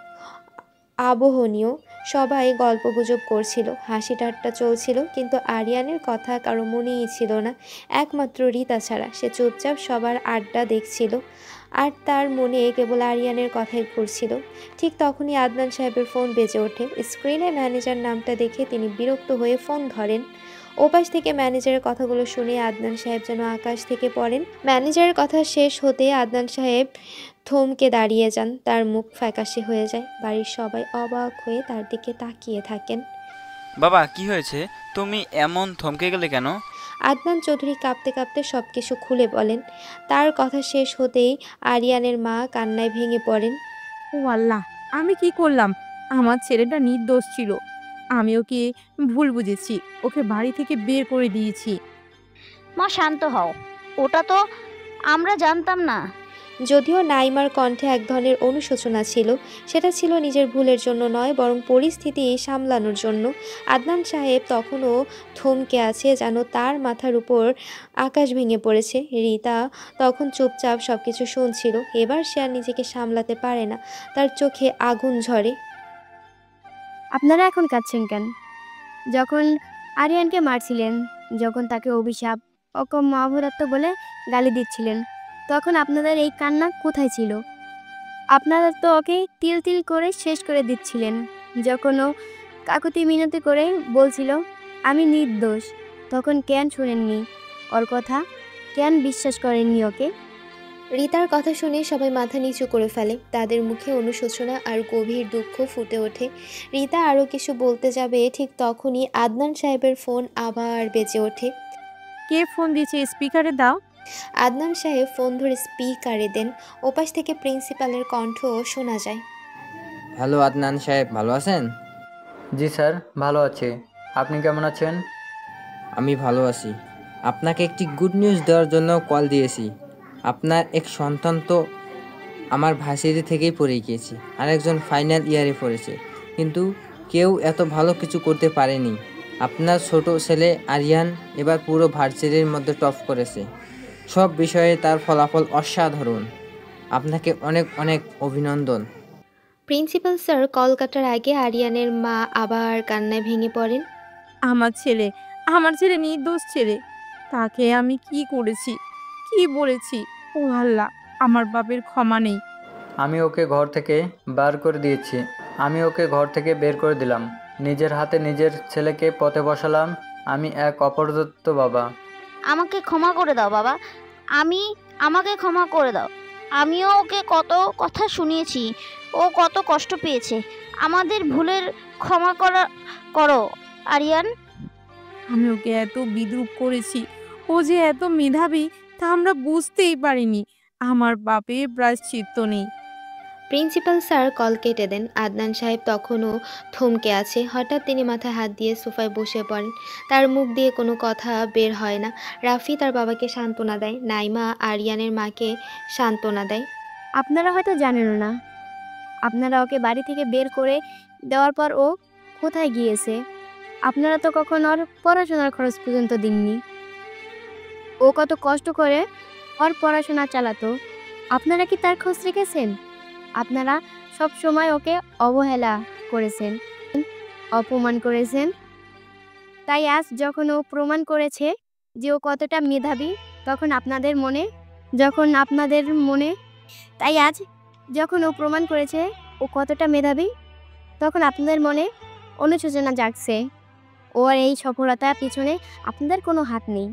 আবহনীয়। সবাই গল্পগুজব করছিল, হাসি ঠাট্টা চলছিল, কিন্তু আরিয়ানের কথা কারো মনেই ছিল না, একমাত্র রিতা ছাড়া। সে চুপচাপ সবার আড্ডা দেখছিল, আর তার মনে কেবল আরিয়ানের কথাই ঘুরছিল। ঠিক তখনই আদনান সাহেবের ফোন বেজে ওঠে। স্ক্রিনে ম্যানেজার নামটা দেখে তিনি বিরক্ত হয়ে ফোন ধরেন। ওপাশ থেকে ম্যানেজারের কথাগুলো শুনে আদনান সাহেব যেন আকাশ থেকে পড়েন। ম্যানেজারের কথা শেষ হতে আদনান সাহেব থমকে দাঁড়িয়ে যান, তার মুখ ফ্যাকাশে হয়ে যায়। বাড়ির সবাই অবাক হয়ে তার দিকে তাকিয়ে থাকেন। বাবা কি হয়েছে? তুমি এমন থমকে গেলে কেন? আদনান চৌধুরী কাঁপতে কাঁপতে সব কিছু খুলে বলেন। তার কথা শেষ হতেই আরিয়ানের মা কান্নায় ভেঙে পড়েন। ও আল্লাহ, আমি কি করলাম? আমার ছেলেটা নির্দোষ ছিল। আমি ওকে ভুল বুঝেছি, ওকে বাড়ি থেকে বের করে দিয়েছি। মা শান্ত হও, ওটা তো আমরা জানতাম না। যদিও নাইমার কণ্ঠে এক ধরনের অনুশোচনা ছিল, সেটা ছিল নিজের ভুলের জন্য নয়, বরং পরিস্থিতি সামলানোর জন্য। আদনান সাহেব তখনও থমকে আছে, যেন তার মাথার উপর আকাশ ভেঙে পড়েছে। রিতা তখন চুপচাপ সব কিছু শুনছিল। এবার সে আর নিজেকে সামলাতে পারে না, তার চোখে আগুন ঝরে। আপনারা এখন কাঁদছেন কেন? যখন আরিয়ানকে মারছিলেন, যখন তাকে অভিশাপ অকম্য অপদার্থ বলে গালি দিচ্ছিলেন, তখন আপনাদের এই কান্না কোথায় ছিল? আপনারা তো ওকে তিল তিল করে শেষ করে দিচ্ছিলেন। যখন ও কাকুতি মিনতি করে বলছিল আমি নির্দোষ, তখন কেন শুনেননি ওর কথা? কেন বিশ্বাস করেননি ওকে? রিতার কথা শুনে সবাই মাথা নিচু করে ফেলে, তাদের মুখে অনুশোচনা আর গভীর দুঃখ ফুটে ওঠে। রিতা আরও কিছু বলতে যাবে, ঠিক তখনই আদনান সাহেবের ফোন আবার বেজে ওঠে। কে ফোন দিয়েছে? স্পিকারে দাও। আদনান সাহেব ফোন ধরে স্পিকারে দেন। ওপাশ থেকে প্রিন্সিপালের কণ্ঠ শোনা যায়। হ্যালো আদনান সাহেব, ভালো আছেন? জি স্যার, ভালো আছি। আপনি কেমন আছেন? আমি ভালো আছি। আপনাকে একটি গুড নিউজ দেওয়ার জন্য কল দিয়েছি। আপনার এক সন্তান তো আমার ভার্সিটি থেকেই পড়ে গিয়েছে, আরেকজন ফাইনাল ইয়ারে পড়েছে, কিন্তু কেউ এত ভালো কিছু করতে পারেনি। আপনার ছোট ছেলে আরিয়ান এবার পুরো ভার্সিটির মধ্যে টপ করেছে। সব বিষয়ে তার ফলাফল অসাধারণ। আপনাকে অনেক অনেক অভিনন্দন। প্রিন্সিপাল স্যার কল কাটার আগে আরিয়ানের মা আবার কান্নায় ভেঙে পড়েন। আমার ছেলে নির্দোষ ছেলে। তাকে আমি কি করেছি, কি বলেছি? ও আল্লাহ, আমার বাপের ক্ষমা নেই। আমি ওকে ঘর থেকে বের করে দিলাম। নিজের হাতে নিজের ছেলেকে পথে বসালাম। আমি এক অপরদত্ত বাবা। আমাকে ক্ষমা করে দাও বাবা, আমাকে ক্ষমা করে দাও। আমিও ওকে কত কথা শুনিয়েছি, ও কত কষ্ট পেয়েছে। আমাদের ভুলের ক্ষমা করো আরিয়ান। আমি ওকে এত বিদ্রূপ করেছি, ও যে এত মেধাবী তা আমরা বুঝতেই পারিনি। আমার বাপের প্রায়শ্চিত্ত নেই। প্রিন্সিপাল স্যার কল কেটে দেন। আদনান সাহেব তখনও থমকে আছে। হঠাৎ তিনি মাথায় হাত দিয়ে সোফায় বসে পড়েন। তার মুখ দিয়ে কোনো কথা বের হয় না। রাফি তার বাবাকে সান্ত্বনা দেয়, নাইমা আরিয়ানের মাকে সান্ত্বনা দেয়। আপনারা হয়তো জানেনও না, আপনারা ওকে বাড়ি থেকে বের করে দেওয়ার পর ও কোথায় গিয়েছে। আপনারা তো কখন ওর পড়াশোনার খরচ পর্যন্ত দিননি। ও কত কষ্ট করে ওর পড়াশোনা চালাতো, আপনারা কি তার খোঁজ রেখেছেন? আপনারা সব সময় ওকে অবহেলা করেছেন, অপমান করেছেন। তাই আজ যখন ও প্রমাণ করেছে যে ও কতটা মেধাবী, তখন আপনাদের মনে অনুশোচনা জাগছে। ওর এই সফলতার পিছনে আপনাদের কোনো হাত নেই।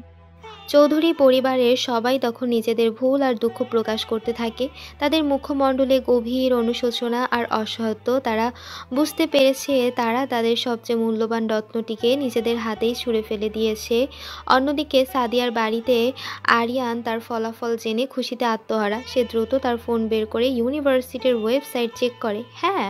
চৌধুরী পরিবারের সবাই তখন নিজেদের ভুল আর দুঃখ প্রকাশ করতে থাকে। তাদের মুখমণ্ডলে গভীর অনুশোচনা আর অসহায়ত্ব। তারা বুঝতে পেরেছে তারা তাদের সবচেয়ে মূল্যবান রত্নটিকে নিজেদের হাতেই ছুঁড়ে ফেলে দিয়েছে। অন্যদিকে সাদিয়ার বাড়িতে আরিয়ান তার ফলাফল জেনে খুশিতে আত্মহারা। সে দ্রুত তার ফোন বের করে ইউনিভার্সিটির ওয়েবসাইট চেক করে। হ্যাঁ,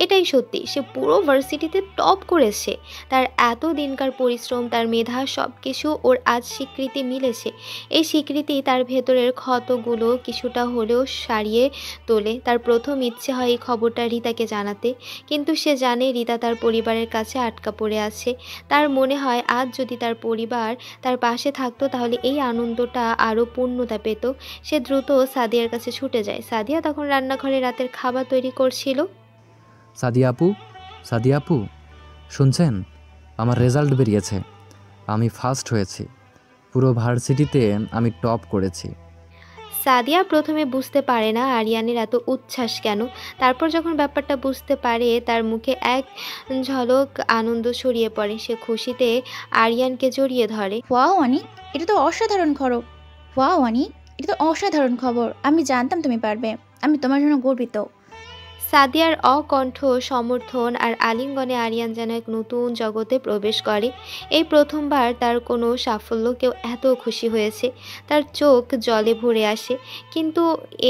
এটাই সত্যি, সে পুরো ভার্সিটিতে টপ করেছে। তার এত দিনকার পরিশ্রম, তার মেধা, সব কিছু ওর আজ স্বীকৃতি স্বীকৃতি মিলেছে। এই স্বীকৃতি তার ভেতরের ক্ষতগুলো কিছুটা হলেও সারিয়ে তোলে। তার প্রথম ইচ্ছে হয় এই খবরটা রিতাকে জানাতে, কিন্তু সে জানে রিতা তার পরিবারের কাছে আটকা পড়ে আছে। তার মনে হয় আজ যদি তার পরিবার তার পাশে থাকতো তাহলে এই আনন্দটা আরও পূর্ণতা পেত। সে দ্রুত সাদিয়ার কাছে ছুটে যায়। সাদিয়া তখন রান্নাঘরে রাতের খাবার তৈরি করছিল। সাদিয়া আপু, শুনছেন? আমার রেজাল্ট বেরিয়েছে। আমি ফার্স্ট হয়েছি। পুরো ভার্সিটিতে আমি টপ করেছি। সাদিয়া প্রথমে বুঝতে পারে না আরিয়ানের এত উচ্ছ্বাস কেন। তারপর যখন ব্যাপারটা বুঝতে পারে তার মুখে এক ঝলক আনন্দ ছড়িয়ে পড়ে। সে খুশিতে আরিয়ানকে জড়িয়ে ধরে। ওয়াও অনি, এটা তো অসাধারণ খবর। ওয়াও অনি, এটা তো অসাধারণ খবর। আমি জানতাম তুমি পারবে। আমি তোমার জন্য গর্বিত। সাদিয়ার অকণ্ঠ সমর্থন আর আলিঙ্গনে আরিয়ান যেন এক নতুন জগতে প্রবেশ করে। এই প্রথমবার তার কোনো সাফল্য কেউ এত খুশি হয়েছে। তার চোখ জলে ভরে আসে, কিন্তু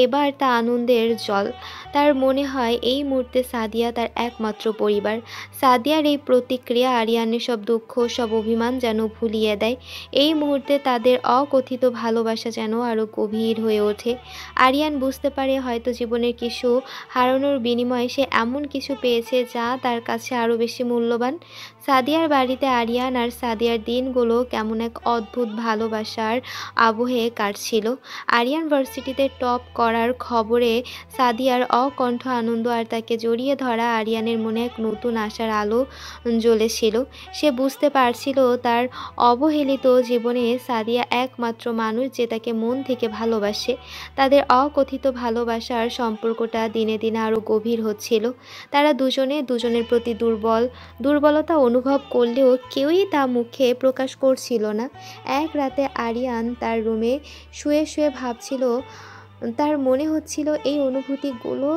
এবার তা আনন্দের জল। তার মনে হয় এই মুহূর্তে সাদিয়া তার একমাত্র পরিবার। সাদিয়ার এই প্রতিক্রিয়া আরিয়ানের সব দুঃখ, সব অভিমান যেন ভুলিয়ে দেয়। এই মুহূর্তে তাদের অকথিত ভালোবাসা যেন আরও গভীর হয়ে ওঠে। আরিয়ান বুঝতে পারে হয়তো জীবনের কিছু হারানোর বিনিময়ে সে এমন কিছু পেয়েছে যা তার কাছে আরও বেশি মূল্যবান। সাদিয়ার বাড়িতে আরিয়ান আর সাদিয়ার দিনগুলো কেমন এক অদ্ভুত ভালোবাসার আবহে কাটছিল। আরিয়ান ভার্সিটিতে টপ করার খবরে সাদিয়ার অকণ্ঠ আনন্দ আর তাকে জড়িয়ে ধরা আরিয়ানের মনে এক নতুন আশার আলো জ্বলেছিল। সে বুঝতে পারছিল তার অবহেলিত জীবনে সাদিয়া একমাত্র মানুষ যে তাকে মন থেকে ভালোবাসে। তাদের অকথিত ভালোবাসার সম্পর্কটা দিনে দিনে আরও গভীর হচ্ছিল। তারা দুজনে দুজনের প্রতি দুর্বলতা অনুভব করলেও কেউই তা মুখে প্রকাশ করছিল না। এক রাতে আরিয়ান তার রুমে শুয়ে শুয়ে ভাবছিল, তার মনে হচ্ছিল এই অনুভূতিগুলো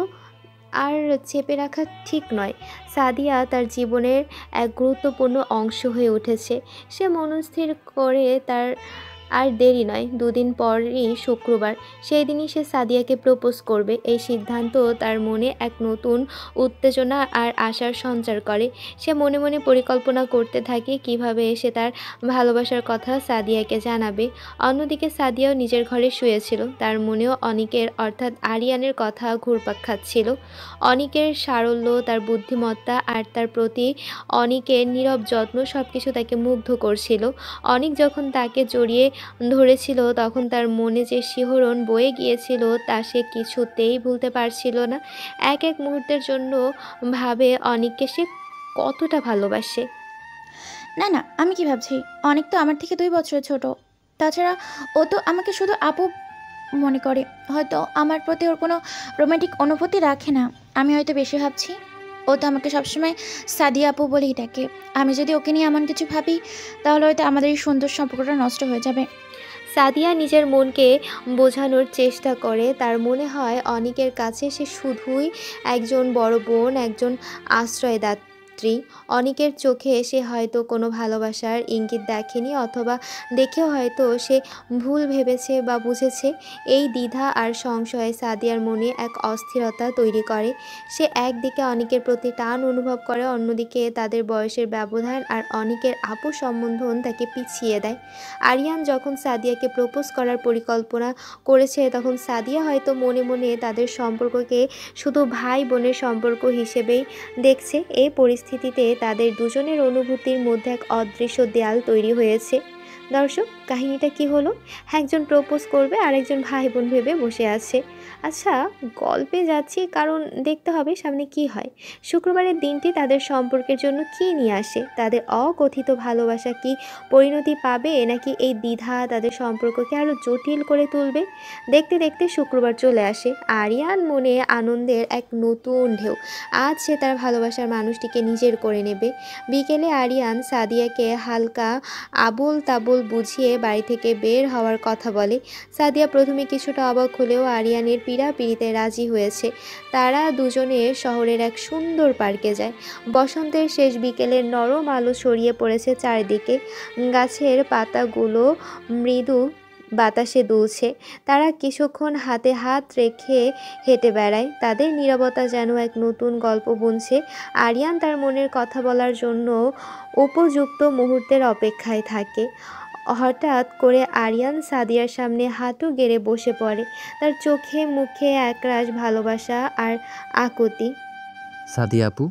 আর চেপে রাখা ঠিক নয়। সাদিয়া তার জীবনের এক গুরুত্বপূর্ণ অংশ হয়ে উঠেছে। সে মনস্থির করে তার আর দেরি নয়, 2 দিন পরই শুক্রবার। সেই দিনই সে সাদিয়াকে প্রপোজ করবে। এই সিদ্ধান্ত তার মনে এক নতুন উত্তেজনা আর আশার সঞ্চার করে। সে মনে মনে পরিকল্পনা করতে থাকে কিভাবে সে তার ভালোবাসার কথা সাদিয়াকে জানাবে। অন্যদিকে সাদিয়াও নিজের ঘরে শুয়েছিল। তার মনেও অনিকের অর্থাৎ আরিয়ানের কথা ঘুরপাক খাচ্ছিল। অনিকের সারল্য, তার বুদ্ধিমত্তা আর তার প্রতি অনিকের নীরব যত্ন সবকিছু তাকে মুগ্ধ করছিল। অনিক যখন তাকে জড়িয়ে ধরেছিল তখন তার মনে যে শিহরণ বয়ে গিয়েছিল তা সে কিছুতেই ভুলতে পারছিল না। এক এক মুহূর্তের জন্য ভাবে অনিককে সে কতটা ভালোবাসে। না না, আমি কি ভাবছি, অনেক তো আমার থেকে 2 বছরের ছোট। তাছাড়া ও তো আমাকে শুধু আপু মনে করে। হয়তো আমার প্রতি ওর কোনো রোমান্টিক অনুভূতি রাখে না। আমি হয়তো বেশি ভাবছি। ও তো আমাকে সবসময় সাদিয়া আপু বলেই ডাকে। আমি যদি ওকে নিয়ে এমন কিছু ভাবি তাহলে হয়তো আমাদের এই সুন্দর সম্পর্কটা নষ্ট হয়ে যাবে। সাদিয়া নিজের মনকে বোঝানোর চেষ্টা করে। তার মনে হয় অনিকের কাছে সে শুধুই একজন বড় বোন, একজন আশ্রয়দাত্রী। অনিকের চোখে সে হয়তো কোনো ভালোবাসার ইঙ্গিত দেখেনি, অথবা দেখেও হয়তো সে ভুল ভেবেছে বা বুঝেছে। এই দ্বিধা আর সংশয়ে সাদিয়ার মনে এক অস্থিরতা তৈরি করে। সে একদিকে অনিকের প্রতি টান অনুভব করে, অন্যদিকে তাদের বয়সের ব্যবধান আর অনিকের আপু সম্বোধন তাকে পিছিয়ে দেয়। আরিয়ান যখন সাদিয়াকে প্রপোজ করার পরিকল্পনা করেছে তখন সাদিয়া হয়তো মনে মনে তাদের সম্পর্ককে শুধু ভাই বোনের সম্পর্ক হিসেবেই দেখছে। এই পরিস্থিতিতে তাদের দুজনের অনুভূতির মধ্যে এক অদৃশ্য দেয়াল তৈরি হয়েছে। দর্শক, কাহিনীটা কি হলো? একজন প্রপোজ করবে আর একজন ভাই বোন ভেবে বসে আছে। আচ্ছা, গল্পে যাচ্ছি কারণ দেখতে হবে সামনে কি হয়। শুক্রবারের দিনটি তাদের সম্পর্কের জন্য কি নিয়ে আসে? তাদের অকথিত ভালোবাসা কি পরিণতি পাবে, নাকি এই দ্বিধা তাদের সম্পর্ককে আরও জটিল করে তুলবে? দেখতে দেখতে শুক্রবার চলে আসে। আরিয়ান মনে আনন্দের এক নতুন ঢেউ। আজ সে তার ভালোবাসার মানুষটিকে নিজের করে নেবে। বিকেলে আরিয়ান সাদিয়াকে হালকা আবুল তাবুল বুঝিয়ে বাড়ি থেকে বের হওয়ার কথা বলে। সাদিয়া প্রথমে কিছুটা অবাক হলেও আরিয়ানের পীড়াপিড়িতে রাজি হয়েছে। তারা দুজনে শহরের এক সুন্দর পার্কে যায়। বসন্তের শেষ বিকেলের নরম আলো ছড়িয়ে পড়েছে চারদিকে। গাছের পাতাগুলো মৃদু বাতাসে দুলছে। তারা কিছুক্ষণ হাতে হাত রেখে হেঁটে বেড়ায়। তাদের নীরবতা যেন এক নতুন গল্প বুনছে। আরিয়ান তার মনের কথা বলার জন্য উপযুক্ত মুহূর্তের অপেক্ষায় থাকে। হঠাৎ করে আরিয়ান সাদিয়ার সামনে হাঁটু গেড়ে বসে পড়ে। তার চোখে মুখে একরাশ ভালোবাসা আর আকুতি। সাদিয়া আপু,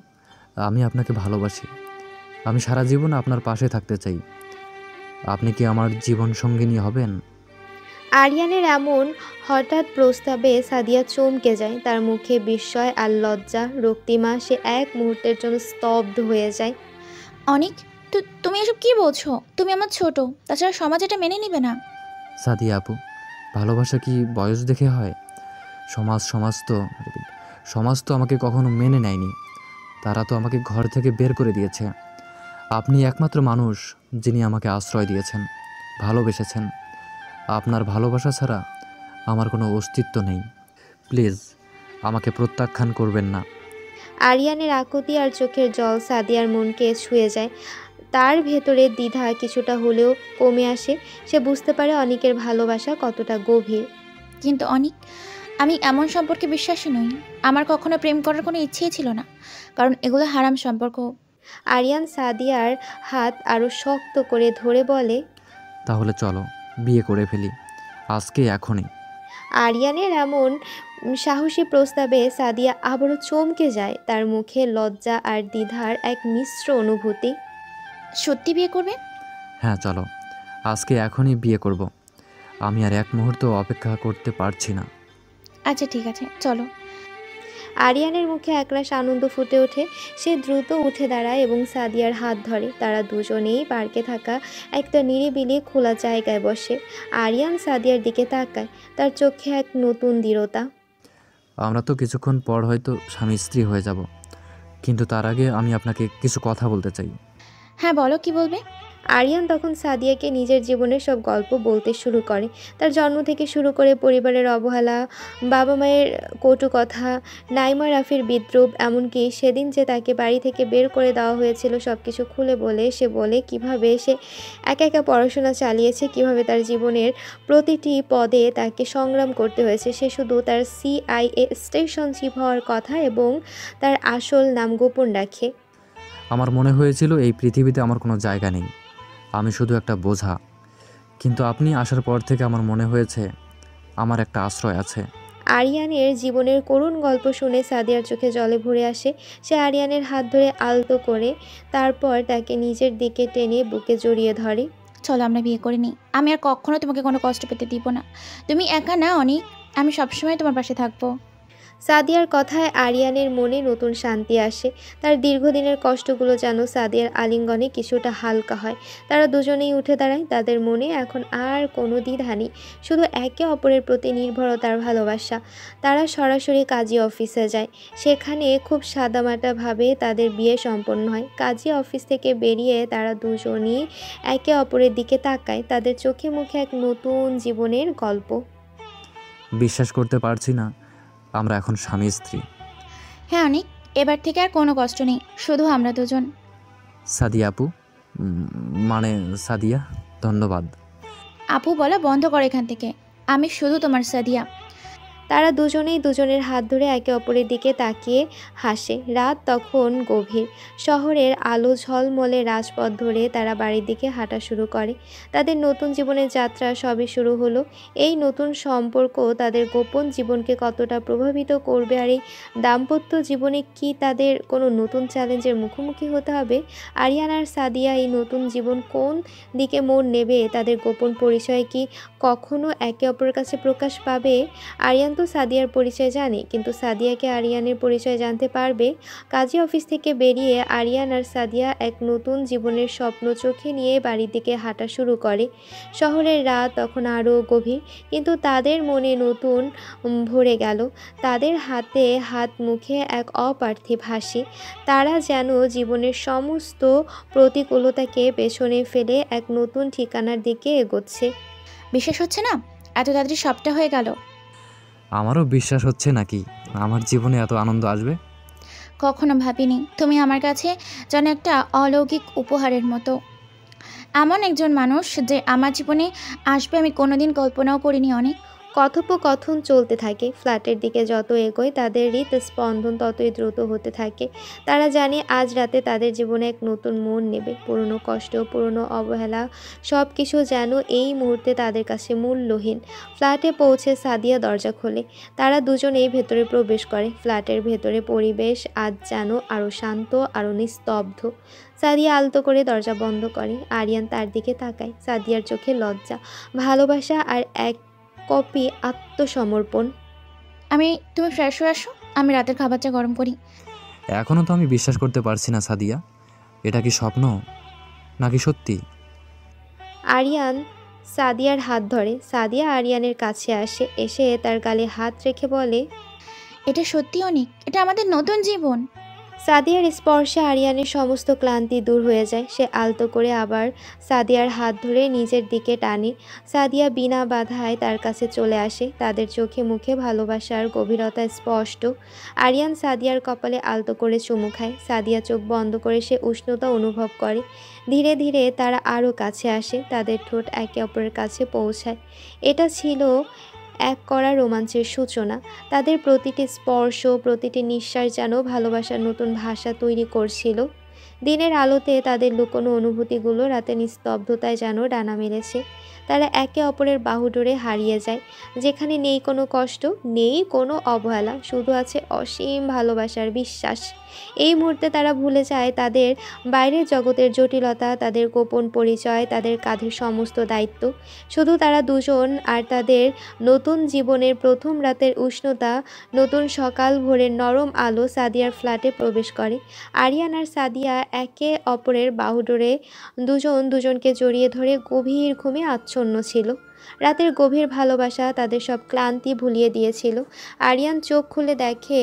আমি আপনাকে ভালোবাসি। আমি সারা জীবন আপনার পাশে থাকতে চাই। আপনি কি আমার জীবন সঙ্গিনী হবেন? আরিয়ানের এমন হঠাৎ প্রস্তাবে সাদিয়া চমকে যায়। তার মুখে বিস্ময় আর লজ্জা। রক্তিমা সে এক মুহূর্তের জন্য স্তব্ধ হয়ে যায়। অনেক তুমি এসব কি বলছো? তুমি আমার ছোট, তাছাড়া সমাজ এটা মেনে নেবে না। সাদিয়া আপু, ভালোবাসা কি বয়স দেখে হয়? সমাজ তো আমাকে কখনো মেনে নেয়নি। তারা তো আমাকে ঘর থেকে বের করে দিয়েছে। আপনি একমাত্র মানুষ যিনি আমাকে আশ্রয় দিয়েছেন, ভালোবেসেছেন। আপনার ভালোবাসা ছাড়া আমার কোনো অস্তিত্ব নেই। প্লিজ আমাকে প্রত্যাখ্যান করবেন না। আরিয়ানের আকুতি আর চোখের জল সাদিয়ার মনকে ছুঁয়ে যায়। তার ভেতরে দ্বিধা কিছুটা হলেও কমে আসে। সে বুঝতে পারে অনিকের ভালোবাসা কতটা গভীর। কিন্তু অনেক, আমি এমন সম্পর্কে বিশ্বাসী নই। আমার কখনো প্রেম করার কোনো ইচ্ছেই ছিল না, কারণ এগুলো হারাম সম্পর্ক। আরিয়ান সাদিয়ার হাত আরও শক্ত করে ধরে বলে, তাহলে চলো বিয়ে করে ফেলি, আজকে এখনই। আরিয়ানের এমন সাহসী প্রস্তাবে সাদিয়া আবারও চমকে যায়। তার মুখে লজ্জা আর দ্বিধার এক মিশ্র অনুভূতি। সত্যি বিয়ে করবে? হ্যাঁ চলো, আজকে এখনই বিয়ে করব। আমি আর এক মুহূর্ত অপেক্ষা করতে পারছি না। আচ্ছা ঠিক আছে, চলো। আরিয়ানের মুখে একরাশ আনন্দ ফুটে ওঠে। সে দ্রুত উঠে দাঁড়ায় এবং সাদিয়ার হাত ধরে। তারা দুজনেই পার্কে থাকা একটা নিরিবিলি খোলা জায়গায় বসে। আরিয়ান সাদিয়ার দিকে তাকায়, তার চোখে এক নতুন দৃঢ়তা। আমরা তো কিছুক্ষণ পর হয়তো স্বামী স্ত্রী হয়ে যাব, কিন্তু তার আগে আমি আপনাকে কিছু কথা বলতে চাই। হ্যাঁ বলো, কি বলবে? আরিয়ান তখন সাদিয়াকে নিজের জীবনের সব গল্প বলতে শুরু করে। তার জন্ম থেকে শুরু করে পরিবারের অবহেলা, বাবা মায়ের কটু কথা, নাইমা রাফির বিদ্রূপ, এমনকি সেদিন যে তাকে বাড়ি থেকে বের করে দেওয়া হয়েছিল, সব কিছু খুলে বলে সে বলে কিভাবে সে একা একা পড়াশোনা চালিয়েছে, কিভাবে তার জীবনের প্রতিটি পদে তাকে সংগ্রাম করতে হয়েছে। সে শুধু তার CIA স্টেশন চিফ হওয়ার কথা এবং তার আসল নাম গোপন রাখে। আমার মনে হয়েছিল এই পৃথিবীতে আমার কোনো জায়গা নেই, আমি শুধু একটা বোঝা। কিন্তু আপনি আসার পর থেকে আমার মনে হয়েছে আমার একটা আশ্রয় আছে। আরিয়ানের জীবনের করুণ গল্প শুনে সাদিয়ার চোখে জলে ভরে আসে। সে আরিয়ানের হাত ধরে আলতো করে, তারপর তাকে নিজের দিকে টেনে বুকে জড়িয়ে ধরে। চলো আমরা বিয়ে করে নিই। আমি আর কখনো তোমাকে কোনো কষ্ট পেতে দিব না। তুমি একা না অনেক, আমি সবসময় তোমার পাশে থাকবো। সাদিয়ার কথায় আরিয়ানের মনে নতুন শান্তি আসে। তার দীর্ঘদিনের কষ্টগুলো যেন সাদিয়ার আলিঙ্গনে কিছুটা হালকা হয়। তারা দুজনেই উঠে দাঁড়ায়। তাদের মনে এখন আর কোনো দ্বিধা নেই, শুধু একে অপরের প্রতি নির্ভরতার ভালোবাসা। তারা সরাসরি কাজী অফিসে যায়। সেখানে খুব সাদামাটাভাবে তাদের বিয়ে সম্পন্ন হয়। কাজী অফিস থেকে বেরিয়ে তারা দুজনই একে অপরের দিকে তাকায়। তাদের চোখে মুখে এক নতুন জীবনের গল্প। বিশ্বাস করতে পারছি না আমরা এখন স্বামী স্ত্রী। হ্যাঁ অনেক, এবার থেকে আর কোনো কষ্ট নেই, শুধু আমরা দুজন। সাদিয়া আপু, মানে সাদিয়া, ধন্যবাদ। আপু বলা বন্ধ করে এখান থেকে, আমি শুধু তোমার সাদিয়া। তারা দুজনেই দুজনের হাত ধরে একে অপরের দিকে তাকিয়ে হাসে। রাত তখন গভীর। শহরের আলো ঝলমলে রাজপথ ধরে তারা বাড়ির দিকে হাঁটা শুরু করে। তাদের নতুন জীবনের যাত্রা সবে শুরু হলো। এই নতুন সম্পর্ক তাদের গোপন জীবনকে কতটা প্রভাবিত করবে, আর এই দাম্পত্য জীবনে কি তাদের কোনো নতুন চ্যালেঞ্জের মুখোমুখি হতে হবে? আরিয়ান আর সাদিয়া এই নতুন জীবন কোন দিকে মোড় নেবে? তাদের গোপন পরিচয় কি কখনো একে অপরের কাছে প্রকাশ পাবে? আরিয়ান তো সাদিয়ার পরিচয় জানে, কিন্তু সাদিয়াকে আরিয়ানের পরিচয় জানতে পারবে? কাজী অফিস থেকে বেরিয়ে আরিয়ান আর সাদিয়া এক নতুন জীবনের স্বপ্ন চোখে নিয়ে বাড়ির দিকে হাঁটা শুরু করে। শহরের রাত তখন আরও গভীর, কিন্তু তাদের মনে নতুন ভরে গেল। তাদের হাতে হাত, মুখে এক অপার্থিব হাসি। তারা যেন জীবনের সমস্ত প্রতিকূলতাকে পেছনে ফেলে এক নতুন ঠিকানার দিকে এগোচ্ছে। বিশ্বাস হচ্ছে না এত তাড়াতাড়ি সবটা হয়ে গেল? আমারও বিশ্বাস হচ্ছে নাকি আমার জীবনে এত আনন্দ আসবে। কখনো ভাবিনি তুমি আমার কাছে যেন একটা অলৌকিক উপহারের মতো। এমন একজন মানুষ যে আমার জীবনে আসবে আমি কোনোদিন কল্পনাও করিনি অনেক। কথোপকথন চলতে থাকে। ফ্ল্যাটের দিকে যত এগোয় তাদের হৃদস্পন্দন ততই দ্রুত হতে থাকে। তারা জানে আজ রাতে তাদের জীবনে এক নতুন মোড় নেবে। পুরনো কষ্ট, পুরনো অবহেলা সব কিছু যেন এই মুহূর্তে তাদের কাছে মূল্যহীন। ফ্ল্যাটে পৌঁছে সাদিয়া দরজা খোলে। তারা দুজনেই ভেতরে প্রবেশ করে। ফ্ল্যাটের ভেতরে পরিবেশ আজ যেন আরও শান্ত, আরও নিস্তব্ধ। সাদিয়া আলতো করে দরজা বন্ধ করে। আরিয়ান তার দিকে তাকায়। সাদিয়ার চোখে লজ্জা, ভালোবাসা আর এক কপি আত্মসমর্পণ। তুমি ফ্রেশ হয়ে আসো, আমি রাতের খাবারটা গরম করি। এখনও তো আমি বিশ্বাস করতে পারছি না সাদিয়া, এটা কি স্বপ্ন নাকি সত্যি? আরিয়ান সাদিয়ার হাত ধরে। সাদিয়া আরিয়ানের কাছে আসে, এসে তার গালে হাত রেখে বলে, এটা সত্যি অনেক, এটা আমাদের নতুন জীবন। সাদিয়ার স্পর্শে আরিয়ানের সমস্ত ক্লান্তি দূর হয়ে যায়। সে আলতো করে আবার সাদিয়ার হাত ধরে নিজের দিকে টানে। সাদিয়া বিনা বাধায় তার কাছে চলে আসে। তাদের চোখে মুখে ভালোবাসার গভীরতা স্পষ্ট। আরিয়ান সাদিয়ার কপালে আলতো করে চুমু খায়। সাদিয়া চোখ বন্ধ করে সে উষ্ণতা অনুভব করে। ধীরে ধীরে তারা আরও কাছে আসে। তাদের ঠোঁট একে অপরের কাছে পৌঁছায়। এটা ছিল এক কড়া রোমাঞ্চের সূচনা। তাদের প্রতিটি স্পর্শ, প্রতিটি নিঃশ্বাস যেন ভালোবাসার নতুন ভাষা তৈরি করছিল। দিনের আলোতে তাদের লুকোনো অনুভূতিগুলো রাতে নিস্তব্ধতায় যেন ডানা মেলেছে। তারা একে অপরের বাহু ডোরে হারিয়ে যায়, যেখানে নেই কোনো কষ্ট, নেই কোনো অবহেলা, শুধু আছে অসীম ভালোবাসার বিশ্বাস। এই মুহূর্তে তারা ভুলে যায় তাদের বাইরের জগতের জটিলতা, তাদের গোপন পরিচয়, তাদের কাঁধের সমস্ত দায়িত্ব। শুধু তারা দুজন আর তাদের নতুন জীবনের প্রথম রাতের উষ্ণতা, নতুন সকাল ভোরের নরম আলো। সাদিয়ার ফ্ল্যাটে প্রবেশ করে। আরিয়ান আর সাদিয়া একে অপরের বাহুডোরে দুজন দুজনকে জড়িয়ে ধরে গভীর ঘুমে আচ্ছন্ন ছিল। রাতের গভীর ভালোবাসা তাদের সব ক্লান্তি ভুলিয়ে দিয়েছিল। আরিয়ান চোখ খুলে দেখে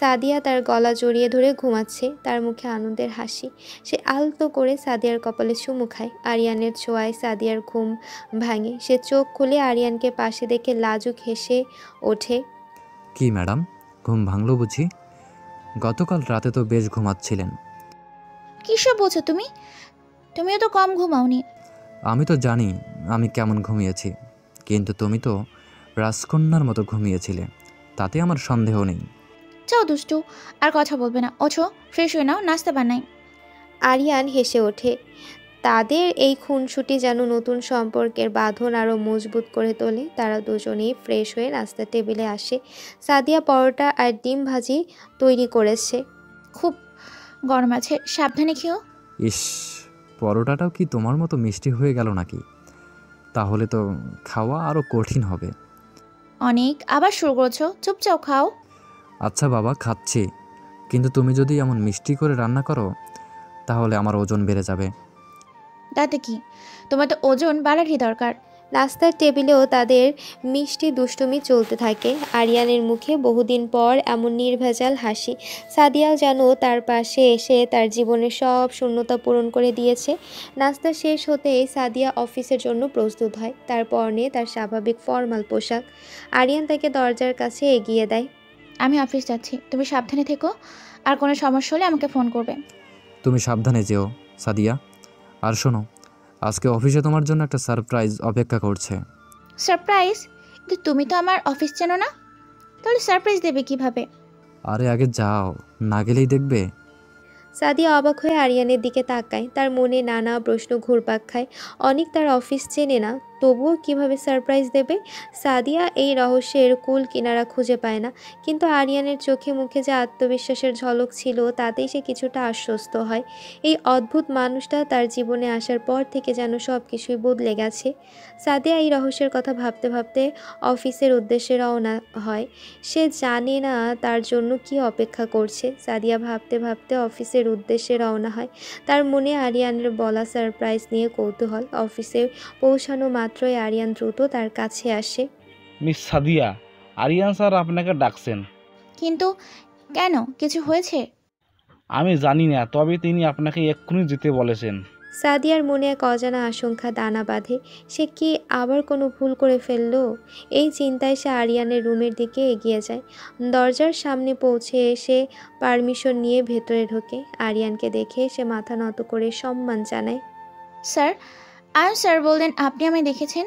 সাদিয়া তার গলা জড়িয়ে ধরে ঘুমাচ্ছে, তার মুখে আনন্দের হাসি। সে আলতো করে সাদিয়ার কপালে চুমু খায়। আরিয়ানের ছোঁয়ায় সাদিয়ার ঘুম ভাঙে। সে চোখ খুলে আরিয়ানকে পাশে দেখে লাজুক হেসে ওঠে। কি ম্যাডাম, ঘুম ভাঙলো বুঝি? গতকাল রাতে তো বেশ ঘুমাচ্ছিলেন। কিসব বলছো তুমি? তুমিও তো কম ঘুমাওনি। আমি তো জানি আমি কেমন ঘুমিয়েছি, কিন্তু তুমি তো রাজকন্যার মতো ঘুমিয়েছিলে, তাতে আমার সন্দেহ নেই। চাও দুষ্টু, আর কথা বলবে না। ওঠো, ফ্রেশ হয়ে নাও, নাস্তা বানাই। আরিয়ান হেসে ওঠে। তাদের এই খুনসুটি যেন নতুন সম্পর্কের বাঁধন আরও মজবুত করে তোলে। তারা দুজনেই ফ্রেশ হয়ে নাস্তার টেবিলে আসে। সাদিয়া পরোটা আর ডিম ভাজি তৈরি করেছে। খুব গরম আছে, সাবধানে খেও। ইস, পরোটাটাও কি তোমার মতো মিষ্টি হয়ে গেল নাকি? তাহলে তো খাওয়া আরও কঠিন হবে। অনেক আবার শুরু করছো, চুপচাপ খাও। আচ্ছা বাবা, খাচ্ছি, কিন্তু তুমি যদি এমন মিষ্টি করে রান্না করো তাহলে আমার ওজন বেড়ে যাবে। তাতে কি, তোমার তো ওজন বাড়ারই দরকার। নাস্তার টেবিলেও তাদের মিষ্টি দুষ্টুমি চলতে থাকে। আরিয়ানের মুখে বহুদিন পর এমন নির্ভেজাল হাসি। সাদিয়াও যেন তার পাশে এসে তার জীবনের সব শূন্যতা পূরণ করে দিয়েছে। নাস্তা শেষ হতেই সাদিয়া অফিসের জন্য প্রস্তুত হয়। তার পরনে তার স্বাভাবিক ফর্মাল পোশাক। আরিয়ান তাকে দরজার কাছে এগিয়ে দেয়। আমি অফিস যাচ্ছি, তুমি সাবধানে থেকো, আর কোনো সমস্যা হলে আমাকে ফোন করবে। তুমি সাবধানে যেও সাদিয়া। আর শোনো, আজকে অফিসে তোমার জন্য একটা সারপ্রাইজ অপেক্ষা করছে। সারপ্রাইজ? কিন্তু তুমি তো আমার অফিস চেনো না, তাহলে সারপ্রাইজ দেবে কিভাবে? আরে আগে যাও, না গেলেই দেখবে। সাদিয়া অবাক হয়ে আরিয়ানের দিকে তাকায়। তার মনে নানা প্রশ্ন ঘুরপাক খায়। অনেক তার অফিস চেনে না, তবুও কিভাবে সারপ্রাইজ দেবে? সাদিয়া এই রহস্যের কুল কিনারা খুঁজে পায় না। কিন্তু আরিয়ানের চোখে মুখে যে আত্মবিশ্বাসের ঝলক ছিল, তাতেই সে কিছুটা আশ্বস্ত হয়। এই অদ্ভুত মানুষটা তার জীবনে আসার পর থেকে যেন সব কিছুই বদলে গেছে। সাদিয়া এই রহস্যের কথা ভাবতে ভাবতে অফিসের উদ্দেশ্যে রওনা হয়। সে জানে না তার জন্য কি অপেক্ষা করছে। সাদিয়া ভাবতে ভাবতে অফিসের উদ্দেশ্যে রওনা হয়। তার মনে আরিয়ানের বলা সারপ্রাইজ নিয়ে কৌতূহল। অফিসে পৌঁছানো মাত্রই আরিয়ান দ্রুত তার কাছে আসে। মিস সাদিয়া, আরিয়ান স্যার আপনাকে ডাকছেন। কিন্তু কেন, কিছু হয়েছে? আমি জানি না, তবে তিনি আপনাকে এক্ষুনি যেতে বলেছেন। সাদিয়ার মনে এক অজানা আশঙ্কা দানা বাঁধে। সে কি আবার কোনো ভুল করে ফেললো? এই চিন্তায় সে আরিয়ানের রুমের দিকে এগিয়ে যায়। দরজার সামনে পৌঁছে এসে পারমিশন নিয়ে ভেতরে ঢোকে। আরিয়ানকে দেখে সে মাথা নত করে সম্মান জানায়। স্যার, স্যার বললেন আপনি আমায় দেখেছেন।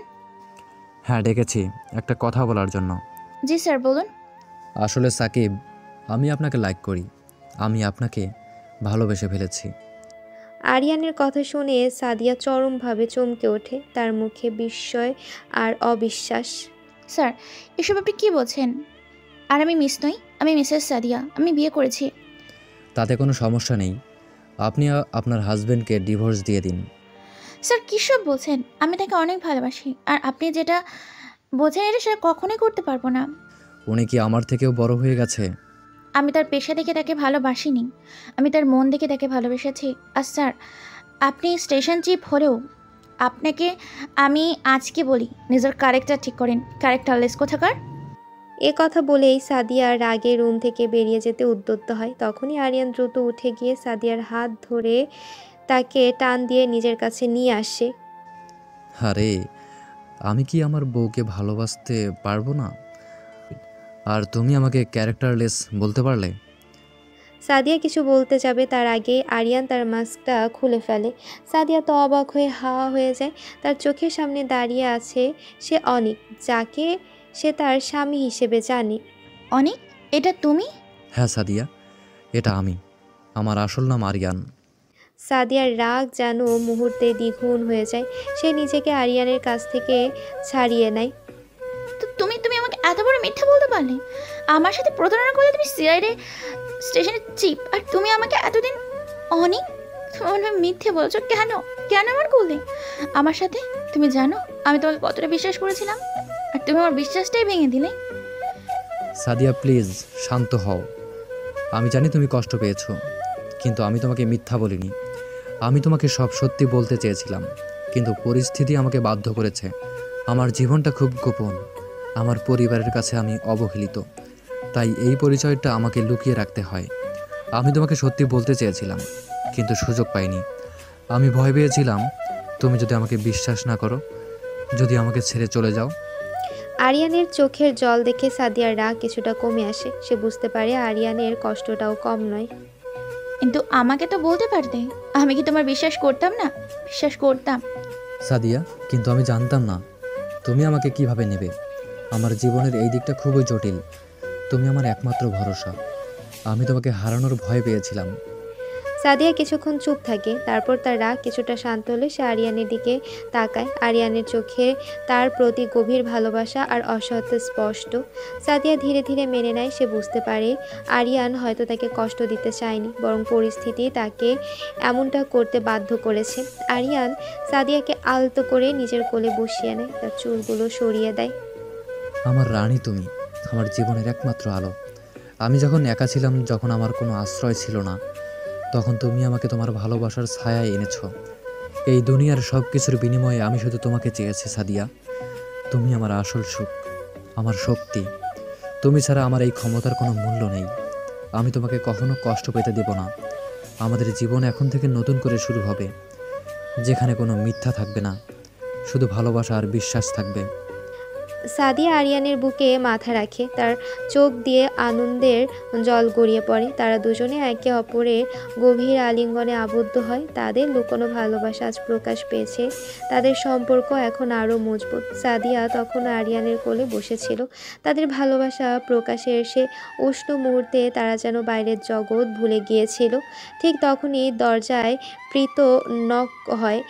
হ্যাঁ ডেকেছি একটা কথা বলার জন্য। জি স্যার, বলুন। আসলে সাকিব, আমি আপনাকে লাইক করি, আমি আপনাকে ভালোবেসে ফেলেছি। আরিয়ানের কথা শুনে সাদিয়া চরমভাবে চমকে ওঠে, তার মুখে বিস্ময় আর অবিশ্বাস। স্যার, এসব আপনি কী বলছেন? আর আমি মিস নই, আমি মিসেস সাদিয়া, আমি বিয়ে করেছি। তাতে কোনো সমস্যা নেই, আপনি আপনার হাজবেন্ডকে ডিভোর্স দিয়ে দিন। স্যার কী সব বলছেন? আমি তাকে অনেক ভালোবাসি, আর আপনি যেটা বোঝেন এটা স্যার কখনোই করতে পারবো না। উনি কি আমার থেকেও বড় হয়ে গেছে? আমি তার পেশা দেখে তাকে ভালোবাসিনি, আমি তার মন দেখে তাকে ভালোবেসেছি। আর স্যার, আপনি স্টেশন চিফ হলেও আপনাকে আমি আজকে বলি, নিজের ক্যারেক্টার ঠিক করেন, ক্যারেক্টারলেস কোথাকার। এ কথা বলেই সাদিয়া রাগে রুম থেকে বেরিয়ে যেতে উদ্যত হয়। তখনই আরিয়ান দ্রুত উঠে গিয়ে সাদিয়ার হাত ধরে তাকে টান দিয়ে নিজের কাছে নিয়ে আসে। আরে আমি কি আমার বউকে ভালোবাসতে পারবো না? আর তুমি আমাকে ক্যারেক্টারলেস বলতে পারলে? সাদিয়া কিছু বলতে যাবে তার আগে আরিয়ান তার মাস্কটা খুলে ফেলে। সাদিয়া তো অবাক হয়ে হাওয়া হয়ে যায়। তার চোখের সামনে দাঁড়িয়ে আছে সে অনিক, যাকে সে তার স্বামী হিসেবে জানে। অনিক, এটা তুমি? হ্যাঁ সাদিয়া, এটা আমি। আমার আসল নাম আরিয়ান। সাদিয়ার রাগ যেন মুহূর্তে দ্বিগুণ হয়ে যায়। সে নিজেকে আরিয়ানের কাছ থেকে ছাড়িয়ে নেয়। তো তুমি তুমি আমাকে এত বড় মিথ্যা বলতে পারলে? আমার সাথে প্রতারণা করলে তুমি সিআইডি স্টেশনের চিপ, আর তুমি আমাকে এতদিন অনেক তুমি মিথ্যে বলছো কেন? কেন আমার করলে আমার সাথে? তুমি জানো আমি তোমাকে কতটা বিশ্বাস করেছিলাম, আর তুমি আমার বিশ্বাসটাই ভেঙে দিলে। সাদিয়া প্লিজ শান্ত হও। আমি জানি তুমি কষ্ট পেয়েছো, কিন্তু আমি তোমাকে মিথ্যা বলিনি। আমি তোমাকে সব সত্যি বলতে চেয়েছিলাম, কিন্তু পরিস্থিতি আমাকে বাধ্য করেছে। আমার জীবনটা খুব গোপন, আমার পরিবারের কাছে আমি অবহেলিত, তাই এই পরিচয়টা আমাকে লুকিয়ে রাখতে হয়। আমি তোমাকে সত্যি বলতে চেয়েছিলাম, কিন্তু সুযোগ পাইনি। আমি ভয় পেয়েছিলাম তুমি যদি আমাকে বিশ্বাস না করো, যদি আমাকে ছেড়ে চলে যাও। আরিয়ানের চোখের জল দেখে সাদিয়ার রাগ কিছুটা কমে আসে। সে বুঝতে পারে আরিয়ানের কষ্টটাও কম নয়। কিন্তু আমাকে তো বলতে পারতে, আমি কি তোমার বিশ্বাস করতাম না? বিশ্বাস করতাম সাদিয়া, কিন্তু আমি জানতাম না তুমি আমাকে কিভাবে নেবে। আমার জীবনের এই দিকটা খুবই জটিল, তুমি আমার একমাত্র ভরসা। আমি তোমাকে হারানোর ভয় পেয়েছিলাম। সাদিয়া কিছুক্ষণ চুপ থাকে, তারপর তার রাগ কিছুটা শান্ত হলে সে আরিয়ানের দিকে তাকায়। আরিয়ানের চোখে তার প্রতি গভীর ভালোবাসা আর অসহায়তা স্পষ্ট। সাদিয়া ধীরে ধীরে মেনে নেয়। সে বুঝতে পারে আরিয়ান হয়তো তাকে কষ্ট দিতে চায়নি, বরং পরিস্থিতি তাকে এমনটা করতে বাধ্য করেছে। আরিয়ান সাদিয়াকে আলতো করে নিজের কোলে বসিয়ে নেয়, তার চুলগুলো সরিয়ে দেয়। আমার রানী তুমি, আমার জীবনের একমাত্র আলো। আমি যখন একা ছিলাম, যখন আমার কোনো আশ্রয় ছিল না, তখন তুমি আমাকে তোমার ভালোবাসার ছায়ায় এনেছো। এই দুনিয়ার সব কিছুর বিনিময়ে আমি শুধু তোমাকে চেয়েছি সাদিয়া। তুমি আমার আসল সুখ, আমার শক্তি। তুমি ছাড়া আমার এই ক্ষমতার কোনো মূল্য নেই। আমি তোমাকে কখনো কষ্ট পেতে দেব না। আমাদের জীবন এখন থেকে নতুন করে শুরু হবে, যেখানে কোনো মিথ্যা থাকবে না, শুধু ভালোবাসা আর বিশ্বাস থাকবে। সাদিয়া আরিয়ানের বুকে মাথা রাখে, তার চোখ দিয়ে আনন্দের জল গড়িয়ে পড়ে। তারা দুজনে একে অপরের গভীর আলিঙ্গনে আবদ্ধ হয়। তাদের লুকোনো ভালোবাসা আজ প্রকাশ পেয়েছে। তাদের সম্পর্ক এখন আরও মজবুত। সাদিয়া তখন আরিয়ানের কোলে বসেছিল। তাদের ভালোবাসা প্রকাশের সে উষ্ণ মুহূর্তে তারা যেন বাইরের জগৎ ভুলে গিয়েছিল। ঠিক তখনই দরজায় প্রীত নক হয়।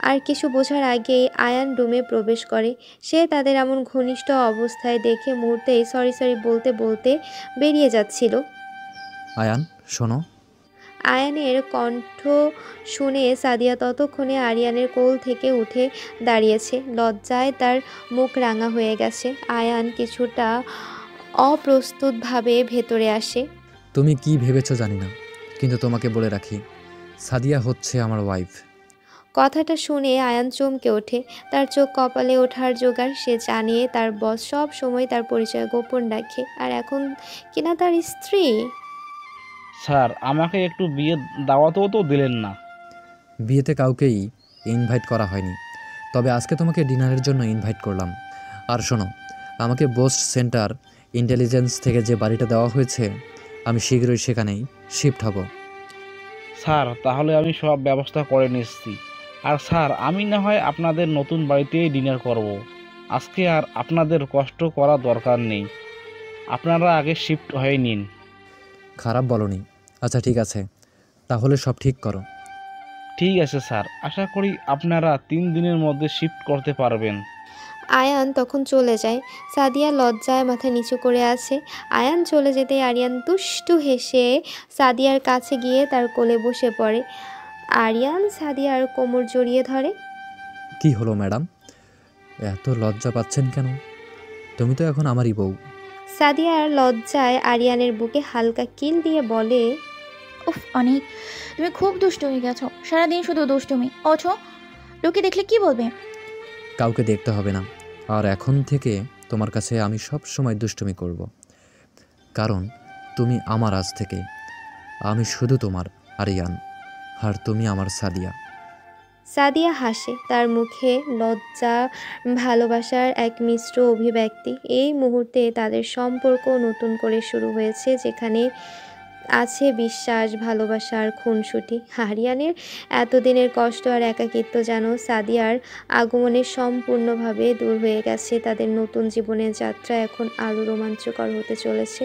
আর কিছু বোঝার আগেই আয়ান রুমে প্রবেশ করে। সে তাদের এমন ঘনিষ্ঠ অবস্থায় দেখে মুহূর্তেই সরি বলতে বলতে বেরিয়ে যাচ্ছিল। আয়ান শোনো। আয়ানের কণ্ঠ শুনে সাদিয়া ততক্ষণে আরিয়ানের কোল থেকে উঠে দাঁড়িয়েছে। লজ্জায় তার মুখ রাঙা হয়ে গেছে। আয়ান কিছুটা অপ্রস্তুতভাবে ভেতরে আসে। তুমি কি ভেবেছো জানি না, কিন্তু তোমাকে বলে রাখি, সাদিয়া হচ্ছে আমার ওয়াইফ। কথাটা শুনে আয়ান চমকে ওঠে। তার চোখ কপালে ওঠার জোগাড়। সে জানে তার বস সব সময় তার পরিচয় গোপন রাখে, আর এখন কিনা তার স্ত্রী। স্যার, আমাকে একটু বিয়ে দাওয়াতও তো দিলেন না। বিয়েতে কাউকেই ইনভাইট করা হয়নি, তবে আজকে তোমাকে ডিনারের জন্য ইনভাইট করলাম। আর শোনো, আমাকে বোস্ট সেন্টার ইন্টেলিজেন্স থেকে যে বাড়িটা দেওয়া হয়েছে, আমি শীঘ্রই সেখানেই শিফট হব। স্যার, তাহলে আমি সব ব্যবস্থা করে নিচ্ছি। আর স্যার, আমি না হয় আপনাদের নতুন বাড়িতেই ডিনার করব। আজকে আর আপনাদের কষ্ট করা দরকার নেই, আপনারা আগে শিফট হয়ে নিন। খারাপ বলনি। আচ্ছা ঠিক আছে, তাহলে সব ঠিক করো। ঠিক আছে স্যার, আশা করি আপনারা 3 দিনের মধ্যে শিফট করতে পারবেন। আয়ান তখন চলে যায়। সাদিয়া লজ্জায় মাথা নিচু করে আছে। আয়ান চলে যেতে আরিয়ান দুষ্টু হেসে সাদিয়ার কাছে গিয়ে তার কোলে বসে পড়ে। আরিয়ান সাদিয়ার কোমর জড়িয়ে ধরে। কি হলো ম্যাডাম, এত লজ্জা পাচ্ছেন কেন? তুমি তো এখন আমারই বউ। সাদিয়ার লজ্জায় আরিয়ানের বুকে হালকা কিল দিয়ে বলে, উফ অনেক, তুমি খুব দুষ্ট হয়ে গেছো, সারাদিন শুধু দুষ্টুমি। অছো লোকে দেখলে কি বলবে? কাউকে দেখতে হবে না, আর এখন থেকে তোমার কাছে আমি সব সময় দুষ্টুমি করব, কারণ তুমি আমার আজ থেকে। আমি শুধু তোমার আরিয়ান, আর তুমি আমার সাদিয়া। সাদিয়া হাসে, তার মুখে লজ্জা ভালোবাসার এক মিশ্র অভিব্যক্তি। এই মুহূর্তে তাদের সম্পর্ক নতুন করে শুরু হয়েছে, যেখানে আছে বিশ্বাস, ভালোবাসা আর খুনসুটি। আরিয়ানের এতদিনের কষ্ট আর একাকিত্ব যেন সাদিয়ার আগমনে সম্পূর্ণভাবে দূর হয়ে গেছে। তাদের নতুন জীবনের যাত্রা এখন আরও রোমাঞ্চকর হতে চলেছে।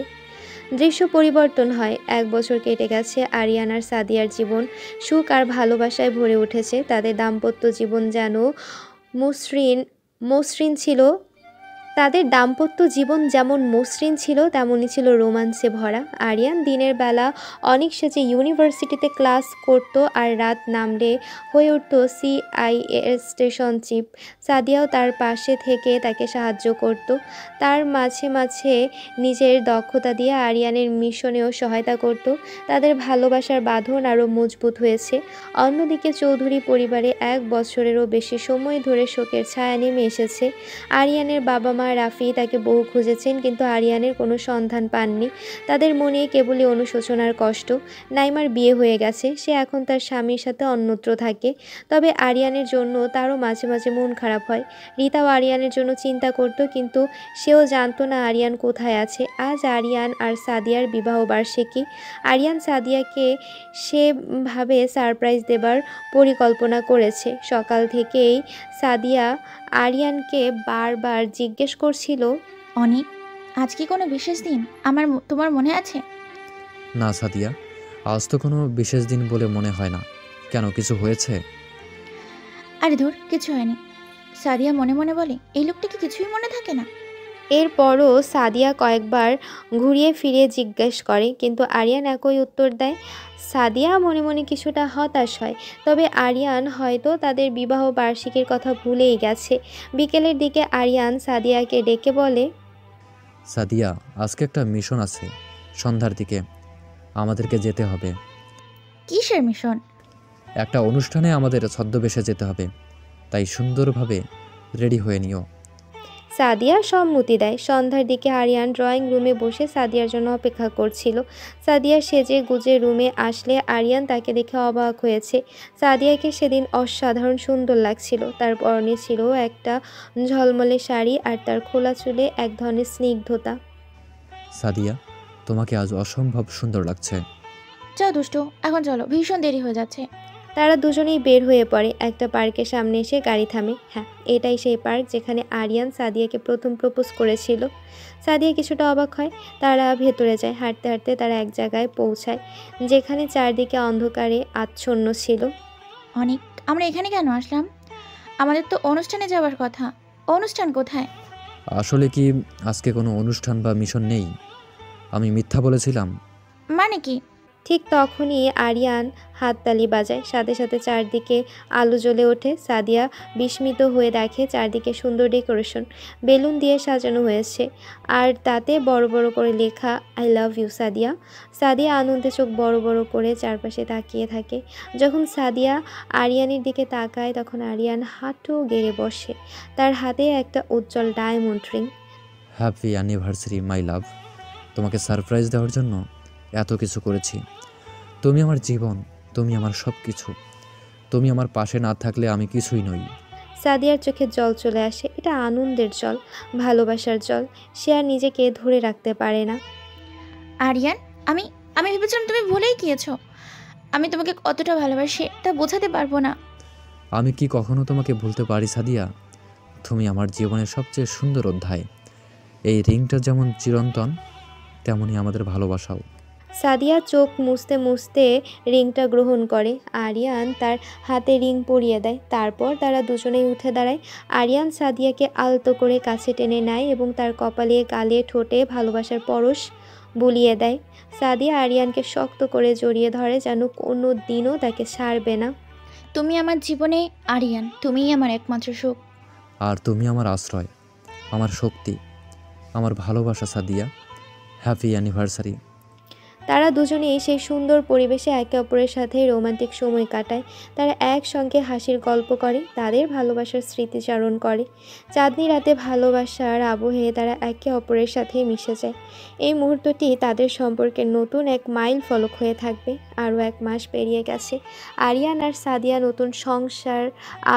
দৃশ্য পরিবর্তন হয়। 1 বছর কেটে গেছে। আরিয়ান আর সাদিয়ার জীবন সুখ আর ভালোবাসায় ভরে উঠেছে। তাদের দাম্পত্য জীবন যেন মসৃণ ছিল। তাদের দাম্পত্য জীবন যেমন মসৃণ ছিল, তেমনই ছিল রোমান্সে ভরা। আরিয়ান দিনের বেলা অনেক সেজে ইউনিভার্সিটিতে ক্লাস করত, আর রাত নামলে হয়ে উঠত CIA স্টেশন চিফ। সাদিয়াও তার পাশে থেকে তাকে সাহায্য করত। তার মাঝে মাঝে নিজের দক্ষতা দিয়ে আরিয়ানের মিশনেও সহায়তা করত। তাদের ভালোবাসার বাঁধন আরও মজবুত হয়েছে। অন্যদিকে চৌধুরী পরিবারে 1 বছরেরও বেশি সময় ধরে শোকের ছায়া নেমে এসেছে। আরিয়ানের বাবা মা রাফি তাকে বহু খুঁজেছেন, কিন্তু আরিয়ানের কোনো সন্ধান পাননি। তাদের মনে কেবলই অনুশোচনার কষ্ট। নাইমার বিয়ে হয়ে গেছে, সে এখন তার স্বামীর সাথে অন্যত্র থাকে। তবে আরিয়ানের জন্য তারও মাঝে মাঝে মন খারাপ হয়। রিতাও আরিয়ানের জন্য চিন্তা করত, কিন্তু সেও জানতো না আরিয়ান কোথায় আছে। আজ আরিয়ান আর সাদিয়ার বিবাহবার্ষিকী। আরিয়ান সাদিয়াকে সেভাবে সারপ্রাইজ দেবার পরিকল্পনা করেছে। সকাল থেকেই সাদিয়া আরিয়ানকে বারবার জিজ্ঞেস করছিল, অনেক, আজ কি কোনো বিশেষ দিন? তোমার মনে আছে? না সাদিয়া, আজ তো কোনো বিশেষ দিন বলে মনে হয় না। কেন, কিছু হয়েছে? আরে ধুর, কিছু হয়নি। সাদিয়া মনে মনে বলে, এই লোকটাকে কিছুই মনে থাকে না। এরপরও সাদিয়া কয়েকবার ঘুরিয়ে ফিরিয়ে জিজ্ঞেস করে, কিন্তু আরিয়ান একই উত্তর দেয়। সাদিয়া মনে মনে কিছুটা হতাশ হয়। তবে আরিয়ান হয়তো তাদের বিবাহ বার্ষিকীর কথা ভুলেই গেছে। বিকেলের দিকে আরিয়ান সাদিয়াকে ডেকে বলে, সাদিয়া, আজকে একটা মিশন আছে, সন্ধ্যার দিকে আমাদেরকে যেতে হবে। কিসের মিশন? একটা অনুষ্ঠানে আমাদের ছদ্মবেশে যেতে হবে, তাই সুন্দরভাবে রেডি হয়ে নিও। সাদিয়া সম্মতি দেয়। সন্ধ্যার দিকে আরিয়ান ড্রয়িং রুমে বসে সাদিয়ার জন্য অপেক্ষা করছিল। সাদিয়া সেজে গুজে রুমে আসলে আরিয়ান তাকে দেখে অবাক হয়েছে। সাদিয়াকে সেদিন অসাধারণ সুন্দর লাগছিল। তার পরনে ছিল একটা ঝলমলে শাড়ি, আর তার খোলা চুলে এক ধরনের স্নিগ্ধতা। সাদিয়া, তোমাকে আজ অসম্ভব সুন্দর লাগছে। যাও দুষ্টু, এখন চলো, ভীষণ দেরি হয়ে যাচ্ছে। তারা দুজনেই বের হয়ে পড়ে। একটা পার্কের সামনে এসে গাড়ি থামে। হ্যাঁ, এটাই সেই পার্ক যেখানে আরিয়ান সাদিয়াকে প্রথম প্রপোজ করেছিল। সাদিয়া কিছুটা অবাক হয়। তারা ভেতরে যায়। হাঁটতে হাঁটতে তারা এক জায়গায় পৌঁছায়, যেখানে চারদিকে অন্ধকারে আচ্ছন্ন ছিল। অনেক, আমরা এখানে কেন আসলাম? আমাদের তো অনুষ্ঠানে যাওয়ার কথা। অনুষ্ঠান কোথায়? আসলে কি আজকে কোনো অনুষ্ঠান বা মিশন নেই? আমি মিথ্যা বলেছিলাম? মানে কি? ঠিক তখনই আরিয়ান হাততালি বাজায়। সাথে সাথে চারদিকে আলো জ্বলে ওঠে। সাদিয়া বিস্মিত হয়ে দেখে চারদিকে সুন্দর ডেকোরেশন, বেলুন দিয়ে সাজানো হয়েছে, আর তাতে বড় বড় করে লেখা I love you Sadia. Sadia আনন্দে চোখ বড় বড় করে চারপাশে তাকিয়ে থাকে। যখন সাদিয়া আরিয়ানের দিকে তাকায়, তখন আরিয়ান হাঁটু গেড়ে বসে। তার হাতে একটা উজ্জ্বল ডায়মন্ড রিং। হ্যাপি অ্যানিভার্সারি মাই লাভ। তোমাকে সারপ্রাইজ দেওয়ার জন্য এত কিছু করেছি। তুমি আমার জীবন, তুমি আমার সব কিছু। তুমি আমার পাশে না থাকলে আমি কিছুই নই। সাদিয়ার চোখে জল চলে আসে। এটা আনন্দের জল, ভালোবাসার জল। সে আর নিজেকে ধরে রাখতে পারে না। আরিয়ান, আমি আমি ভেবেছিলাম তুমি ভুলেই গিয়েছো। আমি তোমাকে কতটা ভালোবাসি তা বোঝাতে পারবো না। আমি কি কখনো তোমাকে ভুলতে পারি সাদিয়া? তুমি আমার জীবনের সবচেয়ে সুন্দর অধ্যায়। এই রিংটা যেমন চিরন্তন, তেমনই আমাদের ভালোবাসাও। সাদিয়া চোখ মুছতে মুছতে রিংটা গ্রহণ করে। আরিয়ান তার হাতে রিং পরিয়ে দেয়। তারপর তারা দুজনেই উঠে দাঁড়ায়। আরিয়ান সাদিয়াকে আলতো করে কাছে টেনে নেয় এবং তার কপালে, গালে, ঠোঁটে ভালোবাসার পরশ বুলিয়ে দেয়। সাদিয়া আরিয়ানকে শক্ত করে জড়িয়ে ধরে, যেন কোনো দিনও তাকে ছাড়বে না। তুমি আমার জীবনে আরিয়ান, তুমিই আমার একমাত্র সুখ। আর তুমি আমার আশ্রয়, আমার শক্তি, আমার ভালোবাসা সাদিয়া। Happy anniversary. তারা দুজনেই সেই সুন্দর পরিবেশে একে অপরের সাথে রোমান্টিক সময় কাটায়। তারা একসঙ্গে হাসির গল্প করে, তাদের ভালোবাসার স্মৃতিচারণ করে। চাঁদনি রাতে ভালোবাসার আবহে তারা একে অপরের সাথে মিশে যায়। এই মুহূর্তটি তাদের সম্পর্কের নতুন এক মাইল ফলক হয়ে থাকবে। আরও 1 মাস পেরিয়ে গেছে। আরিয়ান আর সাদিয়া নতুন সংসার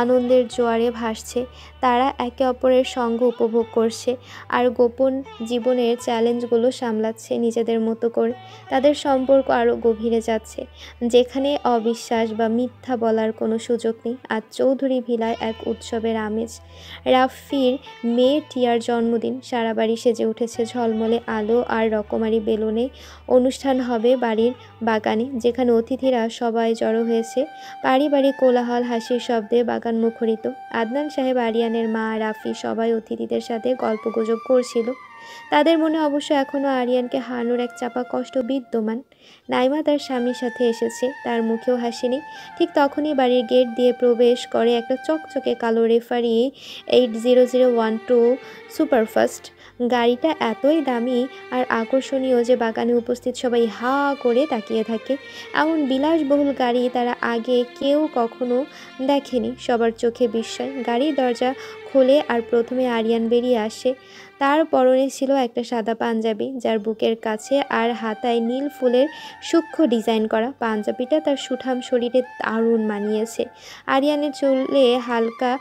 আনন্দের জোয়ারে ভাসছে। তারা একে অপরের সঙ্গ উপভোগ করছে আর গোপন জীবনের চ্যালেঞ্জগুলো সামলাচ্ছে নিজেদের মতো করে। তাদের সম্পর্ক আরও গভীরে যাচ্ছে, যেখানে অবিশ্বাস বা মিথ্যা বলার কোনো সুযোগ নেই। আজ চৌধুরী ভিলায় এক উৎসবের আমেজ। রাফির মেয়ে টিয়ার জন্মদিন। সারা বাড়ি সেজে উঠেছে ঝলমলে আলো আর রকমারি বেলুনে। অনুষ্ঠান হবে বাড়ির বাগানে, যেখানে অতিথিরা সবাই জড়ো হয়েছে। পারিবারিক কোলাহল, হাসির শব্দে বাগান মুখরিত। আদনান সাহেব, আরিয়ানের মা, রাফি সবাই অতিথিদের সাথে গল্পগুজব করছিল। তাদের মনে অবশ্য এখনও আরিয়ানকে হারানোর এক চাপা কষ্ট বিদ্যমান। নাইমা তার স্বামীর সাথে এসেছে, তার মুখেও হাসি নেই। ঠিক তখনই বাড়ির গেট দিয়ে প্রবেশ করে একটা চকচকে কালো রেফারি 80012 সুপারফাস্ট। গাড়িটা এতই দামি আর আকর্ষণীয় যে বাগানে উপস্থিত সবাই হা করে তাকিয়ে থাকে। এমন বিলাসবহুল গাড়ি তারা আগে কেউ কখনো দেখেনি। সবার চোখে বিস্ময়। গাড়ির দরজা খোলে আর প্রথমে আরিয়ান বেরিয়ে আসে। তার পরনে ছিল একটা সাদা পাঞ্জাবি, যার বুকের কাছে আর হাতায় নীল ফুলের সূক্ষ্ম ডিজাইন করা। পাঞ্জাবিটা তার সুঠাম শরীরে দারুণ মানিয়েছে। আরিয়ানের চুলে হালকা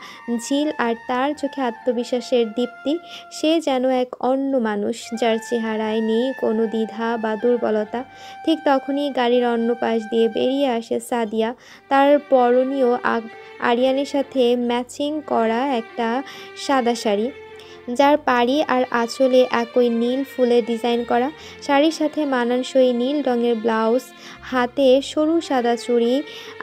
ঝিল আর তার চোখে আত্মবিশ্বাসের দীপ্তি। সে যেন এক অন্য মানুষ, যার চেহারায় নেই কোনো দ্বিধা বা দুর্বলতা। ঠিক তখনই গাড়ির অন্য পাশ দিয়ে বেরিয়ে আসে সাদিয়া। তার পরনীয় আরিয়ানের সাথে ম্যাচিং করা একটা সাদা শাড়ি, যার পাড়ি আর আঁচলে একই নীল ফুলের ডিজাইন করা। শাড়ির সাথে মানানসই নীল রঙের ব্লাউজ, হাতে সরু সাদা চুড়ি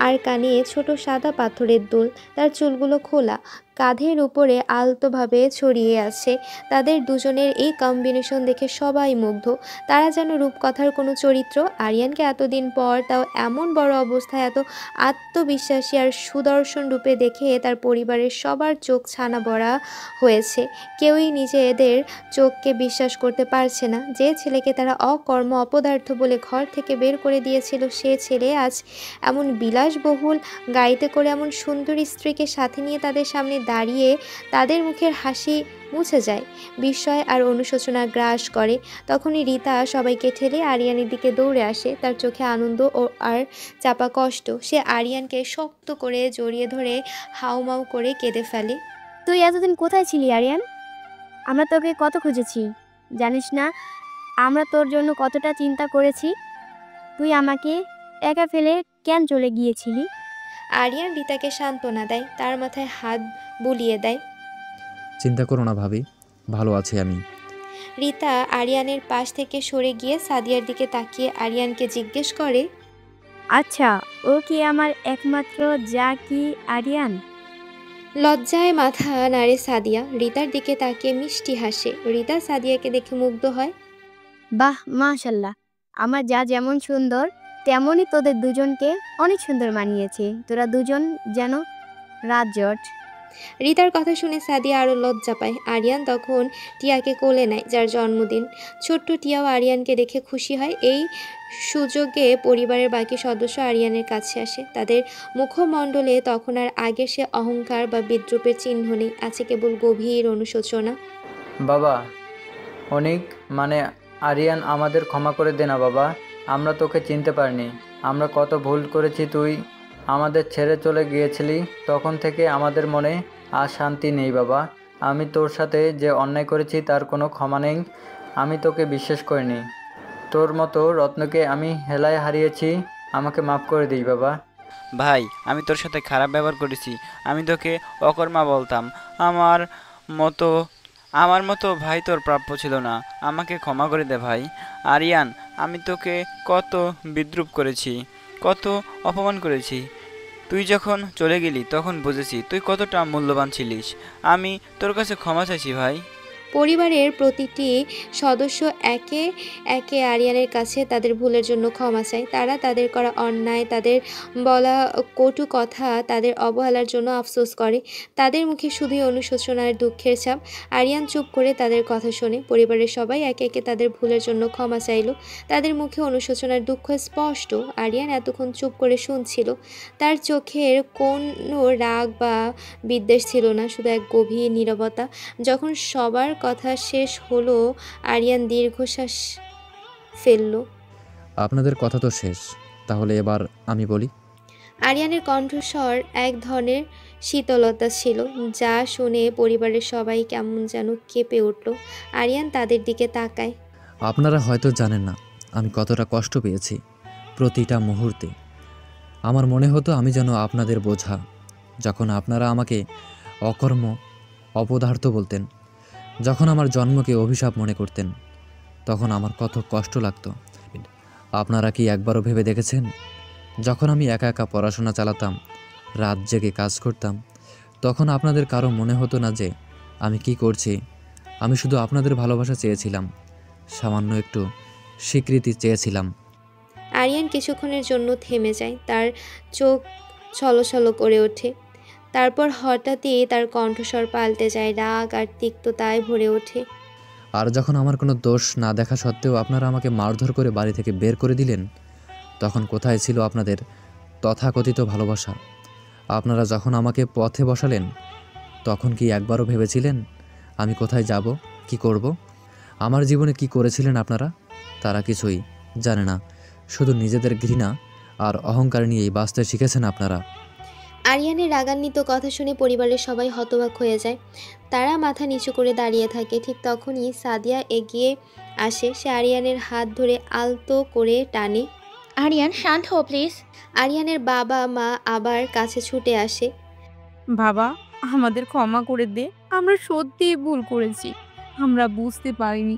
আর কানে ছোট সাদা পাথরের দুল। তার চুলগুলো খোলা, কাঁধের উপরে আলতোভাবে ছড়িয়ে আছে। তাদের দুজনের এই কম্বিনেশন দেখে সবাই মুগ্ধ। তারা যেন রূপকথার কোনো চরিত্র। আরিয়ানকে এতদিন পর, তাও এমন বড় অবস্থায়, এত আত্মবিশ্বাসী আর সুদর্শন রূপে দেখে তার পরিবারের সবার চোখ ছানা বড়া হয়েছে। কেউই নিজেদের চোখকে বিশ্বাস করতে পারছে না। যে ছেলেকে তারা অকর্ম, অপদার্থ বলে ঘর থেকে বের করে দিয়েছিল, সে ছেলে আজ এমন বিলাসবহুল গাড়িতে করে এমন সুন্দরী স্ত্রীকে সাথে নিয়ে তাদের সামনে দাঁড়িয়ে। তাদের মুখের হাসি মুছে যায়, বিস্ময় আর অনুশোচনা গ্রাস করে। তখনই রীতা সবাইকে ঠেলে আরিয়ানের দিকে দৌড়ে আসে, তার চোখে আনন্দ আর চাপা কষ্ট। সে আরিয়ানকে শক্ত করে জড়িয়ে ধরে হাউমাউ করে কেঁদে ফেলে। তুই এতদিন কোথায় ছিলি আরিয়ান? আমরা তোকে কত খুঁজেছি জানিস না? আমরা তোর জন্য কতটা চিন্তা করেছি। তুই আমাকে একা ফেলে কেন চলে গিয়েছিলি? আরিয়ান রীতাকে সান্ত্বনা দেয়, তার মাথায় হাত বুলিয়ে দেয়। চিন্তা করো না ভাবি, ভালো আছি আমি। রীতা আরিয়ানের পাশ থেকে সরে গিয়ে সাদিয়ার দিকে তাকিয়ে আরিয়ানকে জিজ্ঞেস করে, আচ্ছা, ও কি আমার একমাত্র যা কি আরিয়ান? লজ্জায় মাথা নাড়ে সাদিয়া। রীতার দিকে তাকিয়ে মিষ্টি হাসে। রীতা সাদিয়াকে দেখে মুগ্ধ হয়। বাহ, মাশাল্লাহ, আমার যা যেমন সুন্দর তেমনই তোদের দুজনকে অনেক সুন্দর মানিয়েছে। তোরা দুজন যেন রাজট। রীতার কথা শুনে সাদিয়া আরও লজ্জা পায়। আরিয়ান তখন টিয়াকে কোলে নেয়, যার জন্মদিন। ছোট্ট টিয়াও আরিয়ানকে দেখে খুশি হয়। এই সুযোগে পরিবারের বাকি সদস্য আরিয়ানের কাছে আসে। তাদের মুখমণ্ডলে তখন আর আগের সে অহংকার বা বিদ্রুপের চিহ্ন নেই, আছে কেবল গভীর অনুশোচনা। বাবা, অনেক আরিয়ান, আমাদের ক্ষমা করে দে না বাবা। আমরা তোকে চিনতে পারিনি। আমরা কত ভুল করেছি। তুই আমাদের ছেড়ে চলে গিয়েছিলি, তখন থেকে আমাদের মনে আর শান্তি নেই বাবা। আমি তোর সাথে যে অন্যায় করেছি তার কোনো ক্ষমা নেই। আমি তোকে বিশ্বাস করিনি। তোর মতো রত্নকে আমি হেলায় হারিয়েছি। আমাকে মাফ করে দিই বাবা। ভাই, আমি তোর সাথে খারাপ ব্যবহার করেছি। আমি তোকে অকর্মা বলতাম। আমার মতো আমার মতো ভাই তোর প্রাপ্য ছিল না, আমাকে ক্ষমা করে দে ভাই। আরিয়ান, আমি তোকে কত বিদ্রূপ করেছি, কত অপমান করেছি। তুই যখন চলে গেলি তখন বুঝেছি তুই কতটা মূল্যবান ছিলিস। আমি তোর কাছে ক্ষমা চাইছি ভাই। পরিবারের প্রতিটি সদস্য একে একে আরিয়ানের কাছে তাদের ভুলের জন্য ক্ষমা চায়। তারা তাদের করা অন্যায়, তাদের বলা কটু কথা, তাদের অবহেলার জন্য আফসোস করে। তাদের মুখে শুধুই অনুশোচনার দুঃখের ছাপ। আরিয়ান চুপ করে তাদের কথা শোনে। পরিবারের সবাই একে একে তাদের ভুলের জন্য ক্ষমা চাইল। তাদের মুখে অনুশোচনার দুঃখ স্পষ্ট। আরিয়ান এতক্ষণ চুপ করে শুনছিল। তার চোখের কোনো রাগ বা বিদ্বেষ ছিল না, শুধু এক গভীর নীরবতা। যখন সবার কথা শেষ হলো, আরিয়ান দীর্ঘশ্বাস ফেলল। আপনাদের কথা তো শেষ, তাহলে এবার আমি বলি। আরিয়ানের কণ্ঠস্বর এক ধরনের শীতলতা ছিল, যা শুনে পরিবারের সবাই কেমন যেন কেঁপে উঠল। আরিয়ান তাদের দিকে তাকায়। আপনারা হয়তো জানেন না আমি কতটা কষ্ট পেয়েছি প্রতিটা মুহূর্তে। আমার মনে হতো আমি যেন আপনাদের বোঝা। যখন আপনারা আমাকে অকর্ম, অপদার্থ বলতেন, যখন আমার জন্মকে অভিশাপ মনে করতেন, তখন আমার কত কষ্ট লাগতো। আপনারা কি একবারও ভেবে দেখেছেন, যখন আমি একা একা পড়াশোনা চালাতাম, রাত জেগে কাজ করতাম, তখন আপনাদের কারো মনে হতো না যে আমি কি করছি? আমি শুধু আপনাদের ভালোবাসা চেয়েছিলাম, সামান্য একটু স্বীকৃতি চেয়েছিলাম। আরিয়ান কিছুক্ষণের জন্য থেমে যায়, তার চোখ ছলছল করে ওঠে। তারপর হঠাৎই তার কণ্ঠস্বর পাল্টে যায়, রাগ আর তিক্ততায় ভরে ওঠে। আর যখন আমার কোনো দোষ না দেখা সত্ত্বেও আপনারা আমাকে মারধর করে বাড়ি থেকে বের করে দিলেন, তখন কোথায় ছিল আপনাদের তথাকথিত ভালোবাসা? আপনারা যখন আমাকে পথে বসালেন, তখন কি একবারও ভেবেছিলেন আমি কোথায় যাব, কি করব? আমার জীবনে কি করেছিলেন আপনারা? তারা কিছুই জানে না, শুধু নিজেদের ঘৃণা আর অহংকার নিয়েই বাঁচতে শিখেছেন আপনারা। আরিয়ানের রাগান্বিত কথা শুনে পরিবারের সবাই হতবাক হয়ে যায়। তারা মাথা নিচু করে দাঁড়িয়ে থাকে। ঠিক তখনই সাদিয়া এগিয়ে আসে। সে আরিয়ানের হাত ধরে আলতো করে টানে। আরিয়ান, শান্ত হও প্লিজ। আরিয়ানের বাবা মা আবার কাছে ছুটে আসে। বাবা, আমাদের ক্ষমা করে দে, আমরা সত্যিই ভুল করেছি, আমরা বুঝতে পারিনি,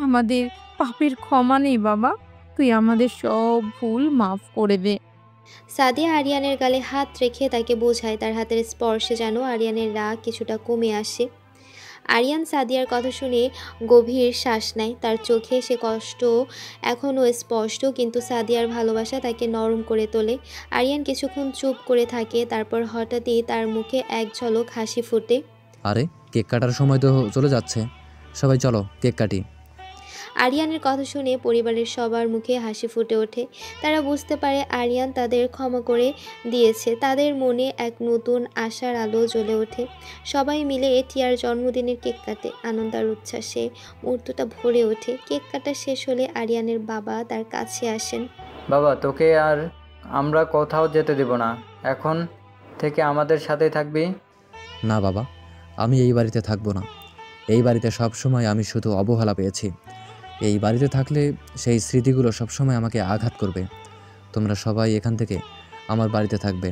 আমাদের পাপের ক্ষমা নেই বাবা, তুই আমাদের সব ভুল মাফ করে দে। সাদিয়া আরিয়ানের গালে হাত রেখে তাকে বোঝায়। তার হাতের স্পর্শে যেন আরিয়ানের রাগ কিছুটা কমে আসে। আরিয়ান সাদিয়ার কথা শুনে গভীর শ্বাস নেয়। তার চোখে সে কষ্ট এখনও স্পষ্ট, কিন্তু সাদিয়ার ভালোবাসা তাকে নরম করে তোলে। আরিয়ান কিছুক্ষণ চুপ করে থাকে, তারপর হঠাৎই তার মুখে এক ঝলক হাসি ফোটে। আরে, কেক কাটার সময় তো চলে যাচ্ছে, সবাই চলো কেক কাটি। আরিয়ানের কথা শুনে পরিবারের সবার মুখে হাসি ফুটে ওঠে। তারা বুঝতে পারে আরিয়ান তাদের ক্ষমা করে দিয়েছে। তাদের মনে এক নতুন আশার আলো জ্বলে ওঠে। সবাই মিলে টিয়ার জন্মদিনের কেক কাটে। আনন্দ আর উচ্ছ্বাসে মুহূর্তটা ভরে ওঠে। কেক কাটা শেষ হলে আরিয়ানের বাবা তার কাছে আসেন। বাবা, তোকে আর আমরা কোথাও যেতে দেব না, এখন থেকে আমাদের সাথেই থাকবি। না বাবা, আমি এই বাড়িতে থাকবো না। এই বাড়িতে সব সময় আমি শুধু অবহেলা পেয়েছি। এই বাড়িতে থাকলে সেই স্মৃতিগুলো সবসময় আমাকে আঘাত করবে। তোমরা সবাই এখান থেকে আমার বাড়িতে থাকবে।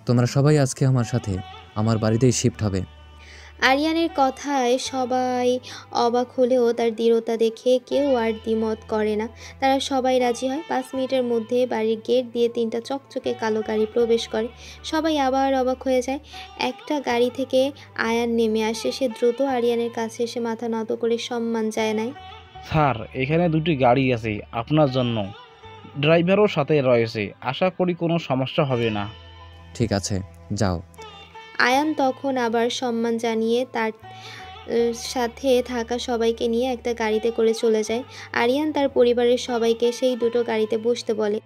তোমরা সবাই আজকে আমার সাথে আমার বাড়িতেই শিফট হবে। আরিয়ানের কথায় সবাই অবাক হলেও তার দৃঢ়তা দেখে কেউ আর দ্বিমত করে না। তারা সবাই রাজি হয়। 5 মিনিটের মধ্যে বাড়ির গেট দিয়ে 3টা চকচকে কালো গাড়ি প্রবেশ করে। সবাই আবার অবাক হয়ে যায়। একটা গাড়ি থেকে আয়ান নেমে আসে। সে দ্রুত আরিয়ানের কাছে এসে মাথা নত করে সম্মান জানায়। স্যার, এখানে দুটি গাড়ি আছে আপনার জন্য, ড্রাইভারও সাথে রয়েছে, আশা করি কোনো সমস্যা হবে না। ঠিক আছে, যাও। আয়ান তখন আবার সম্মান জানিয়ে তার সাথে থাকা সবাইকে নিয়ে একটা গাড়িতে করে চলে যায়। আরিয়ান তার পরিবারের সবাইকে সেই দুটো গাড়িতে বসতে বলে।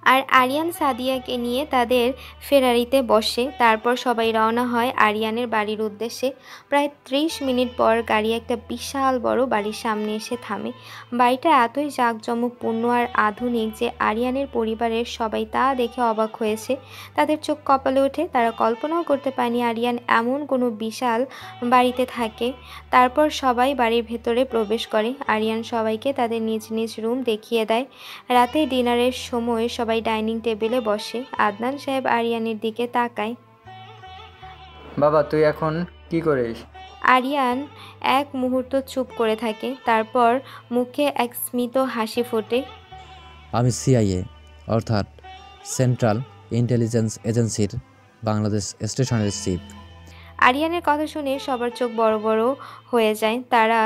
আর আরিয়ান সাদিয়াকে নিয়ে তাদের ফেরারিতে বসে। তারপর সবাই রওনা হয় আরিয়ানের বাড়ির উদ্দেশ্যে। প্রায় 30 মিনিট পর গাড়ি একটা বিশাল বড় বাড়ির সামনে এসে থামে। বাড়িটা এতই জাঁকজমকপূর্ণ আর আধুনিক যে আরিয়ানের পরিবারের সবাই তা দেখে অবাক হয়েছে। তাদের চোখ কপালে ওঠে। তারা কল্পনাও করতে পারেনি আরিয়ান এমন কোনো বিশাল বাড়িতে থাকে। তারপর সবাই বাড়ির ভেতরে প্রবেশ করে। আরিয়ান সবাইকে তাদের নিজ নিজ রুম দেখিয়ে দেয়। রাতে ডিনারের সময় সবাই ডাইনিং টেবিলে বসে। আদনান সাহেব আরিয়ানের দিকে তাকায়। বাবা, তুই এখন কি করিস? আরিয়ান এক মুহূর্ত চুপ করে থাকে, তারপর মুখে এক স্মিত হাসি ফোটে। আমি সিআইএ অর্থাৎ সেন্ট্রাল ইন্টেলিজেন্স এজেন্সির বাংলাদেশ স্টেশনের চিফ। আরিয়ানের কথা শুনে সবার চোখ বড় বড় হয়ে যায়। তারা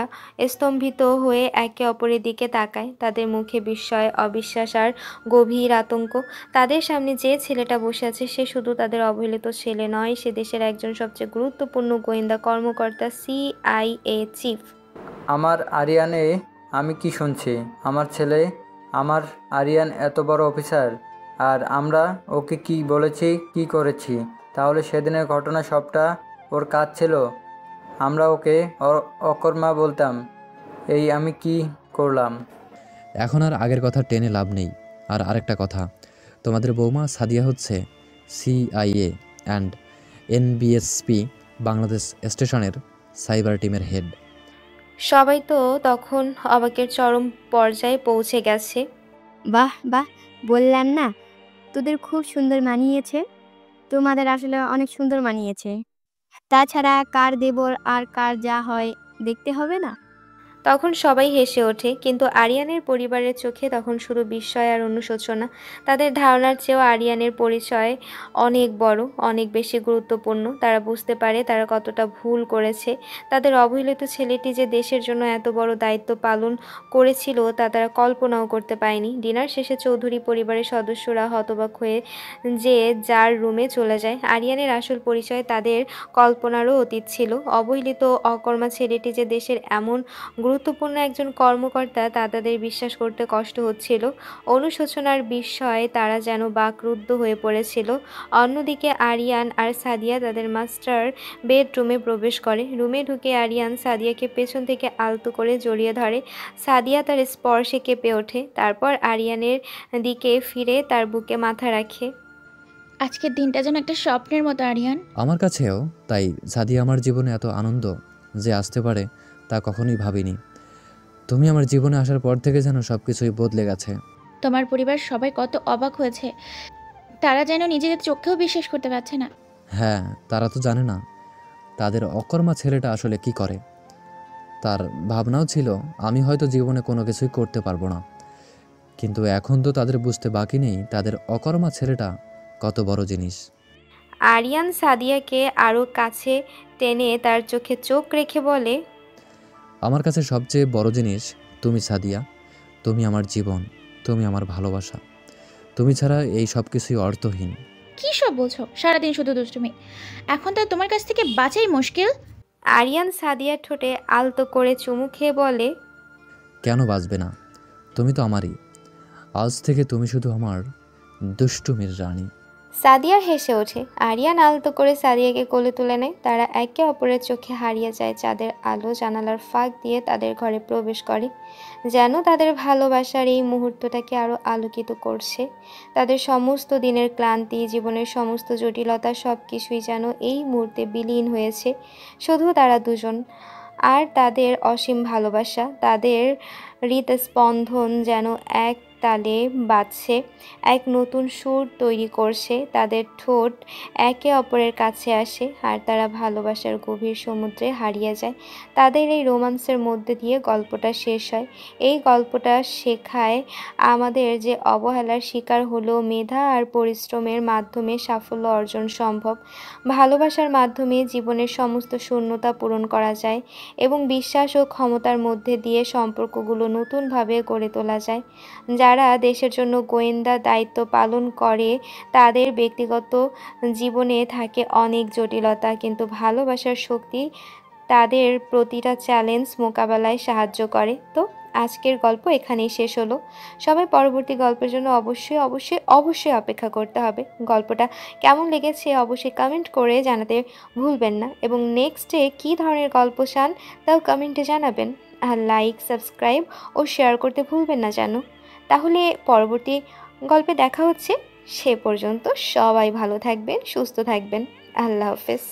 স্তম্ভিত হয়ে একে অপরের দিকে তাকায়, তাদের মুখে বিস্ময়, অবিশ্বাস আর গভীর আতঙ্ক। তাদের সামনে যে ছেলেটা বসে আছে সে শুধু তাদের অবহেলিত ছেলে নয়, সে দেশের একজন সবচেয়ে গুরুত্বপূর্ণ গোয়েন্দা কর্মকর্তা, সিআইএ চিফ। আমার আরিয়ানে আমি কি শুনছি? আমার ছেলে, আমার আরিয়ান এত বড় অফিসার, আর আমরা ওকে কি বলেছি, কি করেছি? তাহলে সেদিনের ঘটনা সবটা ওর কাজ ছিল। আমরা ওকে অকর্মা বলতাম। এই আমি কি করলাম? এখন আর আগের কথা টেনে লাভ নেই। আর আরেকটা কথা, তোমাদের বৌমা সাদিয়া হচ্ছে সিআইএ অ্যান্ড এনবিএসপি বাংলাদেশ স্টেশনের সাইবার টিমের হেড। সবাই তো তখন অবাকের চরম পর্যায়ে পৌঁছে গেছে। বাহ বাহ, বললাম না তোদের খুব সুন্দর মানিয়েছে। তোমাদের আসলে অনেক সুন্দর মানিয়েছে। তাছাড়া কার দেবর আর কার যা হয় দেখতে হবে না? তখন সবাই হেসে ওঠে, কিন্তু আরিয়ানের পরিবারের চোখে তখন শুধু বিস্ময় আর অনুশোচনা। তাদের ধারণার চেয়েও আরিয়ানের পরিচয় অনেক বড়, অনেক বেশি গুরুত্বপূর্ণ। তারা বুঝতে পারে তারা কতটা ভুল করেছে। তাদের অবহেলিত ছেলেটি যে দেশের জন্য এত বড় দায়িত্ব পালন করেছিল তা তারা কল্পনাও করতে পারেনি। ডিনার শেষে চৌধুরী পরিবারের সদস্যরা হতবাক হয়ে যে যার রুমে চলে যায়। আরিয়ানের আসল পরিচয় তাদের কল্পনারও অতীত ছিল। অবহেলিত অকর্মা ছেলেটি যে দেশের এমন গুরুত্বপূর্ণ একজন কর্মকর্তা তা তাদের বিশ্বাস করতে কষ্ট হচ্ছিল। অনুশোচনার বিস্ময়ে তারা যেন বাকরুদ্ধ হয়ে পড়েছিল। অন্যদিকে আরিয়ান আর সাদিয়া তাদের মাস্টার বেডরুমে প্রবেশ করে। রুমে ঢুকে আরিয়ান সাদিয়াকে পেছন থেকে আলতো করে জড়িয়ে ধরে। সাদিয়া তার স্পর্শে কেঁপে ওঠে, তারপর আরিয়ানের দিকে ফিরে তার বুকে মাথা রাখে। আজকের দিনটা যেন একটা স্বপ্নের মতো আরিয়ান। আমার কাছেও তাই। সাদিয়া আমার জীবনে এত আনন্দ যে আসতে পারে তা কখনোই ভাবিনি। তুমি আমার জীবনে আসার পর থেকে যেন সব কিছুই বদলে গেছে। তোমার পরিবার সবাই কত অবাক হয়েছে, তারা যেন নিজেদের চোখেও বিশ্বাস করতে পারছে না। হ্যাঁ, তারা তো জানে না তাদের অকর্মা ছেলেটা আসলে কি করে। তার ভাবনাও ছিল আমি হয়তো জীবনে কোনো কিছুই করতে পারবো না, কিন্তু এখন তো তাদের বুঝতে বাকি নেই তাদের অকর্মা ছেলেটা কত বড় জিনিস। আরিয়ান সাদিয়াকে আরও কাছে টেনে তার চোখে চোখ রেখে বলে, আমার কাছে সবচেয়ে বড় জিনিস তুমি সাদিয়া। তুমি আমার জীবন, তুমি আমার ভালোবাসা। তুমি ছাড়া এই সব কিছুই অর্থহীন। কি সব বলছো? সারাদিন শুধু দুষ্টুমি। এখন তো তোমার কাছ থেকে বাঁচাই মুশকিল। আরিয়ান সাদিয়ার ঠোঁটে আলতো করে চুমু খেয়ে বলে, কেন বাঁচবে না? তুমি তো আমারই। আজ থেকে তুমি শুধু আমার দুষ্টুমির রানী। সাদিয়া হেসে ওঠে। আরিয়ান আলতো করে সাদিয়াকে কোলে তুলে নেয়। তারা একে অপরের চোখে হারিয়ে যায়। চাঁদের আলো জানালার ফাঁক দিয়ে তাদের ঘরে প্রবেশ করে, যেন তাদের ভালোবাসার এই মুহূর্তটাকে আরও আলোকিত করছে। তাদের সমস্ত দিনের ক্লান্তি, জীবনের সমস্ত জটিলতা সব কিছুই যেন এই মুহূর্তে বিলীন হয়েছে। শুধু তারা দুজন আর তাদের অসীম ভালোবাসা। তাদের হৃদস্পন্দন যেন এক তালে বাজছে, এক নতুন সুর তৈরি করছে। তাদের ঠোঁট একে অপরের কাছে আসে আর তারা ভালোবাসার গভীর সমুদ্রে হারিয়ে যায়। তাদের এই রোমান্সের মধ্যে দিয়ে গল্পটা শেষ হয়। এই গল্পটা শেখায় আমাদের যে অবহেলার শিকার হলেও মেধা আর পরিশ্রমের মাধ্যমে সাফল্য অর্জন সম্ভব। ভালোবাসার মাধ্যমে জীবনের সমস্ত শূন্যতা পূরণ করা যায় এবং বিশ্বাস ও ক্ষমতার মধ্যে দিয়ে সম্পর্কগুলো নতুনভাবে গড়ে তোলা যায়। যারা দেশের জন্য গোয়েন্দা দায়িত্ব পালন করে তাদের ব্যক্তিগত জীবনে থাকে অনেক জটিলতা, কিন্তু ভালোবাসার শক্তি তাদের প্রতিটা চ্যালেঞ্জ মোকাবেলায় সাহায্য করে। তো আজকের গল্প এখানেই শেষ হলো। সবাই পরবর্তী গল্পের জন্য অবশ্যই অবশ্যই অবশ্যই অপেক্ষা করতে হবে। গল্পটা কেমন লেগেছে অবশ্যই কমেন্ট করে জানাতে ভুলবেন না, এবং নেক্সটে কী ধরনের গল্প চান তাও কমেন্টে জানাবেন। আর লাইক, সাবস্ক্রাইব ও শেয়ার করতে ভুলবেন না যেন। তাহলে পরবর্তী গল্পে দেখা হচ্ছে। সে পর্যন্ত সবাই ভালো থাকবেন, সুস্থ থাকবেন। আল্লাহ হাফেজ।